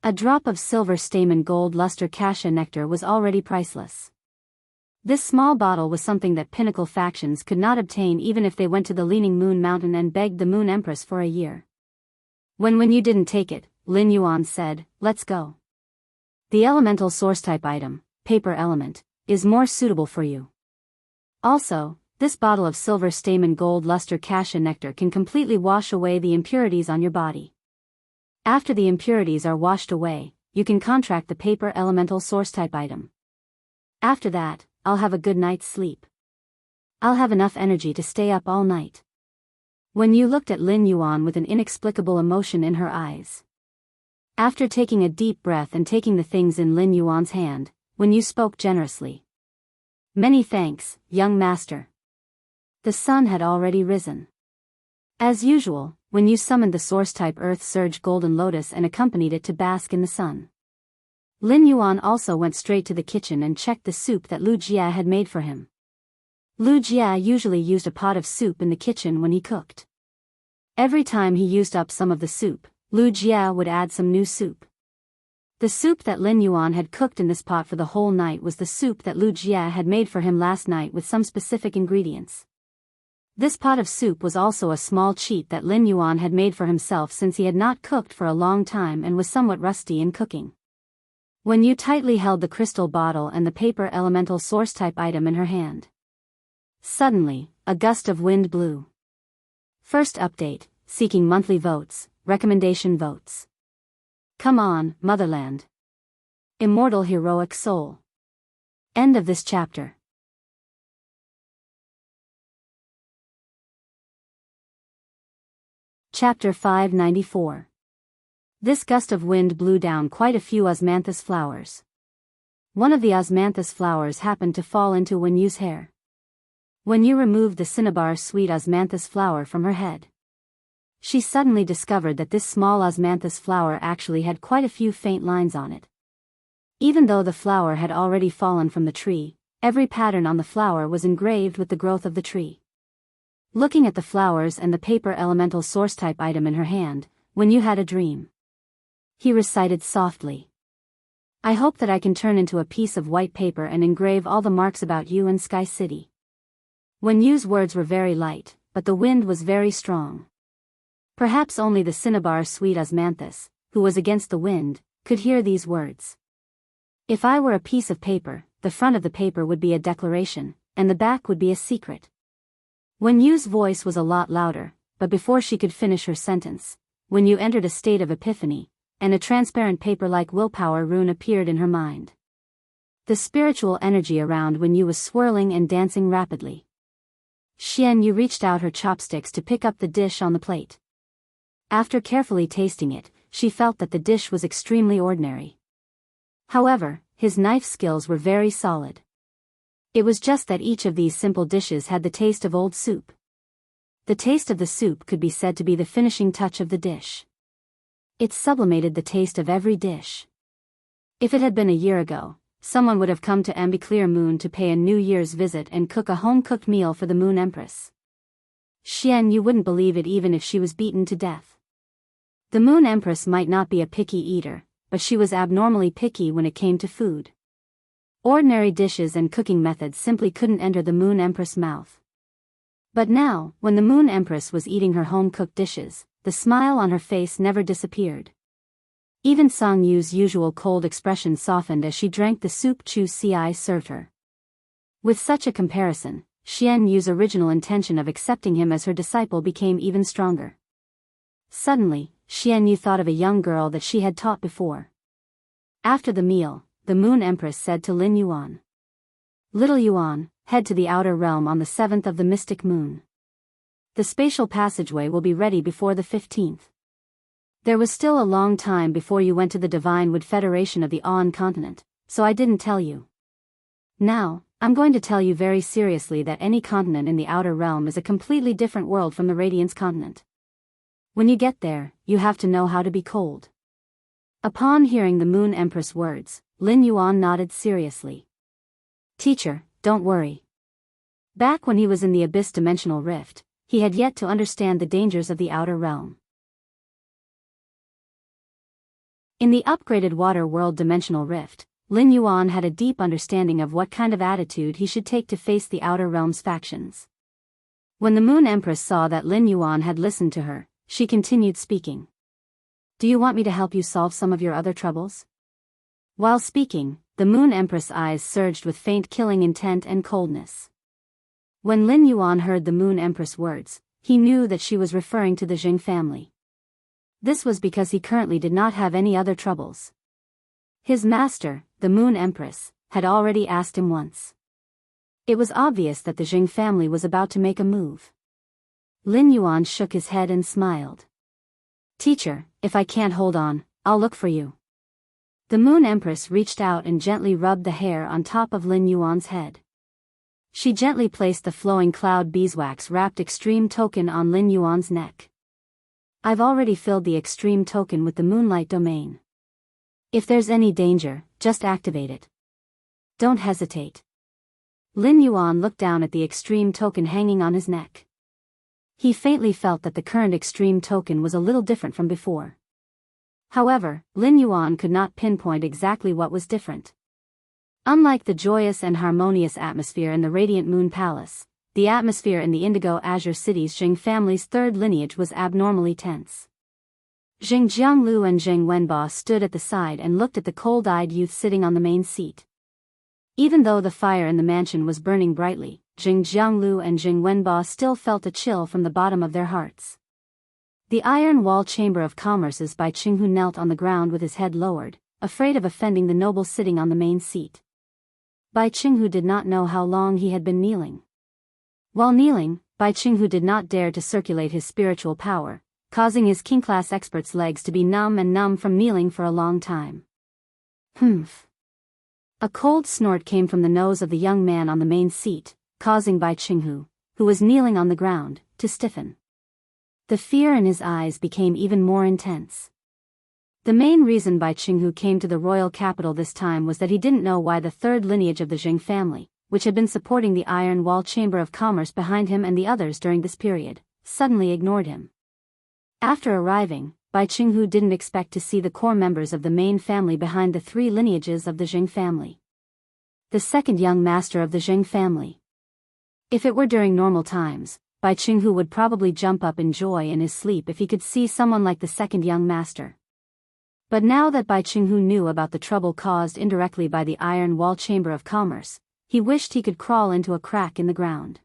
Speaker 1: A drop of silver stamen gold luster cassia nectar was already priceless. This small bottle was something that pinnacle factions could not obtain even if they went to the Leaning Moon Mountain and begged the Moon Empress for a year. When Wenyu didn't take it, Lin Yuan said, "Let's go. The elemental source type item, paper element, is more suitable for you. Also, this bottle of silver stamen gold luster cassia nectar can completely wash away the impurities on your body. After the impurities are washed away, you can contract the paper elemental source type item. After that, I'll have a good night's sleep. I'll have enough energy to stay up all night." Wenyu looked at Lin Yuan with an inexplicable emotion in her eyes. After taking a deep breath and taking the things in Lin Yuan's hand, Wenyu spoke generously. "Many thanks, young master." The sun had already risen. As usual, Wenyu summoned the source-type Earth Surge Golden Lotus and accompanied it to bask in the sun. Lin Yuan also went straight to the kitchen and checked the soup that Lu Jia had made for him. Lu Jia usually used a pot of soup in the kitchen when he cooked. Every time he used up some of the soup, Lu Jia would add some new soup. The soup that Lin Yuan had cooked in this pot for the whole night was the soup that Lu Jia had made for him last night with some specific ingredients. This pot of soup was also a small cheat that Lin Yuan had made for himself since he had not cooked for a long time and was somewhat rusty in cooking. Wenyu tightly held the crystal bottle and the paper elemental source type item in her hand. Suddenly, a gust of wind blew. First update, seeking monthly votes, recommendation votes. Come on, Motherland. Immortal heroic soul. End of this chapter. Chapter 594. This gust of wind blew down quite a few osmanthus flowers. One of the osmanthus flowers happened to fall into Wen Yu's hair. Wen Yu removed the cinnabar sweet osmanthus flower from her head. She suddenly discovered that this small osmanthus flower actually had quite a few faint lines on it. Even though the flower had already fallen from the tree, every pattern on the flower was engraved with the growth of the tree. Looking at the flowers and the paper elemental source type item in her hand, Wen Yu had a dream. He recited softly. I hope that I can turn into a piece of white paper and engrave all the marks about you and Sky City. Wen Yu's words were very light, but the wind was very strong. Perhaps only the cinnabar sweet osmanthus, who was against the wind, could hear these words. If I were a piece of paper, the front of the paper would be a declaration, and the back would be a secret. Wen Yu's voice was a lot louder, but before she could finish her sentence, Wen Yu entered a state of epiphany, and a transparent paper-like willpower rune appeared in her mind. The spiritual energy around Wen Yu was swirling and dancing rapidly. Xian Yu reached out her chopsticks to pick up the dish on the plate. After carefully tasting it, she felt that the dish was extremely ordinary. However, his knife skills were very solid. It was just that each of these simple dishes had the taste of old soup. The taste of the soup could be said to be the finishing touch of the dish. It sublimated the taste of every dish. If it had been a year ago, someone would have come to Ambiclear Moon to pay a New Year's visit and cook a home-cooked meal for the Moon Empress. Xian Yu wouldn't believe it even if she was beaten to death. The Moon Empress might not be a picky eater, but she was abnormally picky when it came to food. Ordinary dishes and cooking methods simply couldn't enter the Moon Empress' mouth. But now, when the Moon Empress was eating her home-cooked dishes, the smile on her face never disappeared. Even Song Yu's usual cold expression softened as she drank the soup Chu Ci served her. With such a comparison, Xian Yu's original intention of accepting him as her disciple became even stronger. Suddenly, Xian Yu thought of a young girl that she had taught before. After the meal, the Moon Empress said to Lin Yuan, "Little Yuan, head to the outer realm on the 7th of the mystic moon. The spatial passageway will be ready before the 15th. There was still a long time before you went to the Divine Wood Federation of the Aon continent, so I didn't tell you. Now, I'm going to tell you very seriously that any continent in the outer realm is a completely different world from the Radiance continent. When you get there, you have to know how to be cold." Upon hearing the Moon Empress' words, Lin Yuan nodded seriously. "Teacher, don't worry." Back when he was in the Abyss Dimensional Rift, he had yet to understand the dangers of the outer realm. In the upgraded Water World Dimensional Rift, Lin Yuan had a deep understanding of what kind of attitude he should take to face the outer realm's factions. When the Moon Empress saw that Lin Yuan had listened to her, she continued speaking. "Do you want me to help you solve some of your other troubles?" While speaking, the Moon Empress' eyes surged with faint killing intent and coldness. When Lin Yuan heard the Moon Empress' words, he knew that she was referring to the Jing family. This was because he currently did not have any other troubles. His master, the Moon Empress, had already asked him once. It was obvious that the Jing family was about to make a move. Lin Yuan shook his head and smiled. "Teacher, if I can't hold on, I'll look for you." The Moon Empress reached out and gently rubbed the hair on top of Lin Yuan's head. She gently placed the flowing cloud beeswax wrapped extreme token on Lin Yuan's neck. "I've already filled the extreme token with the Moonlight domain. If there's any danger, just activate it. Don't hesitate." Lin Yuan looked down at the extreme token hanging on his neck. He faintly felt that the current extreme token was a little different from before. However, Lin Yuan could not pinpoint exactly what was different. Unlike the joyous and harmonious atmosphere in the Radiant Moon Palace, the atmosphere in the Indigo Azure City's Jing family's third lineage was abnormally tense. Jing Jianglu and Jing Wenba stood at the side and looked at the cold-eyed youth sitting on the main seat. Even though the fire in the mansion was burning brightly, Jing Jianglu and Jing Wenba still felt a chill from the bottom of their hearts. The Iron Wall Chamber of Commerce's Bai Qinghu knelt on the ground with his head lowered, afraid of offending the noble sitting on the main seat. Bai Qinghu did not know how long he had been kneeling. While kneeling, Bai Qinghu did not dare to circulate his spiritual power, causing his king-class expert's legs to be numb from kneeling for a long time. Humph. A cold snort came from the nose of the young man on the main seat, causing Bai Qinghu, who was kneeling on the ground, to stiffen. The fear in his eyes became even more intense. The main reason Bai Qinghu came to the royal capital this time was that he didn't know why the third lineage of the Jing family, which had been supporting the Iron Wall Chamber of Commerce behind him and the others during this period, suddenly ignored him. After arriving, Bai Qinghu didn't expect to see the core members of the main family behind the three lineages of the Jing family. The second young master of the Jing family. If it were during normal times, Bai Qinghu would probably jump up in joy in his sleep if he could see someone like the second young master. But now that Bai Qinghu knew about the trouble caused indirectly by the Iron Wall Chamber of Commerce, he wished he could crawl into a crack in the ground.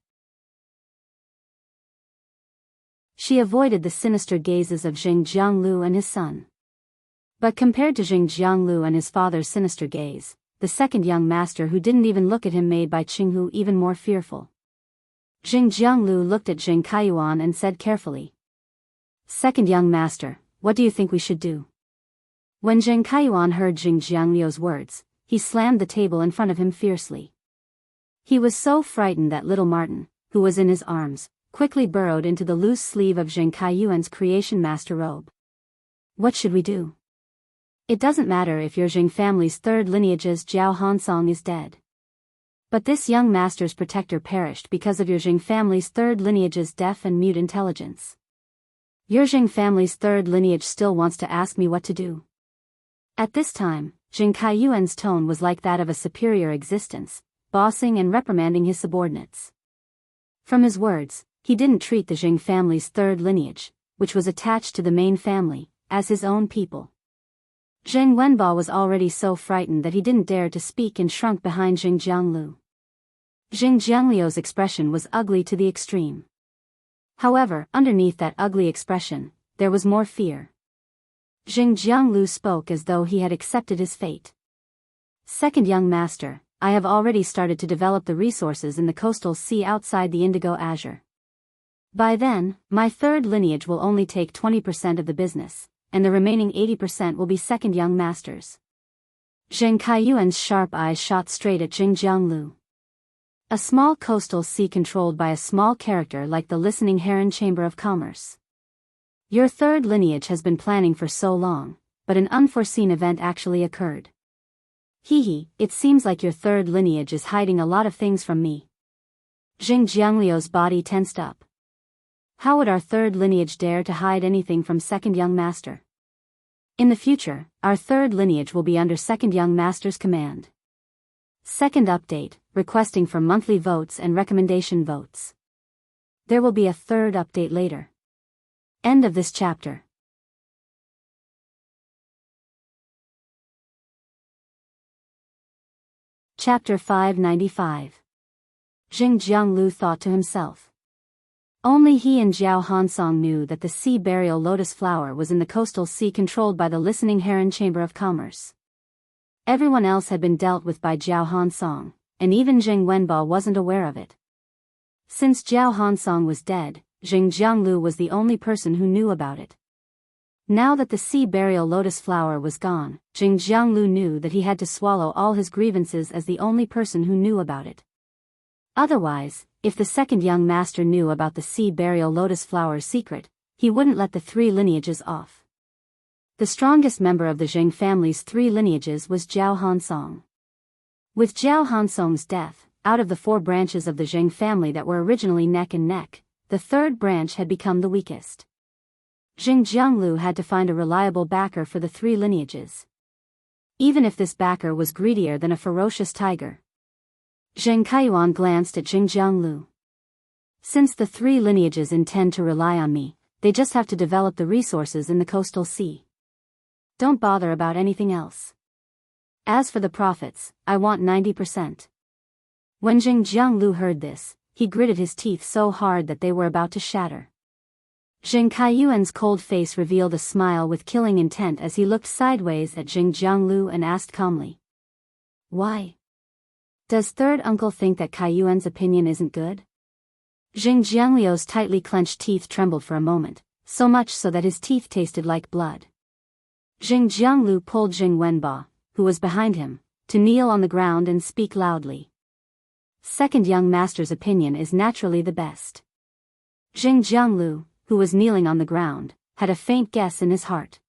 Speaker 1: She avoided the sinister gazes of Jianghu and his son. But compared to Jianghu and his father's sinister gaze, the second young master who didn't even look at him made Bai Qinghu even more fearful. Jianghu looked at Jing Kaiyuan and said carefully, "Second young master, what do you think we should do?" When Jing Kaiyuan heard Jianghu's words, he slammed the table in front of him fiercely. He was so frightened that little Martin, who was in his arms, quickly burrowed into the loose sleeve of Jing Kaiyuan's creation master robe. "What should we do? It doesn't matter if your Jing family's third lineage's Jiao Hansong is dead. But this young master's protector perished because of your Jing family's third lineage's deaf and mute intelligence. Your Jing family's third lineage still wants to ask me what to do." At this time, Jing Kaiyuan's tone was like that of a superior existence, bossing and reprimanding his subordinates. From his words, he didn't treat the Jing family's third lineage, which was attached to the main family, as his own people. Zheng Wenba was already so frightened that he didn't dare to speak and shrunk behind Jianglu. Jiangliu's expression was ugly to the extreme. However, underneath that ugly expression, there was more fear. Jianglu spoke as though he had accepted his fate. "Second young master, I have already started to develop the resources in the coastal sea outside the Indigo Azure. By then, my third lineage will only take 20% of the business, and the remaining 80% will be second young masters." Zheng Kaiyuan's sharp eyes shot straight at Jianglu. A small coastal sea controlled by a small character like the Listening Heron Chamber of Commerce. Your third lineage has been planning for so long, but an unforeseen event actually occurred. It seems like your third lineage is hiding a lot of things from me. Jiangliu's body tensed up. How would our third lineage dare to hide anything from second young master? In the future, our third lineage will be under second young master's command. Second update, requesting for monthly votes and recommendation votes. There will be a third update later. End of this chapter. Chapter 595. Jianglu thought to himself. Only he and Jiao Hansong knew that the sea burial lotus flower was in the coastal sea controlled by the Listening Heron Chamber of Commerce. Everyone else had been dealt with by Jiao Hansong, and even Zheng Wenba wasn't aware of it. Since Jiao Hansong was dead, Jianglu was the only person who knew about it. Now that the sea burial lotus flower was gone, Jianglu knew that he had to swallow all his grievances as the only person who knew about it. Otherwise, if the second young master knew about the sea burial lotus flower's secret, he wouldn't let the three lineages off. The strongest member of the Jing family's three lineages was Jiao Hansong. With Jiao Hansong's death, out of the four branches of the Jing family that were originally neck and neck, the third branch had become the weakest. Jianglu had to find a reliable backer for the three lineages. Even if this backer was greedier than a ferocious tiger. Zheng Kaiyuan glanced at Jianglu. Since the three lineages intend to rely on me, they just have to develop the resources in the coastal sea. Don't bother about anything else. As for the profits, I want 90%. When Jianglu heard this, he gritted his teeth so hard that they were about to shatter. Jing Kaiyuan's cold face revealed a smile with killing intent as he looked sideways at Jing Jianglu and asked calmly. Why? Does third uncle think that Kaiyuan's opinion isn't good? Jing Jiangliu's tightly clenched teeth trembled for a moment, so much so that his teeth tasted like blood. Jing Jianglu pulled Jing Wenba, who was behind him, to kneel on the ground and speak loudly. Second young master's opinion is naturally the best. Jing Jianglu, who was kneeling on the ground, had a faint guess in his heart.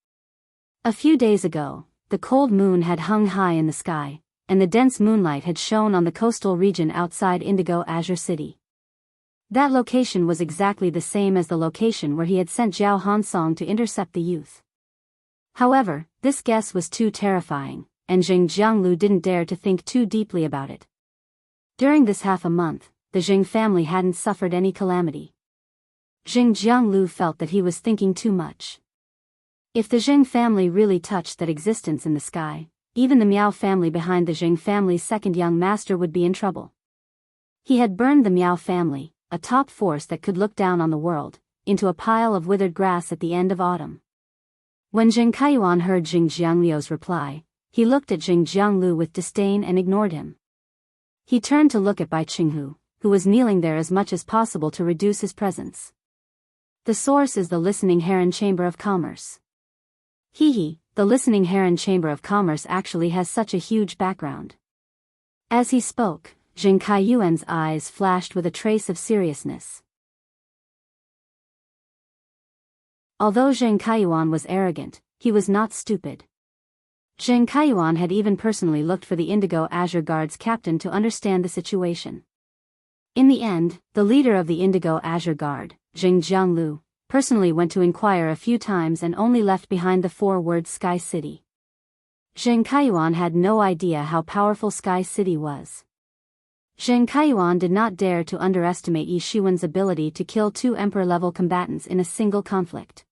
Speaker 1: A few days ago, the cold moon had hung high in the sky, and the dense moonlight had shone on the coastal region outside Indigo Azure City. That location was exactly the same as the location where he had sent Zhao Hansong to intercept the youth. However, this guess was too terrifying, and Jing Jianglu didn't dare to think too deeply about it. During this half a month, the Jing family hadn't suffered any calamity. Jing Jianglu felt that he was thinking too much. If the Jing family really touched that existence in the sky, even the Miao family behind the Jing family's second young master would be in trouble. He had burned the Miao family, a top force that could look down on the world, into a pile of withered grass at the end of autumn. When Jing Kaiyuan heard Jing Jiangliu's reply, he looked at Jing Jianglu with disdain and ignored him. He turned to look at Bai Qinghu, who was kneeling there as much as possible to reduce his presence. The source is the Listening Heron Chamber of Commerce. The Listening Heron Chamber of Commerce actually has such a huge background. As he spoke, Jing Kaiyuan's eyes flashed with a trace of seriousness. Although Jing Kaiyuan was arrogant, he was not stupid. Jing Kaiyuan had even personally looked for the Indigo Azure Guard's captain to understand the situation. In the end, the leader of the Indigo Azure Guard, Jing Jianglu, personally went to inquire a few times and only left behind the 4-word Sky City. Jing Kaiyuan had no idea how powerful Sky City was. Jing Kaiyuan did not dare to underestimate Yi Shiwen's ability to kill 2 emperor-level combatants in a single conflict.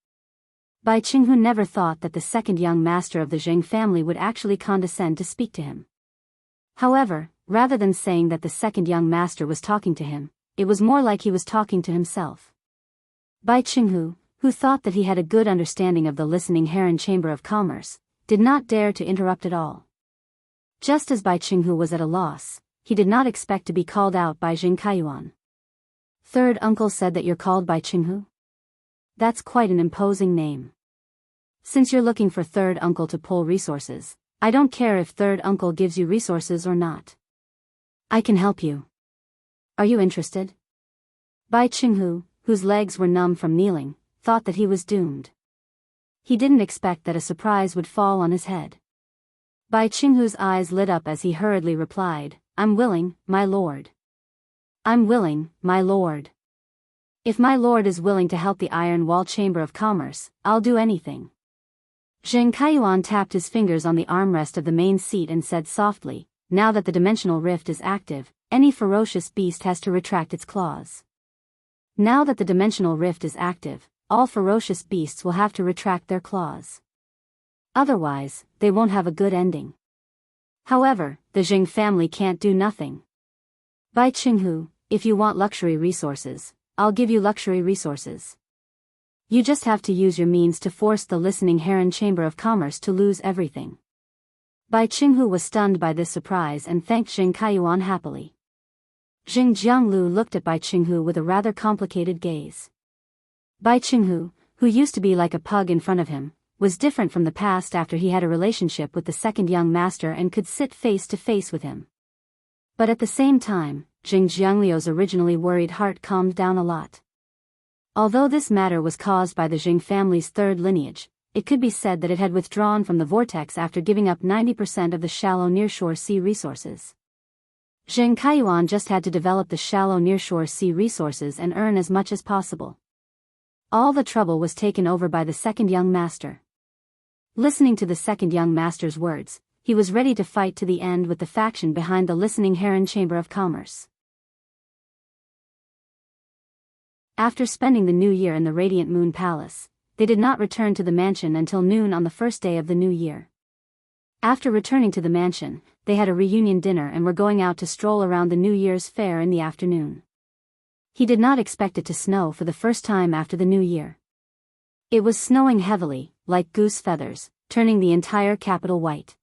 Speaker 1: Bai Qinghu never thought that the second young master of the Jing family would actually condescend to speak to him. However, rather than saying that the second young master was talking to him, it was more like he was talking to himself. Bai Qinghu, who thought that he had a good understanding of the Listening Heron Chamber of Commerce, did not dare to interrupt at all. Just as Bai Qinghu was at a loss, he did not expect to be called out by Jing Kaiyuan. Third uncle said that you're called Bai Qinghu? That's quite an imposing name. Since you're looking for third uncle to pull resources, I don't care if third uncle gives you resources or not. I can help you. Are you interested? Bai Qinghu, whose legs were numb from kneeling, thought that he was doomed. He didn't expect that a surprise would fall on his head. Bai Qinghu's eyes lit up as he hurriedly replied, I'm willing, my lord. I'm willing, my lord. If my lord is willing to help the Iron Wall Chamber of Commerce, I'll do anything. Jing Kaiyuan tapped his fingers on the armrest of the main seat and said softly, now that the dimensional rift is active, any ferocious beast has to retract its claws. Now that the dimensional rift is active, all ferocious beasts will have to retract their claws. Otherwise, they won't have a good ending. However, the Jing family can't do nothing. Bai Qinghu, if you want luxury resources, I'll give you luxury resources. You just have to use your means to force the Listening Heron Chamber of Commerce to lose everything. Bai Qinghu was stunned by this surprise and thanked Jing Kaiyuan happily. Jing Jianglu looked at Bai Qinghu with a rather complicated gaze. Bai Qinghu, who used to be like a pug in front of him, was different from the past after he had a relationship with the second young master and could sit face to face with him. But at the same time, Jing Jiangliu's originally worried heart calmed down a lot. Although this matter was caused by the Jing family's third lineage, it could be said that it had withdrawn from the vortex after giving up 90% of the shallow nearshore sea resources. Jing Kaiyuan just had to develop the shallow nearshore sea resources and earn as much as possible. All the trouble was taken over by the second young master. Listening to the second young master's words, he was ready to fight to the end with the faction behind the Listening Heron Chamber of Commerce. After spending the new year in the Radiant Moon Palace, they did not return to the mansion until noon on the first day of the new year. After returning to the mansion, they had a reunion dinner and were going out to stroll around the New Year's fair in the afternoon. He did not expect it to snow for the first time after the new year. It was snowing heavily, like goose feathers, turning the entire capital white.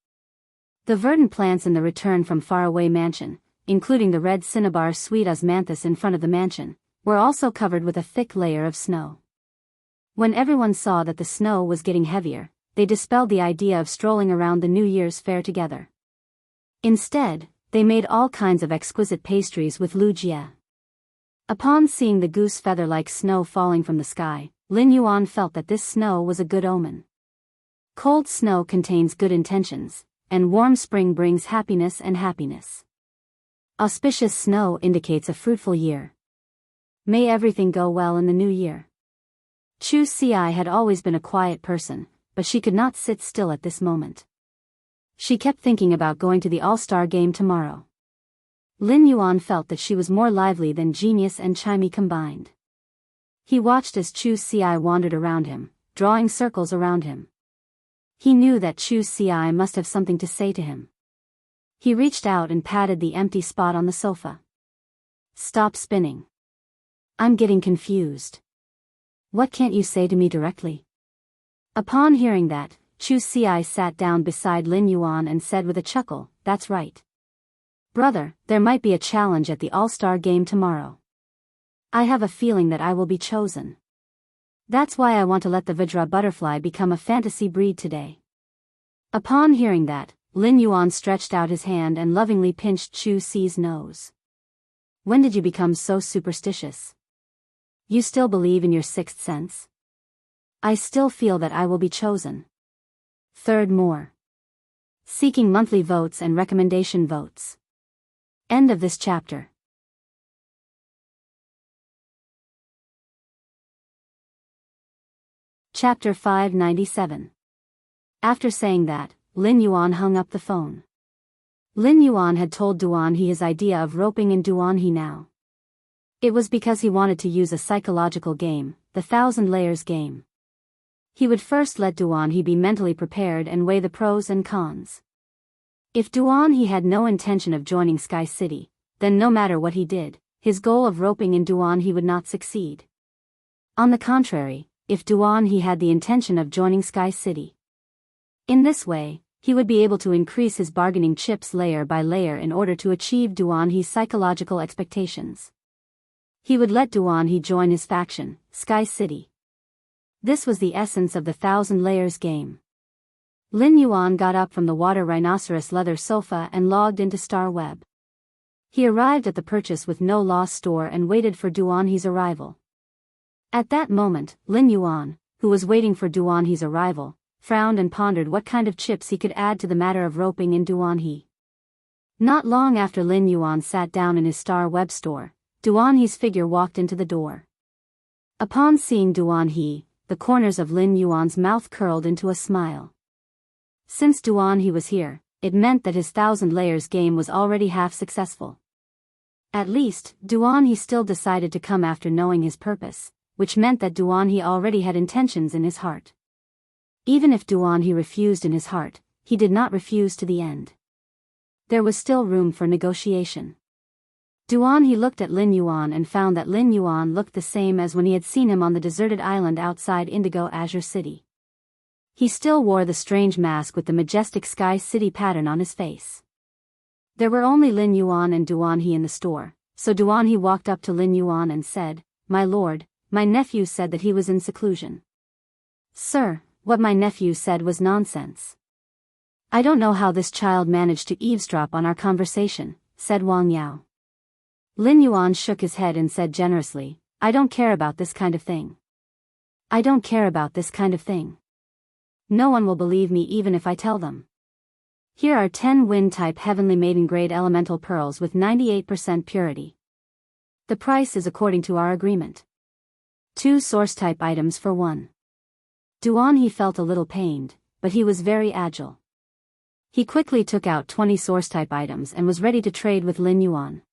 Speaker 1: The verdant plants in the return from faraway mansion, including the red cinnabar sweet osmanthus in front of the mansion, were also covered with a thick layer of snow. When everyone saw that the snow was getting heavier, they dispelled the idea of strolling around the New Year's fair together. Instead, they made all kinds of exquisite pastries with Wuxia. Upon seeing the goose feather-like snow falling from the sky, Lin Yuan felt that this snow was a good omen. Cold snow contains good intentions, and warm spring brings happiness and happiness. Auspicious snow indicates a fruitful year. May everything go well in the new year. Chu Xi had always been a quiet person, but she could not sit still at this moment. She kept thinking about going to the All-Star game tomorrow. Lin Yuan felt that she was more lively than genius and chimey combined. He watched as Chu Xi wandered around him, drawing circles around him. He knew that Chu Xi must have something to say to him. He reached out and patted the empty spot on the sofa. Stop spinning. I'm getting confused. What can't you say to me directly? Upon hearing that, Chu Xi sat down beside Lin Yuan and said with a chuckle, "That's right. Brother, there might be a challenge at the All-Star game tomorrow. I have a feeling that I will be chosen. That's why I want to let the Vajra butterfly become a fantasy breed today." Upon hearing that, Lin Yuan stretched out his hand and lovingly pinched Chu Xi's nose. When did you become so superstitious? You still believe in your sixth sense? I still feel that I will be chosen. Third more. Seeking monthly votes and recommendation votes. End of this chapter. Chapter 597. After saying that, Lin Yuan hung up the phone. Lin Yuan had told Duanhe his idea of roping in Duanhe now. It was because he wanted to use a psychological game, the Thousand Layers game. He would first let Duanhe be mentally prepared and weigh the pros and cons. If Duanhe had no intention of joining Sky City, then no matter what he did, his goal of roping in Duanhe would not succeed. On the contrary, if Duanhe had the intention of joining Sky City, in this way, he would be able to increase his bargaining chips layer by layer in order to achieve Duanhe's psychological expectations. He would let Duanhe join his faction, Sky City. This was the essence of the Thousand Layers game. Lin Yuan got up from the water rhinoceros leather sofa and logged into Star Web. He arrived at the Purchase with No Loss store and waited for Duanhe's arrival. At that moment, Lin Yuan, who was waiting for Duanhe's arrival, frowned and pondered what kind of chips he could add to the matter of roping in Duanhe. Not long after Lin Yuan sat down in his Star Web store, Duanhe's figure walked into the door. Upon seeing Duanhe, the corners of Lin Yuan's mouth curled into a smile. Since Duanhe was here, it meant that his Thousand Layers game was already half successful. At least, Duanhe still decided to come after knowing his purpose, which meant that Duanhe already had intentions in his heart. Even if Duanhe refused in his heart, he did not refuse to the end. There was still room for negotiation. Duanhe looked at Lin Yuan and found that Lin Yuan looked the same as when he had seen him on the deserted island outside Indigo Azure City. He still wore the strange mask with the majestic Sky City pattern on his face. There were only Lin Yuan and Duanhe in the store, so Duanhe walked up to Lin Yuan and said, "My lord, my nephew said that he was in seclusion." "Sir, what my nephew said was nonsense. I don't know how this child managed to eavesdrop on our conversation," said Wang Yao. Lin Yuan shook his head and said generously, "I don't care about this kind of thing. I don't care about this kind of thing. No one will believe me even if I tell them. Here are 10 wind-type heavenly maiden-grade elemental pearls with 98% purity. The price is according to our agreement. 2 source-type items for 1. Duanhe felt a little pained, but he was very agile. He quickly took out 20 source-type items and was ready to trade with Lin Yuan.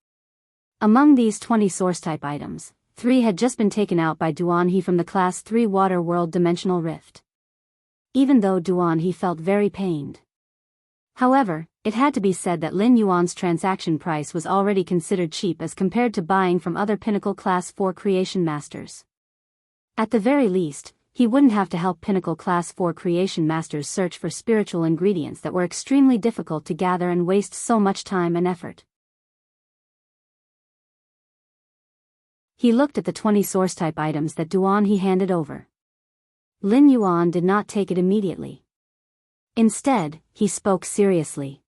Speaker 1: Among these 20 source-type items, 3 had just been taken out by Duanhe from the Class 3 Water World Dimensional Rift. Even though Duanhe felt very pained. However, it had to be said that Lin Yuan's transaction price was already considered cheap as compared to buying from other Pinnacle Class 4 creation masters. At the very least, he wouldn't have to help Pinnacle Class 4 creation masters search for spiritual ingredients that were extremely difficult to gather and waste so much time and effort. He looked at the 20 source-type items that Duan He handed over. Lin Yuan did not take it immediately. Instead, he spoke seriously.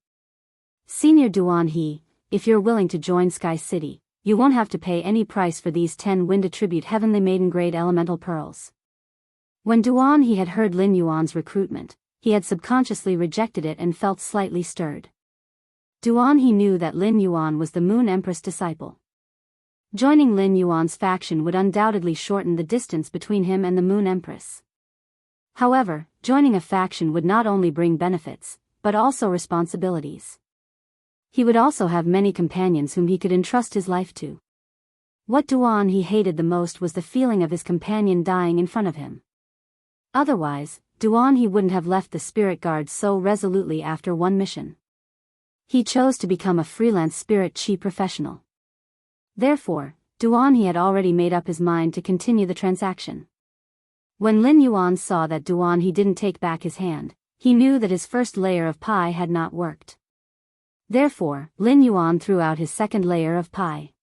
Speaker 1: Senior Duan He, if you're willing to join Sky City, you won't have to pay any price for these 10 wind attribute heavenly maiden-grade elemental pearls. When Duan He had heard Lin Yuan's recruitment, he had subconsciously rejected it and felt slightly stirred. Duan He knew that Lin Yuan was the Moon Empress disciple. Joining Lin Yuan's faction would undoubtedly shorten the distance between him and the Moon Empress. However, joining a faction would not only bring benefits, but also responsibilities. He would also have many companions whom he could entrust his life to. What Duan He hated the most was the feeling of his companion dying in front of him. Otherwise, Duan He wouldn't have left the Spirit Guard so resolutely after one mission. He chose to become a freelance Spirit Chi professional. Therefore, Duan He had already made up his mind to continue the transaction. When Lin Yuan saw that Duan He didn't take back his hand, he knew that his first layer of pie had not worked. Therefore, Lin Yuan threw out his second layer of pie.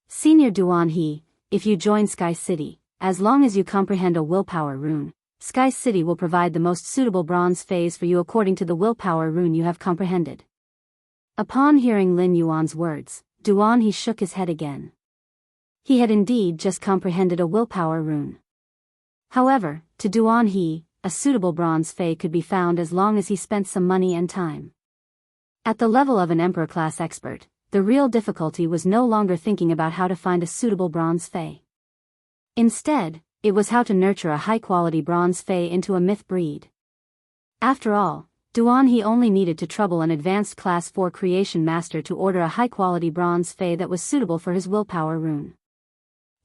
Speaker 1: Senior Duan He, if you join Sky City, as long as you comprehend a willpower rune, Sky City will provide the most suitable bronze phase for you according to the willpower rune you have comprehended. Upon hearing Lin Yuan's words, Duan He shook his head again. He had indeed just comprehended a willpower rune. However, to Duan He, a suitable bronze fei could be found as long as he spent some money and time. At the level of an Emperor-class expert, the real difficulty was no longer thinking about how to find a suitable bronze fei. Instead, it was how to nurture a high-quality bronze fei into a myth breed. After all, Duan He only needed to trouble an advanced Class 4 creation master to order a high-quality bronze fei that was suitable for his willpower rune.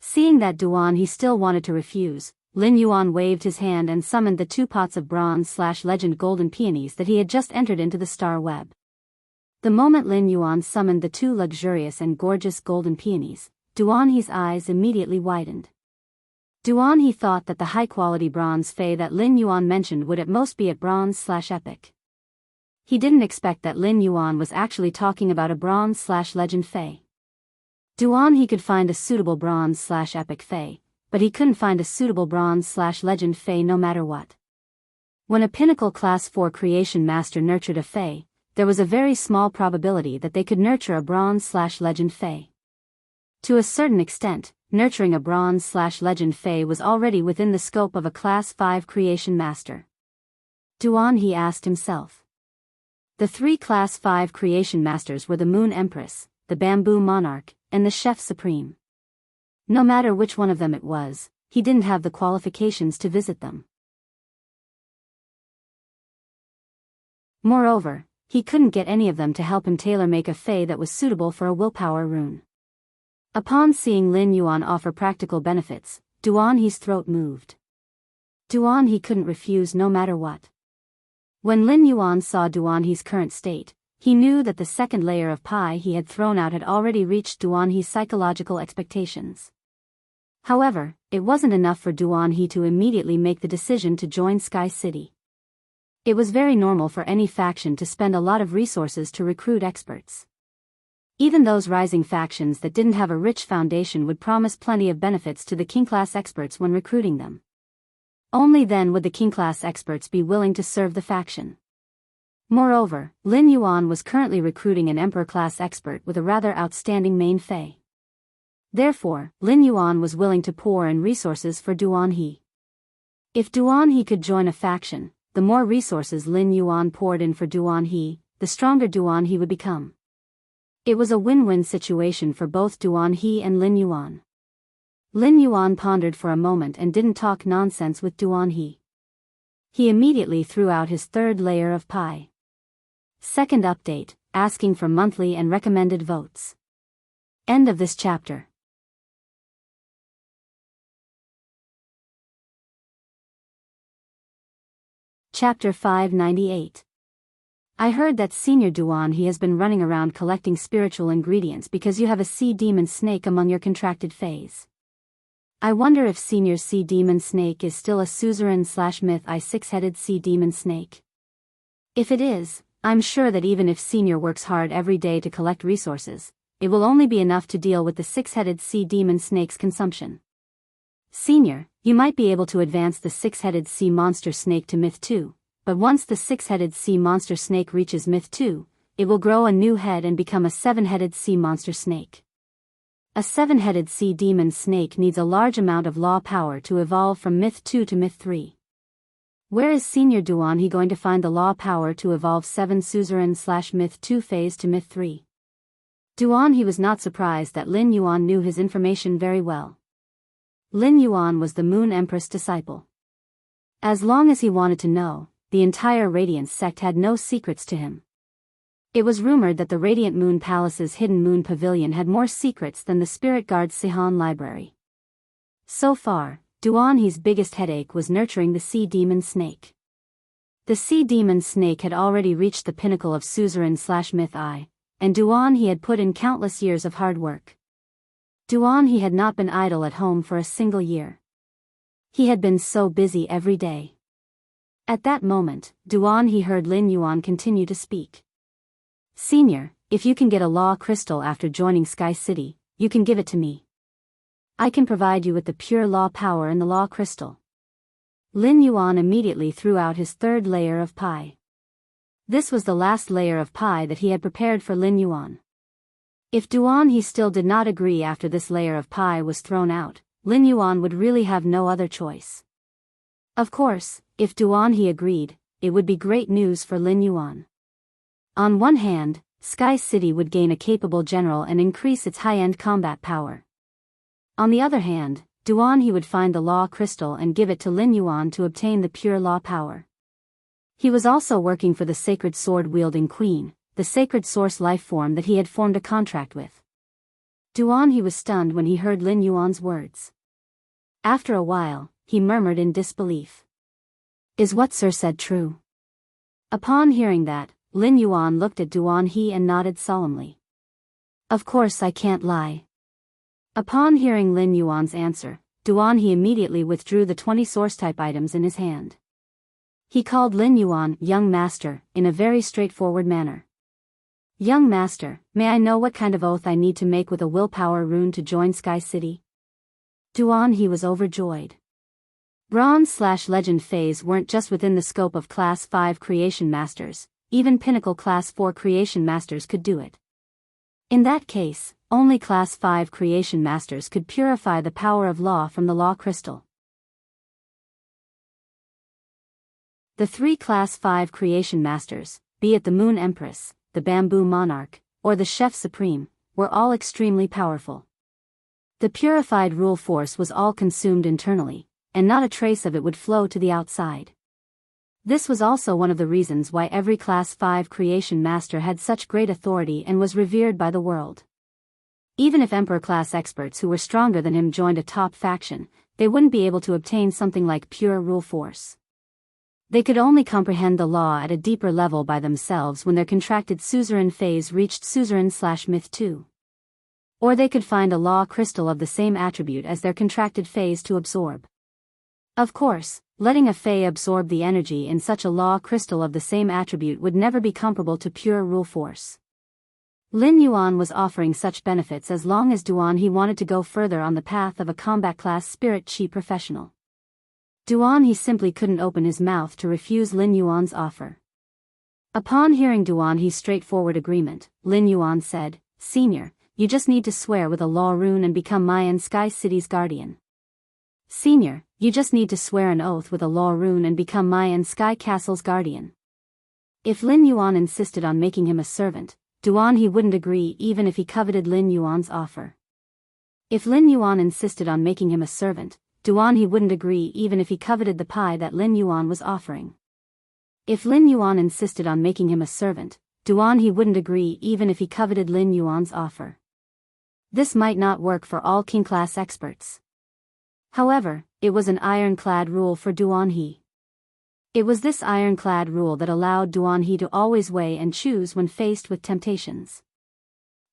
Speaker 1: Seeing that Duan He still wanted to refuse, Lin Yuan waved his hand and summoned the 2 pots of bronze/legend golden peonies that he had just entered into the star web. The moment Lin Yuan summoned the 2 luxurious and gorgeous golden peonies, Duan He's eyes immediately widened. Duan He thought that the high-quality bronze fei that Lin Yuan mentioned would at most be at bronze/epic. He didn't expect that Lin Yuan was actually talking about a bronze/legend fei. Duan He could find a suitable bronze/epic fei, but he couldn't find a suitable bronze/legend fei no matter what. When a Pinnacle Class 4 creation master nurtured a fei, there was a very small probability that they could nurture a bronze/legend fei. To a certain extent, nurturing a bronze/legend fei was already within the scope of a Class 5 creation master. Duan He asked himself. The 3 Class 5 creation masters were the Moon Empress, the Bamboo Monarch, and the Chef Supreme. No matter which one of them it was, he didn't have the qualifications to visit them. Moreover, he couldn't get any of them to help him tailor-make a fei that was suitable for a willpower rune. Upon seeing Lin Yuan offer practical benefits, Duan He's throat moved. Duan He couldn't refuse no matter what. When Lin Yuan saw Duan He's current state, he knew that the second layer of pie he had thrown out had already reached Duan He's psychological expectations. However, it wasn't enough for Duan He to immediately make the decision to join Sky City. It was very normal for any faction to spend a lot of resources to recruit experts. Even those rising factions that didn't have a rich foundation would promise plenty of benefits to the King-class experts when recruiting them. Only then would the King-class experts be willing to serve the faction. Moreover, Lin Yuan was currently recruiting an Emperor-class expert with a rather outstanding main fei. Therefore, Lin Yuan was willing to pour in resources for Duan He. If Duan He could join a faction, the more resources Lin Yuan poured in for Duan He, the stronger Duan He would become. It was a win-win situation for both Duan He and Lin Yuan. Lin Yuan pondered for a moment and didn't talk nonsense with Duan He. He immediately threw out his 3rd layer of pie. Second update, asking for monthly and recommended votes. End of this chapter. Chapter 598. I heard that Senior Duan He has been running around collecting spiritual ingredients because you have a sea demon snake among your contracted feis. I wonder if Senior Sea Demon Snake is still a suzerain/myth I six-headed sea demon snake. If it is, I'm sure that even if Senior works hard every day to collect resources, it will only be enough to deal with the six-headed sea demon snake's consumption. Senior, you might be able to advance the six-headed sea monster snake to Myth 2, but once the six-headed sea monster snake reaches Myth 2, it will grow a new head and become a seven-headed sea monster snake. A seven-headed sea demon snake needs a large amount of law power to evolve from Myth 2 to Myth 3. Where is Senior Duan he going to find the law power to evolve 7 suzerain/Myth 2 phase to Myth 3? Duan he was not surprised that Lin Yuan knew his information very well. Lin Yuan was the Moon Empress disciple. As long as he wanted to know, the entire Radiance sect had no secrets to him. It was rumored that the Radiant Moon Palace's hidden moon pavilion had more secrets than the Spirit Guard's Sihan library. So far, Duan He's biggest headache was nurturing the sea demon snake. The sea demon snake had already reached the pinnacle of suzerain/myth I, and Duan He had put in countless years of hard work. Duan He had not been idle at home for a single year. He had been so busy every day. At that moment, Duan He heard Lin Yuan continue to speak. Senior, if you can get a law crystal after joining Sky City, you can give it to me. I can provide you with the pure law power in the law crystal. Lin Yuan immediately threw out his third layer of pie. This was the last layer of pie that he had prepared for Lin Yuan. If Duan He still did not agree after this layer of pie was thrown out, Lin Yuan would really have no other choice. Of course, if Duan He agreed, it would be great news for Lin Yuan. On one hand, Sky City would gain a capable general and increase its high-end combat power. On the other hand, Duan He would find the law crystal and give it to Lin Yuan to obtain the pure law power. He was also working for the sacred sword-wielding queen, the sacred source life form that he had formed a contract with. Duan He was stunned when he heard Lin Yuan's words. After a while, he murmured in disbelief. Is what Sir said true? Upon hearing that, Lin Yuan looked at Duan He and nodded solemnly. Of course I can't lie. Upon hearing Lin Yuan's answer, Duan He immediately withdrew the 20 source-type items in his hand. He called Lin Yuan young master in a very straightforward manner. Young master, may I know what kind of oath I need to make with a willpower rune to join Sky City? Duan He was overjoyed. Bronze/Legend phase weren't just within the scope of Class 5 Creation Masters. Even Pinnacle Class 4 Creation Masters could do it. In that case, only Class 5 Creation Masters could purify the power of law from the law crystal. The 3 Class 5 Creation Masters, be it the Moon Empress, the Bamboo Monarch, or the Chef Supreme, were all extremely powerful. The purified rule force was all consumed internally, and not a trace of it would flow to the outside. This was also one of the reasons why every Class 5 Creation Master had such great authority and was revered by the world. Even if Emperor-class experts who were stronger than him joined a top faction, they wouldn't be able to obtain something like pure rule force. They could only comprehend the law at a deeper level by themselves when their contracted suzerain phase reached suzerain/myth 2. Or they could find a law crystal of the same attribute as their contracted phase to absorb. Of course, letting a Fae absorb the energy in such a law crystal of the same attribute would never be comparable to pure rule force. Lin Yuan was offering such benefits as long as Duan He wanted to go further on the path of a combat class spirit chi professional. Duan He simply couldn't open his mouth to refuse Lin Yuan's offer. Upon hearing Duan He's straightforward agreement, Lin Yuan said, Senior, you just need to swear with a law rune and become Mayan Sky City's guardian. Senior, you just need to swear an oath with a law rune and become Mayan Sky Castle's guardian. If Lin Yuan insisted on making him a servant, Duan He wouldn't agree even if he coveted Lin Yuan's offer. If Lin Yuan insisted on making him a servant, Duan He wouldn't agree even if he coveted the pie that Lin Yuan was offering. If Lin Yuan insisted on making him a servant, Duan He wouldn't agree even if he coveted Lin Yuan's offer. This might not work for all king-class experts. However, it was an ironclad rule for Duan He. It was this ironclad rule that allowed Duan He to always weigh and choose when faced with temptations.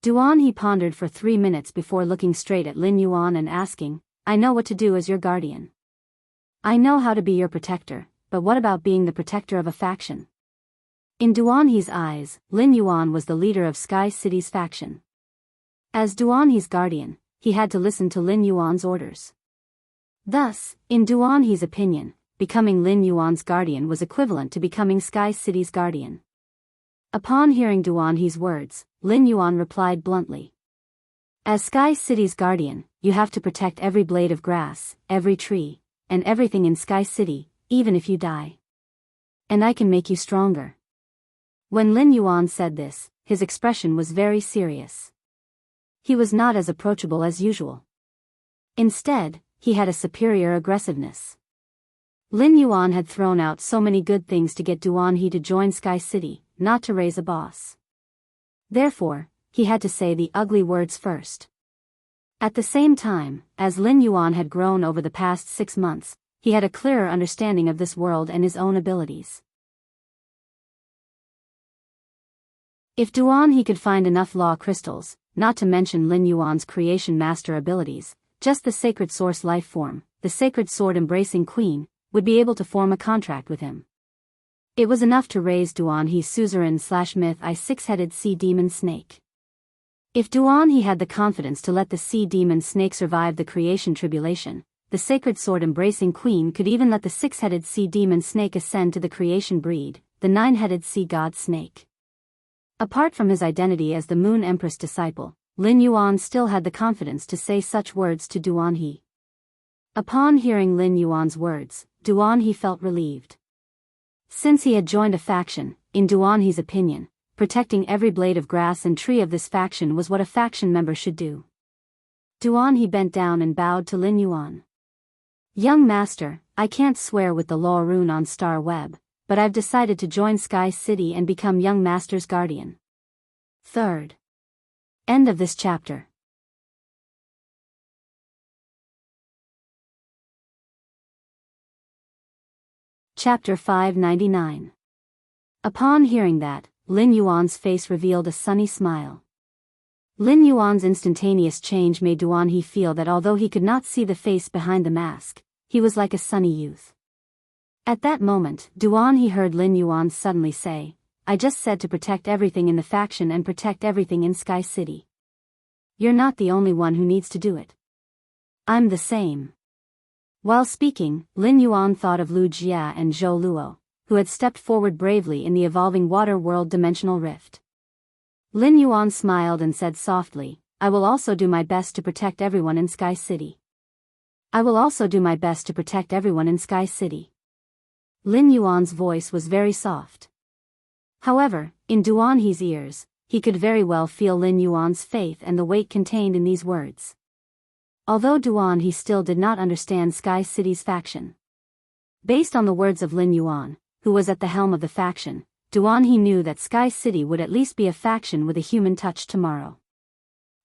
Speaker 1: Duan He pondered for 3 minutes before looking straight at Lin Yuan and asking, I know what to do as your guardian. I know how to be your protector, but what about being the protector of a faction? In Duanhe's eyes, Lin Yuan was the leader of Sky City's faction. As Duanhe's guardian, he had to listen to Lin Yuan's orders. Thus, in Duanhe's opinion, becoming Lin Yuan's guardian was equivalent to becoming Sky City's guardian. Upon hearing Duanhe's words, Lin Yuan replied bluntly. As Sky City's guardian, you have to protect every blade of grass, every tree, and everything in Sky City, even if you die. And I can make you stronger. When Lin Yuan said this, his expression was very serious. He was not as approachable as usual. Instead, he had a superior aggressiveness. Lin Yuan had thrown out so many good things to get Duanhe to join Sky City, not to raise a boss. Therefore, he had to say the ugly words first. At the same time, as Lin Yuan had grown over the past 6 months, he had a clearer understanding of this world and his own abilities. If Duanhe could find enough law crystals, not to mention Lin Yuan's creation master abilities, just the sacred source life form, the sacred sword embracing queen, would be able to form a contract with him. It was enough to raise Duanhe's suzerain/myth I 6-headed sea demon snake. If Duanhe had the confidence to let the sea demon snake survive the creation tribulation, the sacred sword embracing queen could even let the 6-headed sea demon snake ascend to the creation breed, the 9-headed sea god snake. Apart from his identity as the Moon Empress disciple, Lin Yuan still had the confidence to say such words to Duanhe. Upon hearing Lin Yuan's words, Duanhe felt relieved. Since he had joined a faction, in Duanhe's opinion, protecting every blade of grass and tree of this faction was what a faction member should do. Duanhe bent down and bowed to Lin Yuan. Young master, I can't swear with the law rune on Star Web, but I've decided to join Sky City and become young master's guardian. 3rd. End of this chapter. Chapter 599. Upon hearing that, Lin Yuan's face revealed a sunny smile. Lin Yuan's instantaneous change made Duanhe feel that although he could not see the face behind the mask, he was like a sunny youth. At that moment, Duanhe heard Lin Yuan suddenly say, I just said to protect everything in the faction and protect everything in Sky City. You're not the only one who needs to do it. I'm the same. While speaking, Lin Yuan thought of Lu Jia and Zhou Luo, who had stepped forward bravely in the evolving water world dimensional rift. Lin Yuan smiled and said softly, I will also do my best to protect everyone in Sky City. I will also do my best to protect everyone in Sky City. Lin Yuan's voice was very soft. However, in Duanhe's ears, he could very well feel Lin Yuan's faith and the weight contained in these words. Although Duanhe still did not understand Sky City's faction. Based on the words of Lin Yuan, who was at the helm of the faction, Duanhe knew that Sky City would at least be a faction with a human touch tomorrow.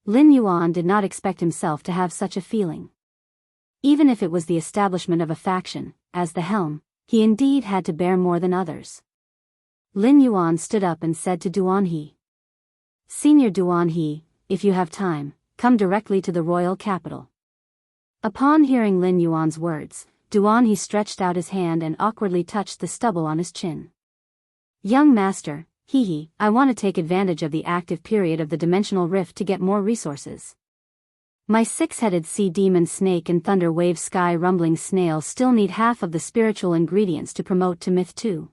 Speaker 1: Lin Yuan did not expect himself to have such a feeling. Even if it was the establishment of a faction, as the helm, he indeed had to bear more than others. Lin Yuan stood up and said to Duanhe. Senior Duanhe, if you have time, come directly to the royal capital. Upon hearing Lin Yuan's words, Duanhe stretched out his hand and awkwardly touched the stubble on his chin. Young master, I want to take advantage of the active period of the dimensional rift to get more resources. My 6-headed sea demon snake and thunder wave sky rumbling snail still need half of the spiritual ingredients to promote to Myth 2.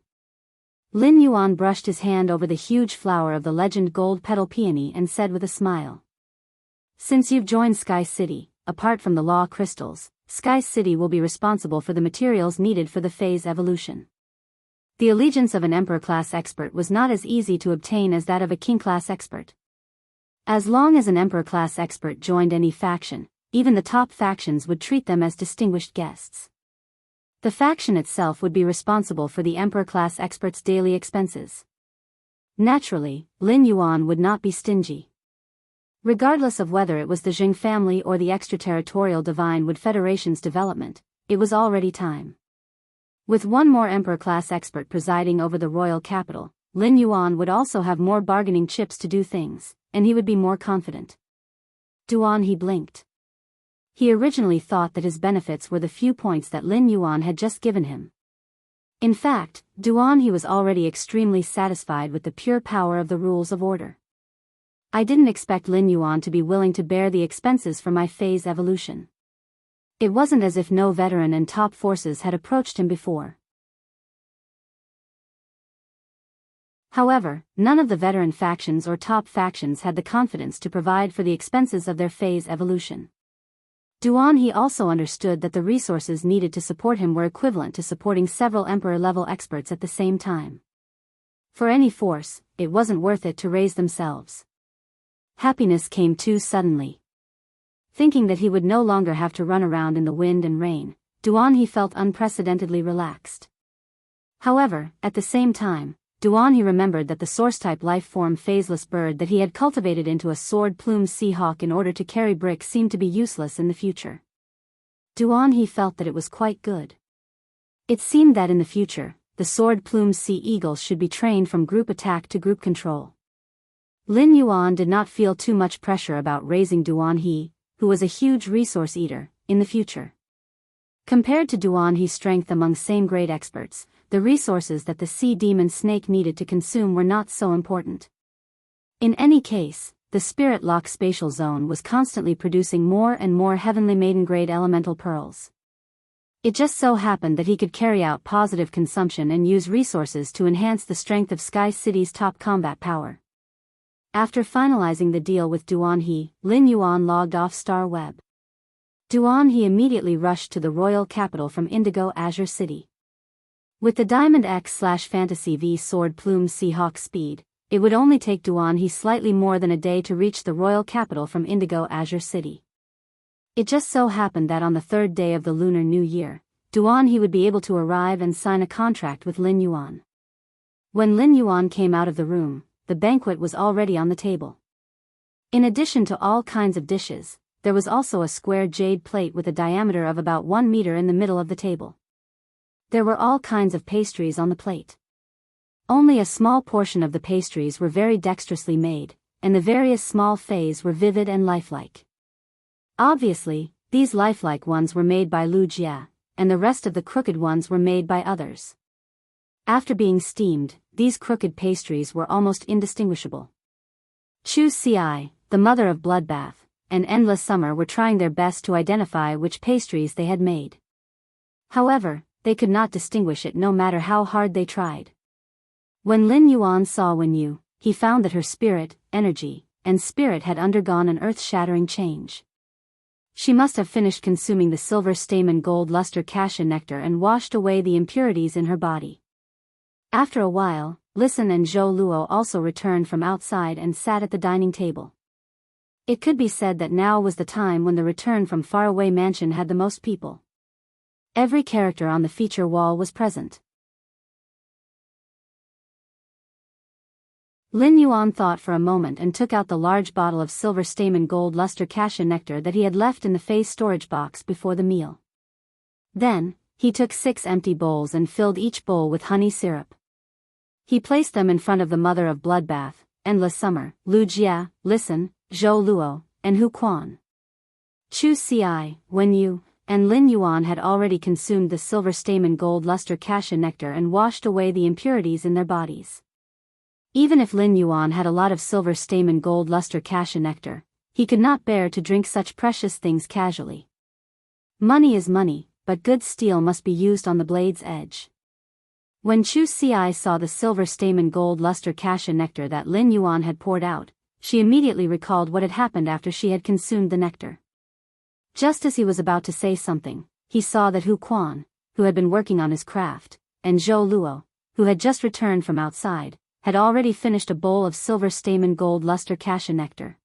Speaker 1: Lin Yuan brushed his hand over the huge flower of the legend gold petal peony and said with a smile. Since you've joined Sky City, apart from the law crystals, Sky City will be responsible for the materials needed for the phase evolution. The allegiance of an Emperor-class expert was not as easy to obtain as that of a King-class expert. As long as an Emperor-class expert joined any faction, even the top factions would treat them as distinguished guests. The faction itself would be responsible for the Emperor-class expert's daily expenses. Naturally, Lin Yuan would not be stingy. Regardless of whether it was the Jing family or the extraterritorial Divine Wood Federation's development, it was already time. With one more Emperor-class expert presiding over the royal capital, Lin Yuan would also have more bargaining chips to do things, and he would be more confident. Duanhe blinked. He originally thought that his benefits were the few points that Lin Yuan had just given him. In fact, He was already extremely satisfied with the pure power of the rules of order. I didn't expect Lin Yuan to be willing to bear the expenses for my phase evolution. It wasn't as if no veteran and top forces had approached him before. However, none of the veteran factions or top factions had the confidence to provide for the expenses of their phase evolution. He also understood that the resources needed to support him were equivalent to supporting several emperor-level experts at the same time. For any force, it wasn't worth it to raise themselves. Happiness came too suddenly. Thinking that he would no longer have to run around in the wind and rain, he felt unprecedentedly relaxed. However, at the same time, he remembered that the source-type life-form phaseless bird that he had cultivated into a sword-plumed seahawk in order to carry bricks seemed to be useless in the future. He felt that it was quite good. It seemed that in the future, the sword-plumed sea eagles should be trained from group attack to group control. Lin Yuan did not feel too much pressure about raising He, who was a huge resource eater, in the future. Compared to He's strength among same-grade experts, the resources that the sea demon snake needed to consume were not so important. In any case, the Spirit Lock spatial zone was constantly producing more and more heavenly maiden-grade elemental pearls. It just so happened that he could carry out positive consumption and use resources to enhance the strength of Sky City's top combat power. After finalizing the deal with He, Lin Yuan logged off Star Web. He immediately rushed to the royal capital from Indigo Azure City. With the Diamond X/Fantasy V Sword Plume Seahawk speed, it would only take He slightly more than a day to reach the royal capital from Indigo Azure City. It just so happened that on the third day of the Lunar New Year, He would be able to arrive and sign a contract with Lin Yuan. When Lin Yuan came out of the room, the banquet was already on the table. In addition to all kinds of dishes, there was also a square jade plate with a diameter of about 1 meter in the middle of the table. There were all kinds of pastries on the plate. Only a small portion of the pastries were very dexterously made, and the various small fays were vivid and lifelike. Obviously, these lifelike ones were made by Lu Jia, and the rest of the crooked ones were made by others. After being steamed, these crooked pastries were almost indistinguishable. Chu Ci, the mother of Bloodbath, and Endless Summer were trying their best to identify which pastries they had made. However, they could not distinguish it no matter how hard they tried. When Lin Yuan saw Wen Yu, he found that her spirit, energy, and spirit had undergone an earth-shattering change. She must have finished consuming the silver stamen gold luster cassia nectar and washed away the impurities in her body. After a while, Listen and Zhou Luo also returned from outside and sat at the dining table. It could be said that now was the time when the return from faraway mansion had the most people. Every character on the feature wall was present. Lin Yuan thought for a moment and took out the large bottle of silver stamen gold luster cassia nectar that he had left in the face storage box before the meal. Then, he took 6 empty bowls and filled each bowl with honey syrup. He placed them in front of the mother of Bloodbath, Endless Summer, Lu Jia, Listen, Zhou Luo, and Hu Quan. Chu Ci, Wen Yu, and Lin Yuan had already consumed the silver stamen gold luster cassia nectar and washed away the impurities in their bodies. Even if Lin Yuan had a lot of silver stamen gold luster cassia nectar, he could not bear to drink such precious things casually. Money is money, but good steel must be used on the blade's edge. When Chu Ci saw the silver stamen gold luster cassia nectar that Lin Yuan had poured out, she immediately recalled what had happened after she had consumed the nectar. Just as he was about to say something, he saw that Hu Quan, who had been working on his craft, and Zhou Luo, who had just returned from outside, had already finished a bowl of silver stamen gold luster cassia nectar.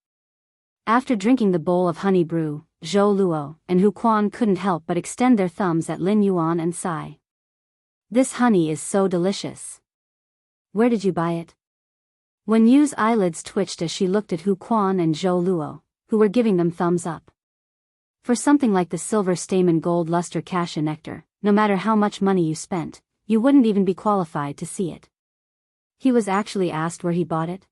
Speaker 1: After drinking the bowl of honey brew, Zhou Luo and Hu Quan couldn't help but extend their thumbs at Lin Yuan and sigh. This honey is so delicious. Where did you buy it? Wen Yu's eyelids twitched as she looked at Hu Quan and Zhou Luo, who were giving them thumbs up. For something like the silver stamen gold luster cassia nectar, no matter how much money you spent, you wouldn't even be qualified to see it. He was actually asked where he bought it.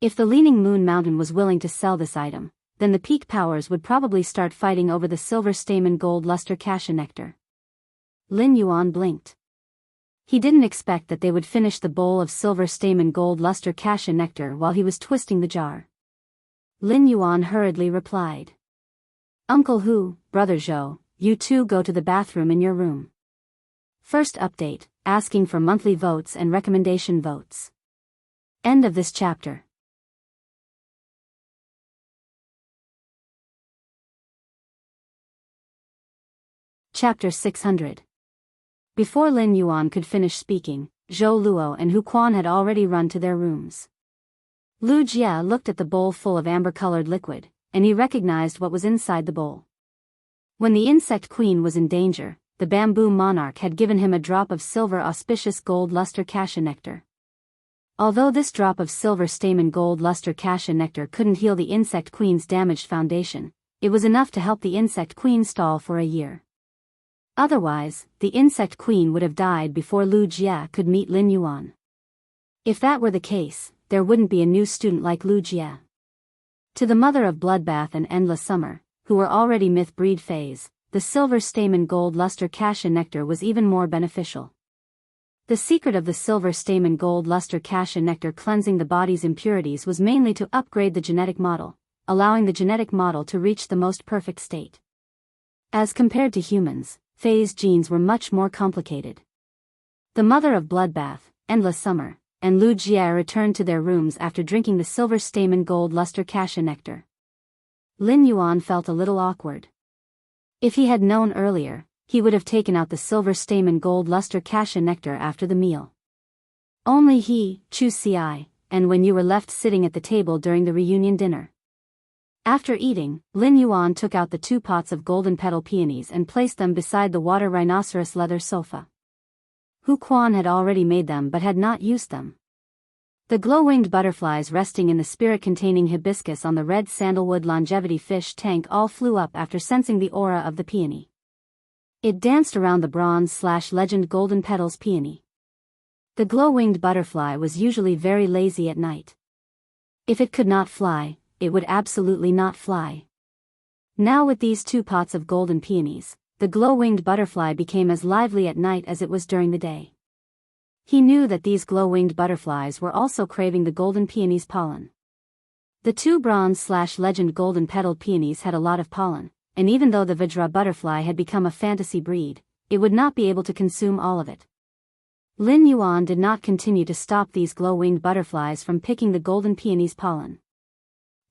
Speaker 1: If the Leaning Moon Mountain was willing to sell this item, then the peak powers would probably start fighting over the silver stamen gold luster cassia nectar. Lin Yuan blinked. He didn't expect that they would finish the bowl of silver stamen gold luster cassia nectar while he was twisting the jar. Lin Yuan hurriedly replied. Uncle Hu, Brother Zhou, you two go to the bathroom in your room. First update, asking for monthly votes and recommendation votes. End of this chapter. Chapter 600. Before Lin Yuan could finish speaking, Zhou Luo and Hu Quan had already run to their rooms. Lu Jie looked at the bowl full of amber-colored liquid, and he recognized what was inside the bowl. When the insect queen was in danger, the bamboo monarch had given him a drop of silver auspicious gold luster cassia nectar. Although this drop of silver stamen gold luster cassia nectar couldn't heal the insect queen's damaged foundation, it was enough to help the insect queen stall for a year. Otherwise, the insect queen would have died before Lu Jie could meet Lin Yuan. If that were the case, there wouldn't be a new student like Lu Jie. To the mother of Bloodbath and Endless Summer, who were already myth-breed phase, the silver stamen gold luster cassia nectar was even more beneficial. The secret of the silver stamen gold luster cassia nectar cleansing the body's impurities was mainly to upgrade the genetic model, allowing the genetic model to reach the most perfect state. As compared to humans, phase genes were much more complicated. The mother of Bloodbath, Endless Summer, and Lu Jie returned to their rooms after drinking the silver stamen gold luster cassia nectar. Lin Yuan felt a little awkward. If he had known earlier, he would have taken out the silver stamen gold luster cassia nectar after the meal. Only he, Chu Ci, and when you were left sitting at the table during the reunion dinner. After eating, Lin Yuan took out the 2 pots of golden petal peonies and placed them beside the water rhinoceros leather sofa. Hu Quan had already made them but had not used them. The glow-winged butterflies resting in the spirit-containing hibiscus on the red sandalwood longevity fish tank all flew up after sensing the aura of the peony. It danced around the bronze/legend golden petals peony. The glow-winged butterfly was usually very lazy at night. If it could not fly, it would absolutely not fly. Now with these 2 pots of golden peonies, the glow-winged butterfly became as lively at night as it was during the day. He knew that these glow-winged butterflies were also craving the golden peony's pollen. The 2 bronze/legend golden petaled peonies had a lot of pollen, and even though the Vajra butterfly had become a fantasy breed, it would not be able to consume all of it. Lin Yuan did not continue to stop these glow-winged butterflies from picking the golden peony's pollen.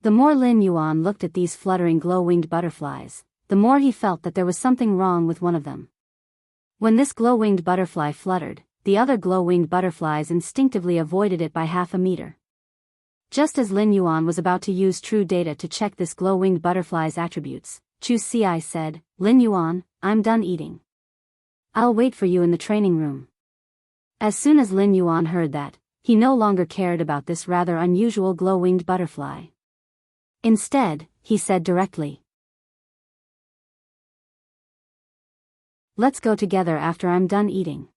Speaker 1: The more Lin Yuan looked at these fluttering glow-winged butterflies, the more he felt that there was something wrong with one of them. When this glow-winged butterfly fluttered, the other glow-winged butterflies instinctively avoided it by half a meter. Just as Lin Yuan was about to use true data to check this glow-winged butterfly's attributes, Chu Ci said, "Lin Yuan, I'm done eating. I'll wait for you in the training room." As soon as Lin Yuan heard that, he no longer cared about this rather unusual glow-winged butterfly. Instead, he said directly, "Let's go together after I'm done eating.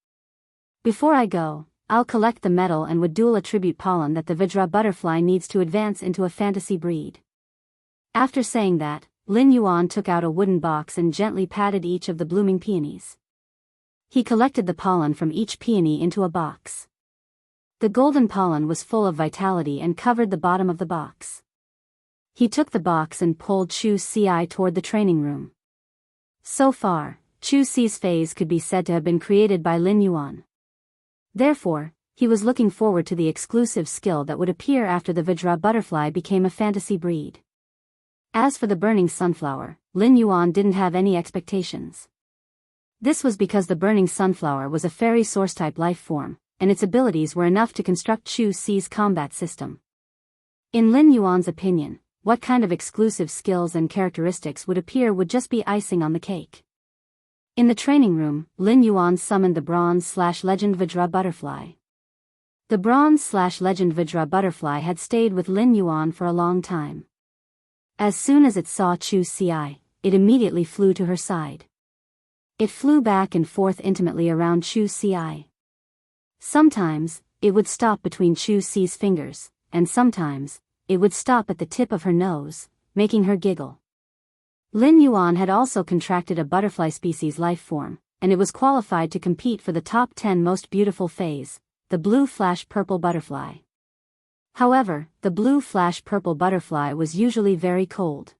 Speaker 1: Before I go, I'll collect the metal and wood dual attribute pollen that the Vajra butterfly needs to advance into a fantasy breed." After saying that, Lin Yuan took out a wooden box and gently patted each of the blooming peonies. He collected the pollen from each peony into a box. The golden pollen was full of vitality and covered the bottom of the box. He took the box and pulled Chu Ci toward the training room. So far, Chu Ci's phase could be said to have been created by Lin Yuan. Therefore, he was looking forward to the exclusive skill that would appear after the Vajra butterfly became a fantasy breed. As for the burning sunflower, Lin Yuan didn't have any expectations. This was because the burning sunflower was a fairy source-type life form, and its abilities were enough to construct Chu Ci's combat system. In Lin Yuan's opinion, what kind of exclusive skills and characteristics would appear would just be icing on the cake. In the training room, Lin Yuan summoned the bronze/legend Vajra butterfly. The bronze/legend Vajra butterfly had stayed with Lin Yuan for a long time. As soon as it saw Chu Ci, it immediately flew to her side. It flew back and forth intimately around Chu Ci. Sometimes, it would stop between Chu Ci's fingers, and sometimes, it would stop at the tip of her nose, making her giggle. Lin Yuan had also contracted a butterfly species life form, and it was qualified to compete for the top 10 most beautiful phase, the blue flash purple butterfly. However, the blue flash purple butterfly was usually very cold.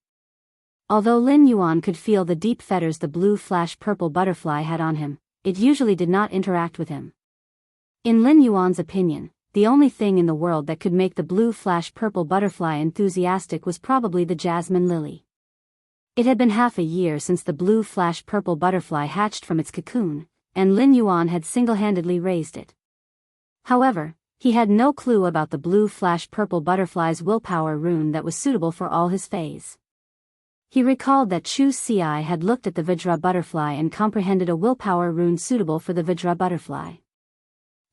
Speaker 1: Although Lin Yuan could feel the deep fetters the blue flash purple butterfly had on him, it usually did not interact with him. In Lin Yuan's opinion, the only thing in the world that could make the blue flash purple butterfly enthusiastic was probably the jasmine lily. It had been half a year since the blue flash purple butterfly hatched from its cocoon, and Lin Yuan had single-handedly raised it. However, he had no clue about the blue flash purple butterfly's willpower rune that was suitable for all his phase. He recalled that Chu Xi had looked at the Vajra butterfly and comprehended a willpower rune suitable for the Vajra butterfly.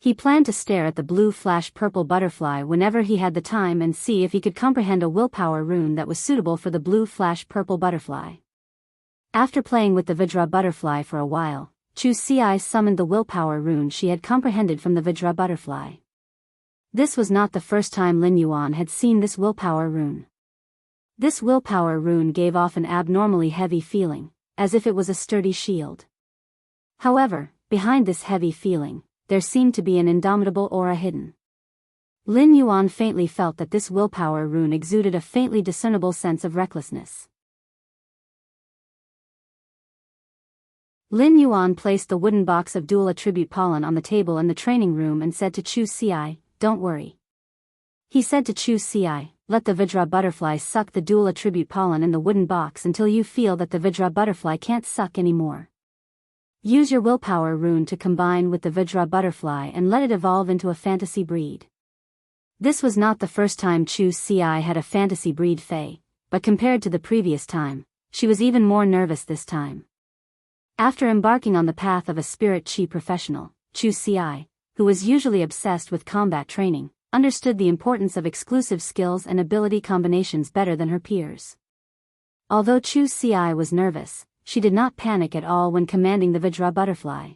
Speaker 1: He planned to stare at the blue flash purple butterfly whenever he had the time and see if he could comprehend a willpower rune that was suitable for the blue flash purple butterfly. After playing with the Vajra butterfly for a while, Chu Xi summoned the willpower rune she had comprehended from the Vajra butterfly. This was not the first time Lin Yuan had seen this willpower rune. This willpower rune gave off an abnormally heavy feeling, as if it was a sturdy shield. However, behind this heavy feeling, there seemed to be an indomitable aura hidden. Lin Yuan faintly felt that this willpower rune exuded a faintly discernible sense of recklessness. Lin Yuan placed the wooden box of dual attribute pollen on the table in the training room and said to Chu Xi, "Don't worry." He said to Chu Xi, "Let the Vajra butterfly suck the dual attribute pollen in the wooden box until you feel that the Vajra butterfly can't suck anymore. Use your willpower rune to combine with the Vajra butterfly and let it evolve into a fantasy breed." This was not the first time Chu Xi had a fantasy breed fae, but compared to the previous time, she was even more nervous this time. After embarking on the path of a spirit chi professional, Chu Xi, who was usually obsessed with combat training, understood the importance of exclusive skills and ability combinations better than her peers. Although Chu Xi was nervous, she did not panic at all when commanding the Vajra butterfly.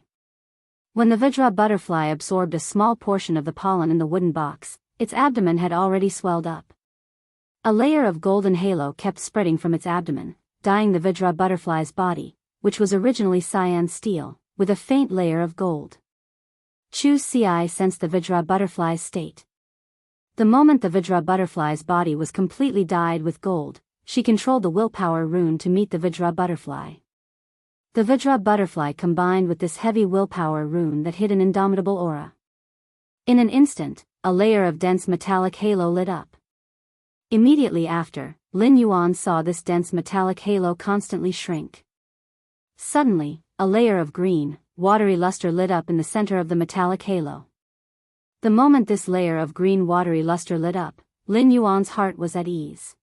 Speaker 1: When the Vajra butterfly absorbed a small portion of the pollen in the wooden box, its abdomen had already swelled up. A layer of golden halo kept spreading from its abdomen, dyeing the Vajra butterfly's body, which was originally cyan steel, with a faint layer of gold. Chu Xi sensed the Vajra butterfly's state. The moment the Vajra butterfly's body was completely dyed with gold, she controlled the willpower rune to meet the Vajra butterfly. The Vajra butterfly combined with this heavy willpower rune that hid an indomitable aura. In an instant, a layer of dense metallic halo lit up. Immediately after, Lin Yuan saw this dense metallic halo constantly shrink. Suddenly, a layer of green, watery luster lit up in the center of the metallic halo. The moment this layer of green watery luster lit up, Lin Yuan's heart was at ease.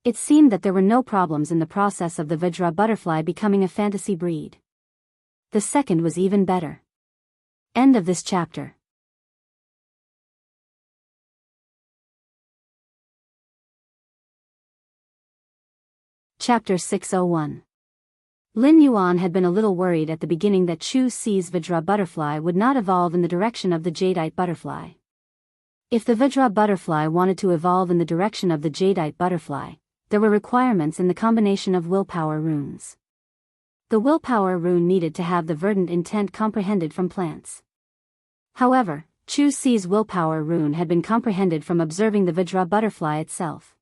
Speaker 1: It seemed that there were no problems in the process of the Vajra butterfly becoming a fantasy breed. The second was even better. End of this chapter. Chapter 601. Lin Yuan had been a little worried at the beginning that Chu Xi's Vajra butterfly would not evolve in the direction of the jadeite butterfly. If the Vajra butterfly wanted to evolve in the direction of the jadeite butterfly, there were requirements in the combination of willpower runes. The willpower rune needed to have the verdant intent comprehended from plants. However, Chu Xi's willpower rune had been comprehended from observing the Vajra butterfly itself.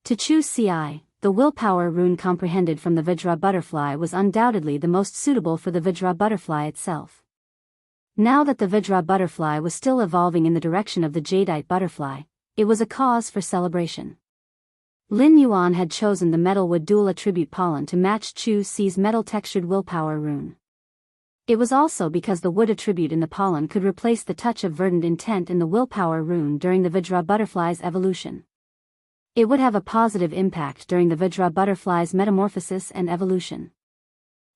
Speaker 1: To Chu Xi, the willpower rune comprehended from the Vajra butterfly was undoubtedly the most suitable for the Vajra butterfly itself. Now that the Vajra butterfly was still evolving in the direction of the jadeite butterfly, it was a cause for celebration. Lin Yuan had chosen the metalwood dual attribute pollen to match Chu Xi's metal-textured willpower rune. It was also because the wood attribute in the pollen could replace the touch of verdant intent in the willpower rune during the Vajra butterfly's evolution. It would have a positive impact during the Vajra butterfly's metamorphosis and evolution.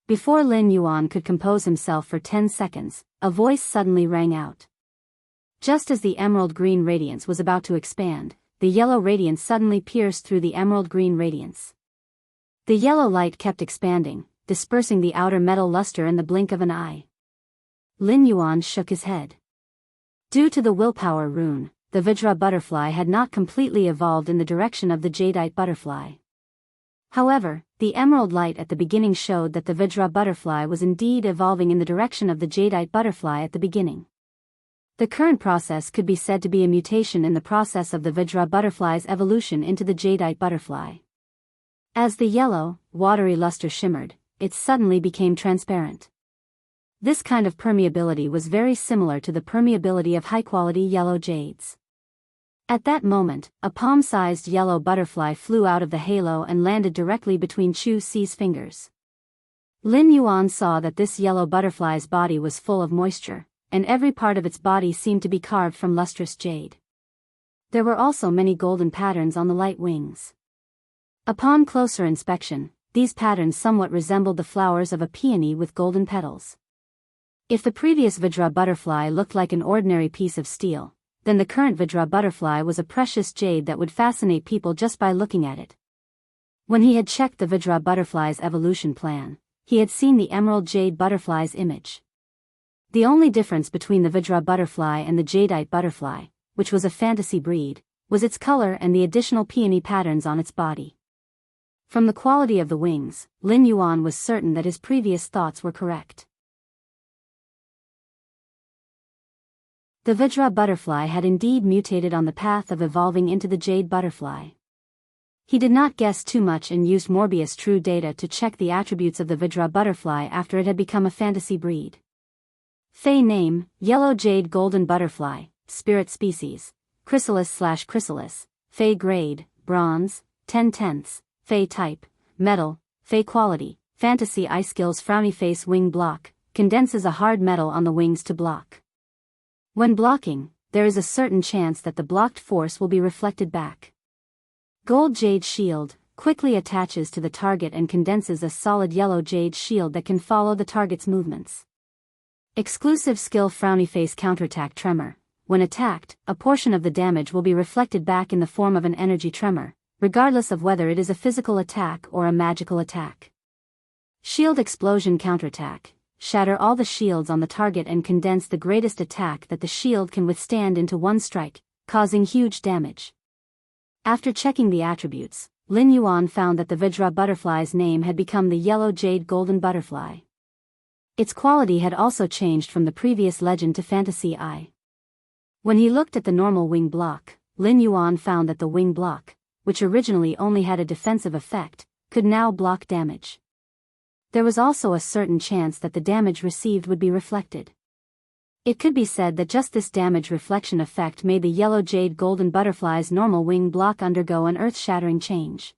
Speaker 1: Before Lin Yuan could compose himself for 10 seconds, a voice suddenly rang out. Just as the emerald green radiance was about to expand, the yellow radiance suddenly pierced through the emerald green radiance. The yellow light kept expanding, dispersing the outer metal luster in the blink of an eye. Lin Yuan shook his head. Due to the willpower rune, the Vajra butterfly had not completely evolved in the direction of the jadeite butterfly. However, the emerald light at the beginning showed that the Vajra butterfly was indeed evolving in the direction of the jadeite butterfly at the beginning. The current process could be said to be a mutation in the process of the Vajra butterfly's evolution into the jadeite butterfly. As the yellow, watery luster shimmered, it suddenly became transparent. This kind of permeability was very similar to the permeability of high-quality yellow jades. At that moment, a palm-sized yellow butterfly flew out of the halo and landed directly between Chu Si's fingers. Lin Yuan saw that this yellow butterfly's body was full of moisture, and every part of its body seemed to be carved from lustrous jade. There were also many golden patterns on the light wings. Upon closer inspection, these patterns somewhat resembled the flowers of a peony with golden petals. If the previous Vajra butterfly looked like an ordinary piece of steel, then the current Vajra butterfly was a precious jade that would fascinate people just by looking at it. When he had checked the Vajra butterfly's evolution plan, he had seen the emerald jade butterfly's image. The only difference between the Vajra butterfly and the jadeite butterfly, which was a fantasy breed, was its color and the additional peony patterns on its body. From the quality of the wings, Lin Yuan was certain that his previous thoughts were correct. The Vajra butterfly had indeed mutated on the path of evolving into the jade butterfly. He did not guess too much and used Morbius True Data to check the attributes of the Vajra butterfly after it had become a fantasy breed. Fey name, Yellow Jade Golden Butterfly, Spirit Species, Chrysalis/Chrysalis, Fey Grade, Bronze, 10/10, Fey Type, Metal, Fey Quality, Fantasy Eye Skills Frowny Face Wing Block, condenses a hard metal on the wings to block. When blocking, there is a certain chance that the blocked force will be reflected back. Gold Jade Shield, quickly attaches to the target and condenses a solid yellow jade shield that can follow the target's movements. Exclusive Skill Frowny Face Counterattack Tremor, when attacked, a portion of the damage will be reflected back in the form of an energy tremor, regardless of whether it is a physical attack or a magical attack. Shield Explosion Counterattack, shatter all the shields on the target and condense the greatest attack that the shield can withstand into one strike, causing huge damage. After checking the attributes, Lin Yuan found that the Vajra butterfly's name had become the Yellow Jade Golden Butterfly. Its quality had also changed from the previous legend to Fantasy Eye. When he looked at the normal wing block, Lin Yuan found that the wing block, which originally only had a defensive effect, could now block damage. There was also a certain chance that the damage received would be reflected. It could be said that just this damage reflection effect made the Yellow Jade Golden Butterfly's normal wing block undergo an earth-shattering change.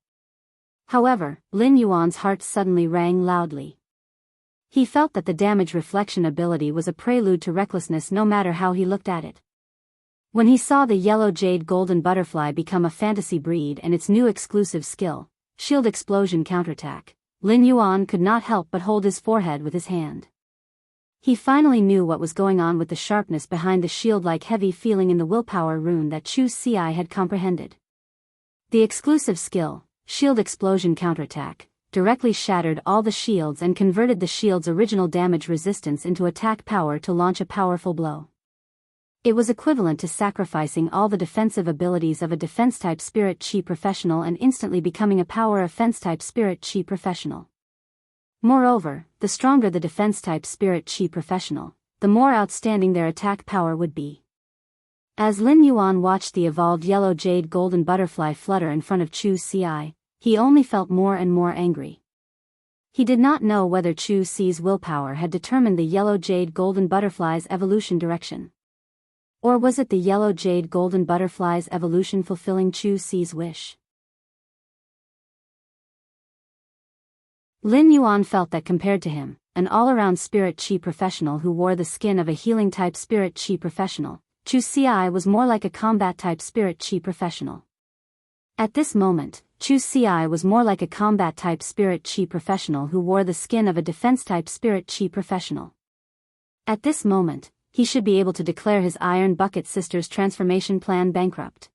Speaker 1: However, Lin Yuan's heart suddenly rang loudly. He felt that the damage reflection ability was a prelude to recklessness no matter how he looked at it. When he saw the Yellow Jade Golden Butterfly become a fantasy breed and its new exclusive skill, Shield Explosion Counterattack, Lin Yuan could not help but hold his forehead with his hand. He finally knew what was going on with the sharpness behind the shield-like heavy feeling in the willpower rune that Chu Si had comprehended. The exclusive skill, Shield Explosion Counterattack, directly shattered all the shields and converted the shield's original damage resistance into attack power to launch a powerful blow. It was equivalent to sacrificing all the defensive abilities of a defense-type spirit chi professional and instantly becoming a power offense-type spirit chi professional. Moreover, the stronger the defense-type spirit chi professional, the more outstanding their attack power would be. As Lin Yuan watched the evolved Yellow Jade Golden Butterfly flutter in front of Chu Si, he only felt more and more angry. He did not know whether Chu Si's willpower had determined the Yellow Jade Golden Butterfly's evolution direction. Or was it the Yellow Jade Golden Butterfly's evolution fulfilling Chu Si's wish? Lin Yuan felt that compared to him, an all-around spirit chi professional who wore the skin of a healing-type spirit chi professional, Chu Si was more like a combat-type spirit chi professional. At this moment, Chu Si was more like a combat-type spirit chi professional who wore the skin of a defense-type spirit chi professional. At this moment, he should be able to declare his Iron Bucket Sisters transformation plan bankrupt.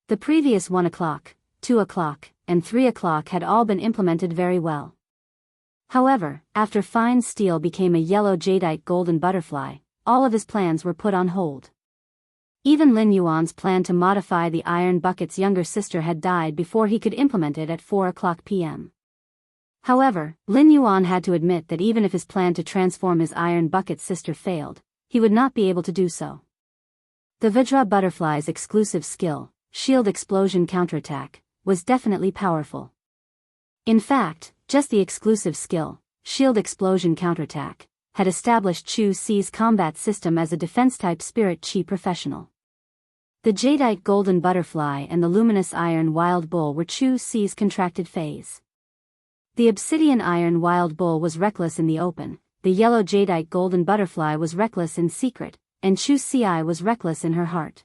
Speaker 1: The previous 1 o'clock, 2 o'clock, and 3 o'clock had all been implemented very well. However, after Fine Steel became a Yellow Jadeite Golden Butterfly, all of his plans were put on hold. Even Lin Yuan's plan to modify the iron bucket's younger sister had died before he could implement it at 4:00 p.m. However, Lin Yuan had to admit that even if his plan to transform his iron bucket's sister failed, he would not be able to do so. The Vajra butterfly's exclusive skill, Shield Explosion Counterattack, was definitely powerful. In fact, just the exclusive skill, Shield Explosion Counterattack, had established Chu Si's combat system as a defense-type spirit chi professional. The Jadeite Golden Butterfly and the Luminous Iron Wild Bull were Chu Si's contracted phase. The Obsidian Iron Wild Bull was reckless in the open, the Yellow Jadeite Golden Butterfly was reckless in secret, and Chu Si was reckless in her heart.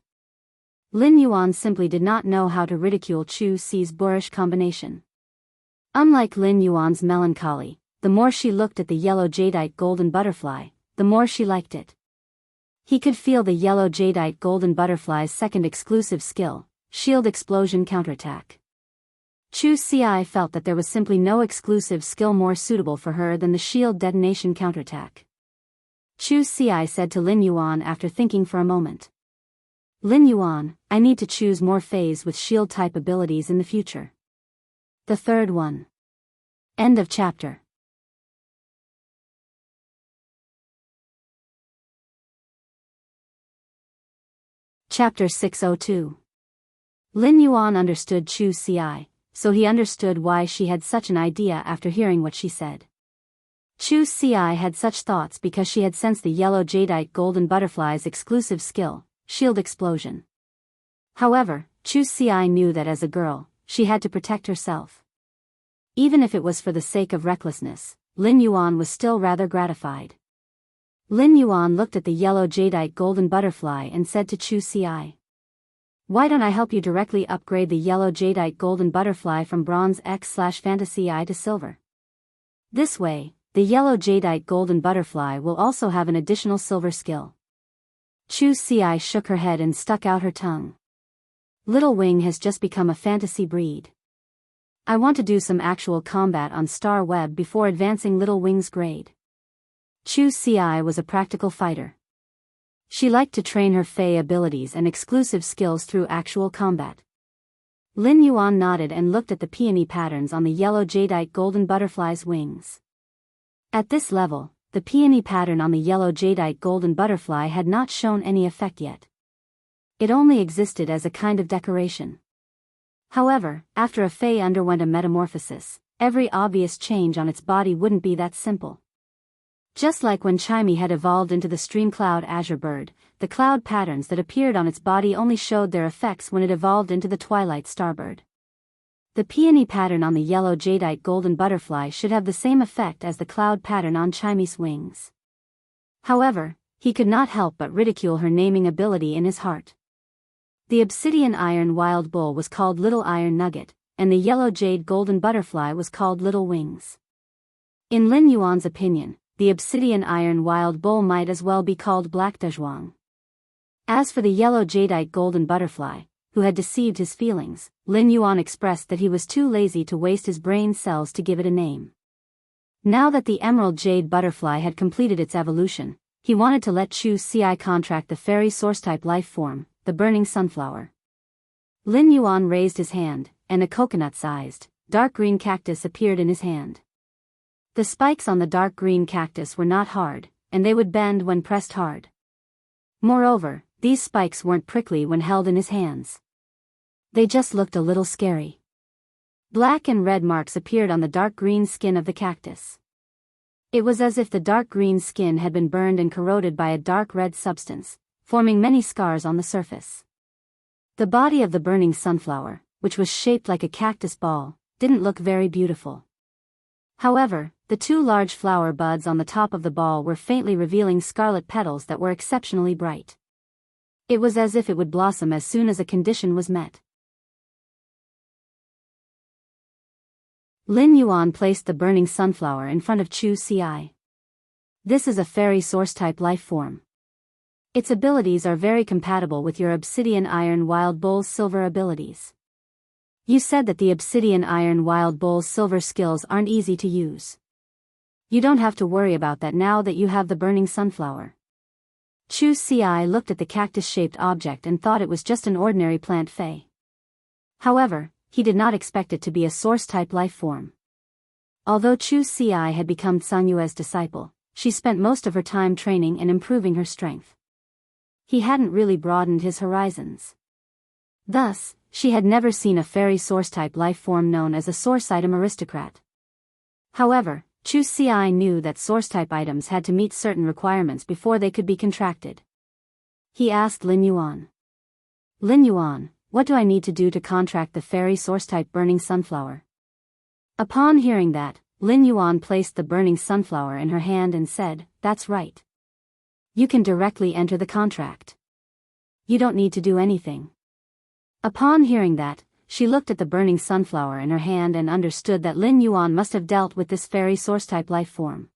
Speaker 1: Lin Yuan simply did not know how to ridicule Chu Si's boorish combination. Unlike Lin Yuan's melancholy, the more she looked at the Yellow Jadeite Golden Butterfly, the more she liked it. He could feel the Yellow Jadeite Golden Butterfly's second exclusive skill, Shield Explosion Counterattack. Chu Si felt that there was simply no exclusive skill more suitable for her than the Shield Detonation Counterattack. Chu Si said to Lin Yuan after thinking for a moment. Lin Yuan, I need to choose more phase with shield-type abilities in the future. The third one. End of chapter. Chapter 602. Lin Yuan understood Chu Si, so he understood why she had such an idea after hearing what she said. Chu Si had such thoughts because she had sensed the Yellow Jadeite Golden Butterfly's exclusive skill, Shield Explosion. However, Chu Si knew that as a girl, she had to protect herself. Even if it was for the sake of recklessness, Lin Yuan was still rather gratified. Lin Yuan looked at the Yellow Jadeite Golden Butterfly and said to Chu Si. Why don't I help you directly upgrade the Yellow Jadeite Golden Butterfly from Bronze X/Fantasy I to Silver? This way, the Yellow Jadeite Golden Butterfly will also have an additional silver skill. Chu Si shook her head and stuck out her tongue. Little Wing has just become a fantasy breed. I want to do some actual combat on Star Web before advancing Little Wing's grade. Chu Si was a practical fighter. She liked to train her Fey abilities and exclusive skills through actual combat. Lin Yuan nodded and looked at the peony patterns on the Yellow Jadeite Golden Butterfly's wings. At this level, the peony pattern on the Yellow Jadeite Golden Butterfly had not shown any effect yet. It only existed as a kind of decoration. However, after a Fey underwent a metamorphosis, every obvious change on its body wouldn't be that simple. Just like when Chimey had evolved into the Streamcloud Azure Bird, the cloud patterns that appeared on its body only showed their effects when it evolved into the Twilight Starbird. The peony pattern on the Yellow Jadeite Golden Butterfly should have the same effect as the cloud pattern on Chimey's wings. However, he could not help but ridicule her naming ability in his heart. The Obsidian Iron Wild Bull was called Little Iron Nugget, and the Yellow Jade Golden Butterfly was called Little Wings. In Lin Yuan's opinion, the Obsidian Iron Wild Bull might as well be called Black Dezhuang. As for the Yellow Jadeite Golden Butterfly, who had deceived his feelings, Lin Yuan expressed that he was too lazy to waste his brain cells to give it a name. Now that the Emerald Jade Butterfly had completed its evolution, he wanted to let Chu Si contract the fairy source-type life form, the Burning Sunflower. Lin Yuan raised his hand, and a coconut-sized, dark green cactus appeared in his hand. The spikes on the dark green cactus were not hard, and they would bend when pressed hard. Moreover, these spikes weren't prickly when held in his hands. They just looked a little scary. Black and red marks appeared on the dark green skin of the cactus. It was as if the dark green skin had been burned and corroded by a dark red substance, forming many scars on the surface. The body of the burning sunflower, which was shaped like a cactus ball, didn't look very beautiful. However, the two large flower buds on the top of the ball were faintly revealing scarlet petals that were exceptionally bright. It was as if it would blossom as soon as a condition was met. Lin Yuan placed the burning sunflower in front of Chu Si. This is a fairy source-type life form. Its abilities are very compatible with your Obsidian Iron Wild Bull's silver abilities. You said that the Obsidian Iron Wild Bull's silver skills aren't easy to use. You don't have to worry about that now that you have the burning sunflower. Chu Ci looked at the cactus-shaped object and thought it was just an ordinary plant fey. However, he did not expect it to be a source-type life form. Although Chu Ci had become Zhang Yue's disciple, she spent most of her time training and improving her strength. He hadn't really broadened his horizons. Thus, she had never seen a fairy source-type life form known as a source-item aristocrat. However, Chu Ci knew that source-type items had to meet certain requirements before they could be contracted. He asked Lin Yuan. Lin Yuan, what do I need to do to contract the fairy source-type burning sunflower? Upon hearing that, Lin Yuan placed the burning sunflower in her hand and said, that's right. You can directly enter the contract. You don't need to do anything. Upon hearing that, she looked at the burning sunflower in her hand and understood that Lin Yuan must have dealt with this fairy source-type life form.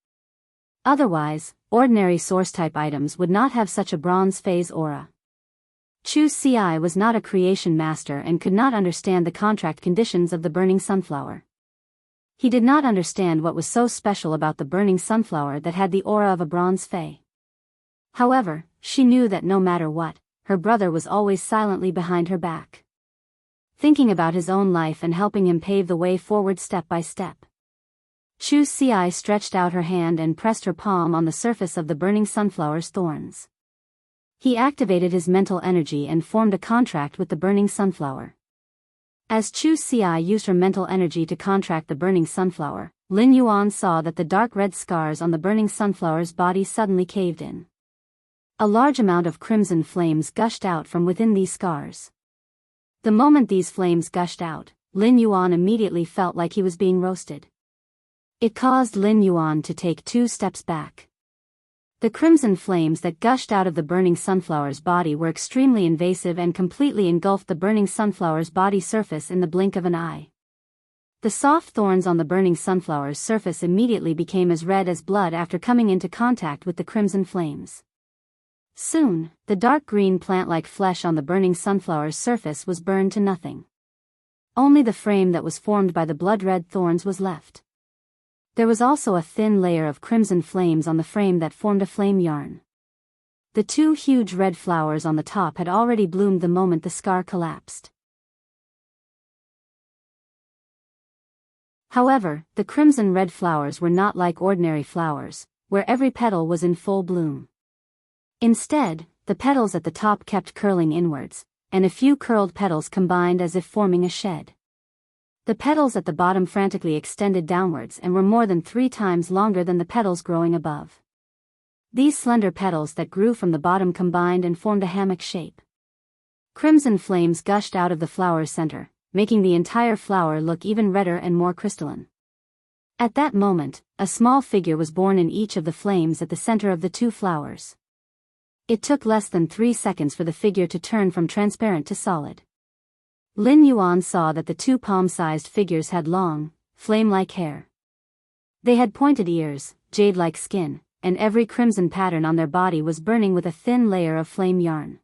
Speaker 1: Otherwise, ordinary source-type items would not have such a bronze phase aura. Chu Ci was not a creation master and could not understand the contract conditions of the burning sunflower. He did not understand what was so special about the burning sunflower that had the aura of a bronze fey. However, she knew that no matter what, her brother was always silently behind her back, thinking about his own life and helping him pave the way forward step by step. Chu Ci stretched out her hand and pressed her palm on the surface of the burning sunflower's thorns. He activated his mental energy and formed a contract with the burning sunflower. As Chu Ci used her mental energy to contract the burning sunflower, Lin Yuan saw that the dark red scars on the burning sunflower's body suddenly caved in. A large amount of crimson flames gushed out from within these scars. The moment these flames gushed out, Lin Yuan immediately felt like he was being roasted. It caused Lin Yuan to take 2 steps back. The crimson flames that gushed out of the burning sunflower's body were extremely invasive and completely engulfed the burning sunflower's body surface in the blink of an eye. The soft thorns on the burning sunflower's surface immediately became as red as blood after coming into contact with the crimson flames. Soon, the dark green plant-like flesh on the burning sunflower's surface was burned to nothing. Only the frame that was formed by the blood-red thorns was left. There was also a thin layer of crimson flames on the frame that formed a flame yarn. The 2 huge red flowers on the top had already bloomed the moment the scar collapsed. However, the crimson red flowers were not like ordinary flowers, where every petal was in full bloom. Instead, the petals at the top kept curling inwards, and a few curled petals combined as if forming a shed. The petals at the bottom frantically extended downwards and were more than 3 times longer than the petals growing above. These slender petals that grew from the bottom combined and formed a hammock shape. Crimson flames gushed out of the flower's center, making the entire flower look even redder and more crystalline. At that moment, a small figure was born in each of the flames at the center of the 2 flowers. It took less than 3 seconds for the figure to turn from transparent to solid. Lin Yuan saw that the 2 palm-sized figures had long, flame-like hair. They had pointed ears, jade-like skin, and every crimson pattern on their body was burning with a thin layer of flame yarn.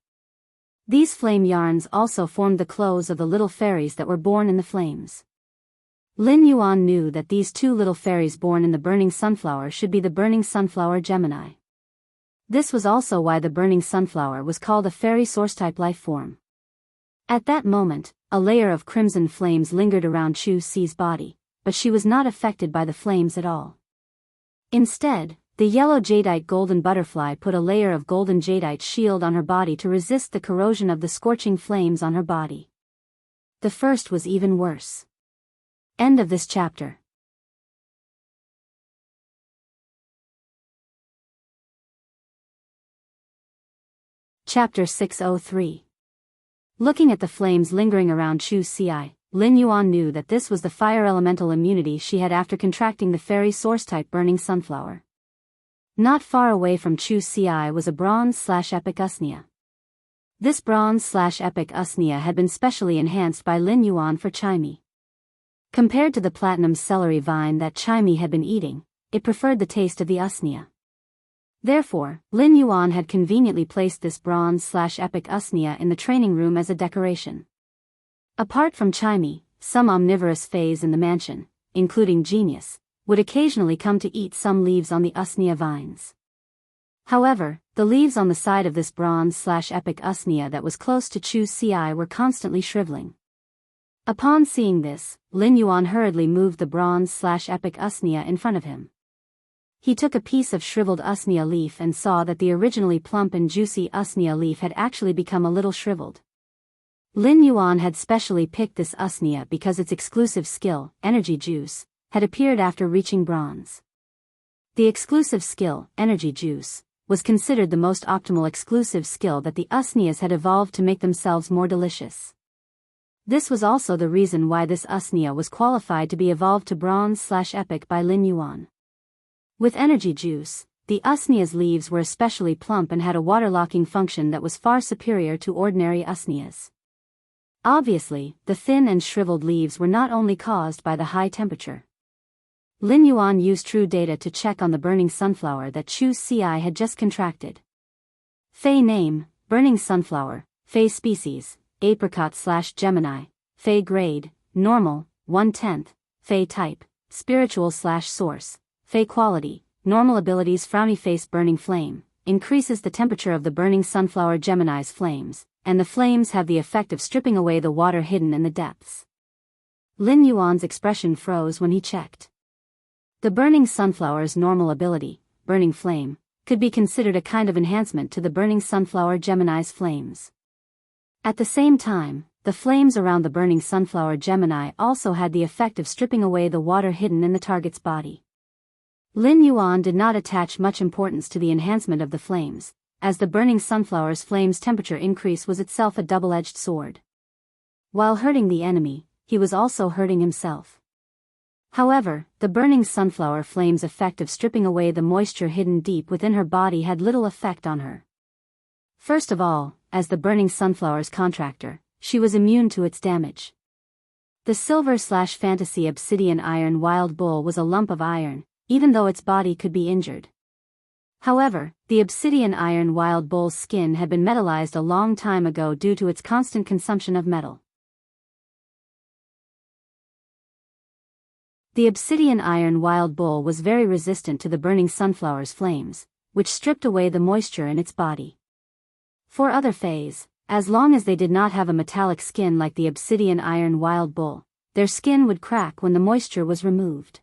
Speaker 1: These flame yarns also formed the clothes of the little fairies that were born in the flames. Lin Yuan knew that these 2 little fairies born in the burning sunflower should be the burning sunflower Gemini. This was also why the burning sunflower was called a fairy source-type life form. At that moment, a layer of crimson flames lingered around Chu Ci's body, but she was not affected by the flames at all. Instead, the yellow jadeite golden butterfly put a layer of golden jadeite shield on her body to resist the corrosion of the scorching flames on her body. The first was even worse. End of this chapter. Chapter 603. Looking at the flames lingering around Chu Ci, Lin Yuan knew that this was the fire elemental immunity she had after contracting the fairy source-type burning sunflower. Not far away from Chu Ci was a bronze/epic usnea. This bronze/epic usnea had been specially enhanced by Lin Yuan for Chimey. Compared to the platinum celery vine that Chimey had been eating, it preferred the taste of the usnea. Therefore, Lin Yuan had conveniently placed this bronze/epic usnea in the training room as a decoration. Apart from Chimey, some omnivorous fays in the mansion, including Genius, would occasionally come to eat some leaves on the usnea vines. However, the leaves on the side of this bronze/epic usnea that was close to Chu Ci were constantly shriveling. Upon seeing this, Lin Yuan hurriedly moved the bronze/epic usnea in front of him. He took a piece of shriveled usnea leaf and saw that the originally plump and juicy usnea leaf had actually become a little shriveled. Lin Yuan had specially picked this usnea because its exclusive skill, energy juice, had appeared after reaching bronze. The exclusive skill, energy juice, was considered the most optimal exclusive skill that the usneas had evolved to make themselves more delicious. This was also the reason why this usnea was qualified to be evolved to bronze/epic by Lin Yuan. With energy juice, the usnea's leaves were especially plump and had a water-locking function that was far superior to ordinary usneas. Obviously, the thin and shriveled leaves were not only caused by the high temperature. Lin Yuan used true data to check on the burning sunflower that Chu Ci had just contracted. Fei name, burning sunflower, Fei species, apricot/Gemini, Fei grade, normal, 1/10, Fei type, spiritual/source, Fei quality, normal abilities frowny face burning flame, increases the temperature of the burning sunflower Gemini's flames, and the flames have the effect of stripping away the water hidden in the depths. Lin Yuan's expression froze when he checked. The burning sunflower's normal ability, burning flame, could be considered a kind of enhancement to the burning sunflower Gemini's flames. At the same time, the flames around the burning sunflower Gemini also had the effect of stripping away the water hidden in the target's body. Lin Yuan did not attach much importance to the enhancement of the flames, as the burning sunflower's flame's temperature increase was itself a double-edged sword. While hurting the enemy, he was also hurting himself. However, the burning sunflower flame's effect of stripping away the moisture hidden deep within her body had little effect on her. First of all, as the burning sunflower's contractor, she was immune to its damage. The silver/fantasy obsidian iron wild bull was a lump of iron, even though its body could be injured. However, the obsidian iron wild bull's skin had been metallized a long time ago due to its constant consumption of metal. The obsidian iron wild bull was very resistant to the burning sunflower's flames, which stripped away the moisture in its body. For other fays, as long as they did not have a metallic skin like the obsidian iron wild bull, their skin would crack when the moisture was removed.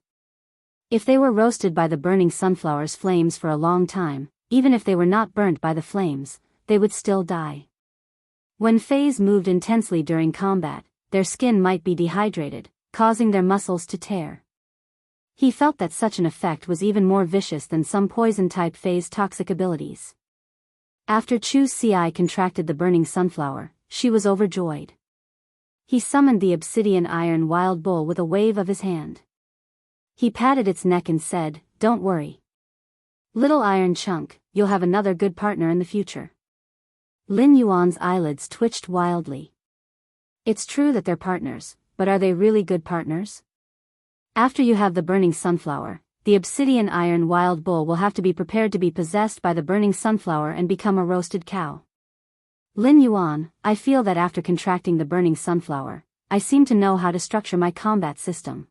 Speaker 1: If they were roasted by the burning sunflower's flames for a long time, even if they were not burnt by the flames, they would still die. When fays moved intensely during combat, their skin might be dehydrated, causing their muscles to tear. He felt that such an effect was even more vicious than some poison-type fays' toxic abilities. After Chu Ci contracted the burning sunflower, she was overjoyed. He summoned the obsidian iron wild bull with a wave of his hand. He patted its neck and said, "Don't worry. Little iron chunk, you'll have another good partner in the future." Lin Yuan's eyelids twitched wildly. It's true that they're partners, but are they really good partners? After you have the burning sunflower, the obsidian iron wild bull will have to be prepared to be possessed by the burning sunflower and become a roasted cow. Lin Yuan, I feel that after contracting the burning sunflower, I seem to know how to structure my combat system.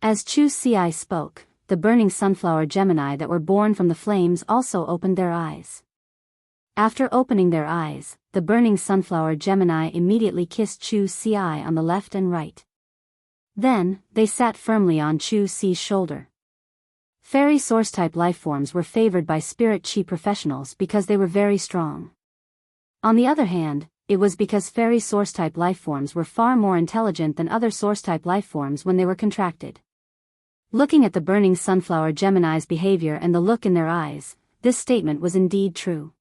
Speaker 1: As Chu Ci spoke, the burning sunflower Gemini that were born from the flames also opened their eyes. After opening their eyes, the burning sunflower Gemini immediately kissed Chu Ci on the left and right. Then, they sat firmly on Chu Ci's shoulder. Fairy source-type lifeforms were favored by spirit chi professionals because they were very strong. On the other hand, it was because fairy source-type lifeforms were far more intelligent than other source-type lifeforms when they were contracted. Looking at the burning sunflower Gemini's behavior and the look in their eyes, this statement was indeed true.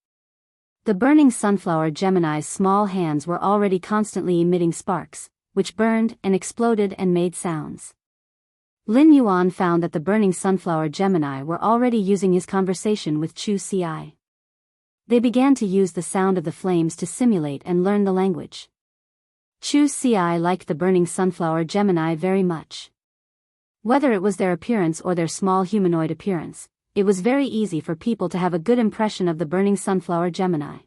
Speaker 1: The burning sunflower Gemini's small hands were already constantly emitting sparks, which burned and exploded and made sounds. Lin Yuan found that the burning sunflower Gemini were already using his conversation with Chu Ci. They began to use the sound of the flames to simulate and learn the language. Chu Ci liked the burning sunflower Gemini very much. Whether it was their appearance or their small humanoid appearance, it was very easy for people to have a good impression of the burning sunflower Gemini.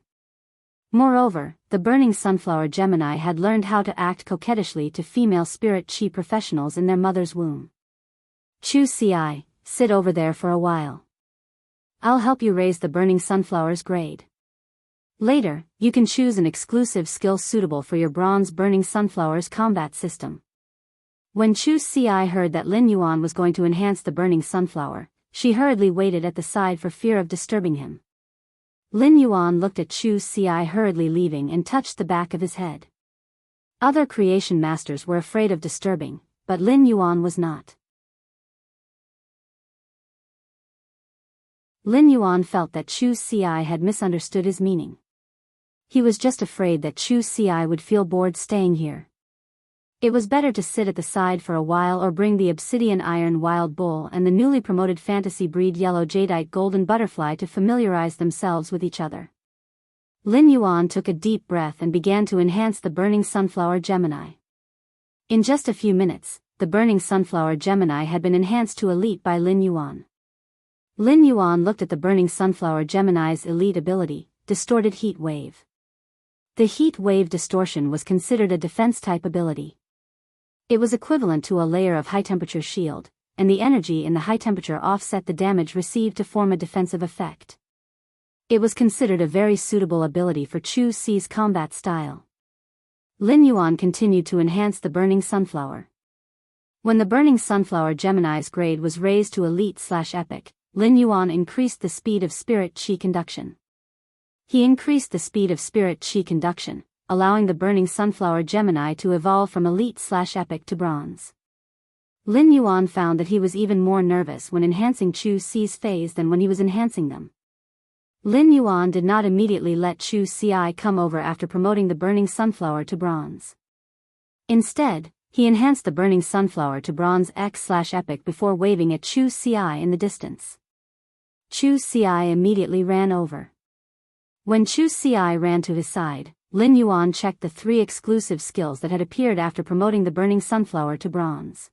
Speaker 1: Moreover, the burning sunflower Gemini had learned how to act coquettishly to female spirit chi professionals in their mother's womb. Chu Ci, sit over there for a while. I'll help you raise the burning sunflower's grade. Later, you can choose an exclusive skill suitable for your bronze burning sunflower's combat system. When Chu Ci heard that Lin Yuan was going to enhance the burning sunflower, she hurriedly waited at the side for fear of disturbing him. Lin Yuan looked at Chu Ci hurriedly leaving and touched the back of his head. Other creation masters were afraid of disturbing, but Lin Yuan was not. Lin Yuan felt that Chu Ci had misunderstood his meaning. He was just afraid that Chu Ci would feel bored staying here. It was better to sit at the side for a while or bring the obsidian iron wild bull and the newly promoted fantasy breed yellow jadeite golden butterfly to familiarize themselves with each other. Lin Yuan took a deep breath and began to enhance the burning sunflower Gemini. In just a few minutes, the burning sunflower Gemini had been enhanced to elite by Lin Yuan. Lin Yuan looked at the burning sunflower Gemini's elite ability, distorted heat wave. The heat wave distortion was considered a defense-type ability. It was equivalent to a layer of high-temperature shield, and the energy in the high temperature offset the damage received to form a defensive effect. It was considered a very suitable ability for Chu Ci's combat style. Lin Yuan continued to enhance the burning sunflower. When the burning sunflower Gemini's grade was raised to elite/epic, Lin Yuan increased the speed of spirit qi conduction. He increased the speed of spirit qi conduction, allowing the burning sunflower Gemini to evolve from elite/epic to bronze. Lin Yuan found that he was even more nervous when enhancing Chu Ci's phase than when he was enhancing them. Lin Yuan did not immediately let Chu Ci come over after promoting the burning sunflower to bronze. Instead, he enhanced the burning sunflower to bronze X/epic before waving at Chu Ci in the distance. Chu Ci immediately ran over. When Chu Ci ran to his side, Lin Yuan checked the 3 exclusive skills that had appeared after promoting the burning sunflower to bronze.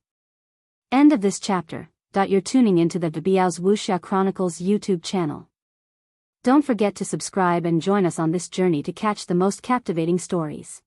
Speaker 1: End of this chapter. You're tuning into the Biyao's Wuxia Chronicles YouTube channel. Don't forget to subscribe and join us on this journey to catch the most captivating stories.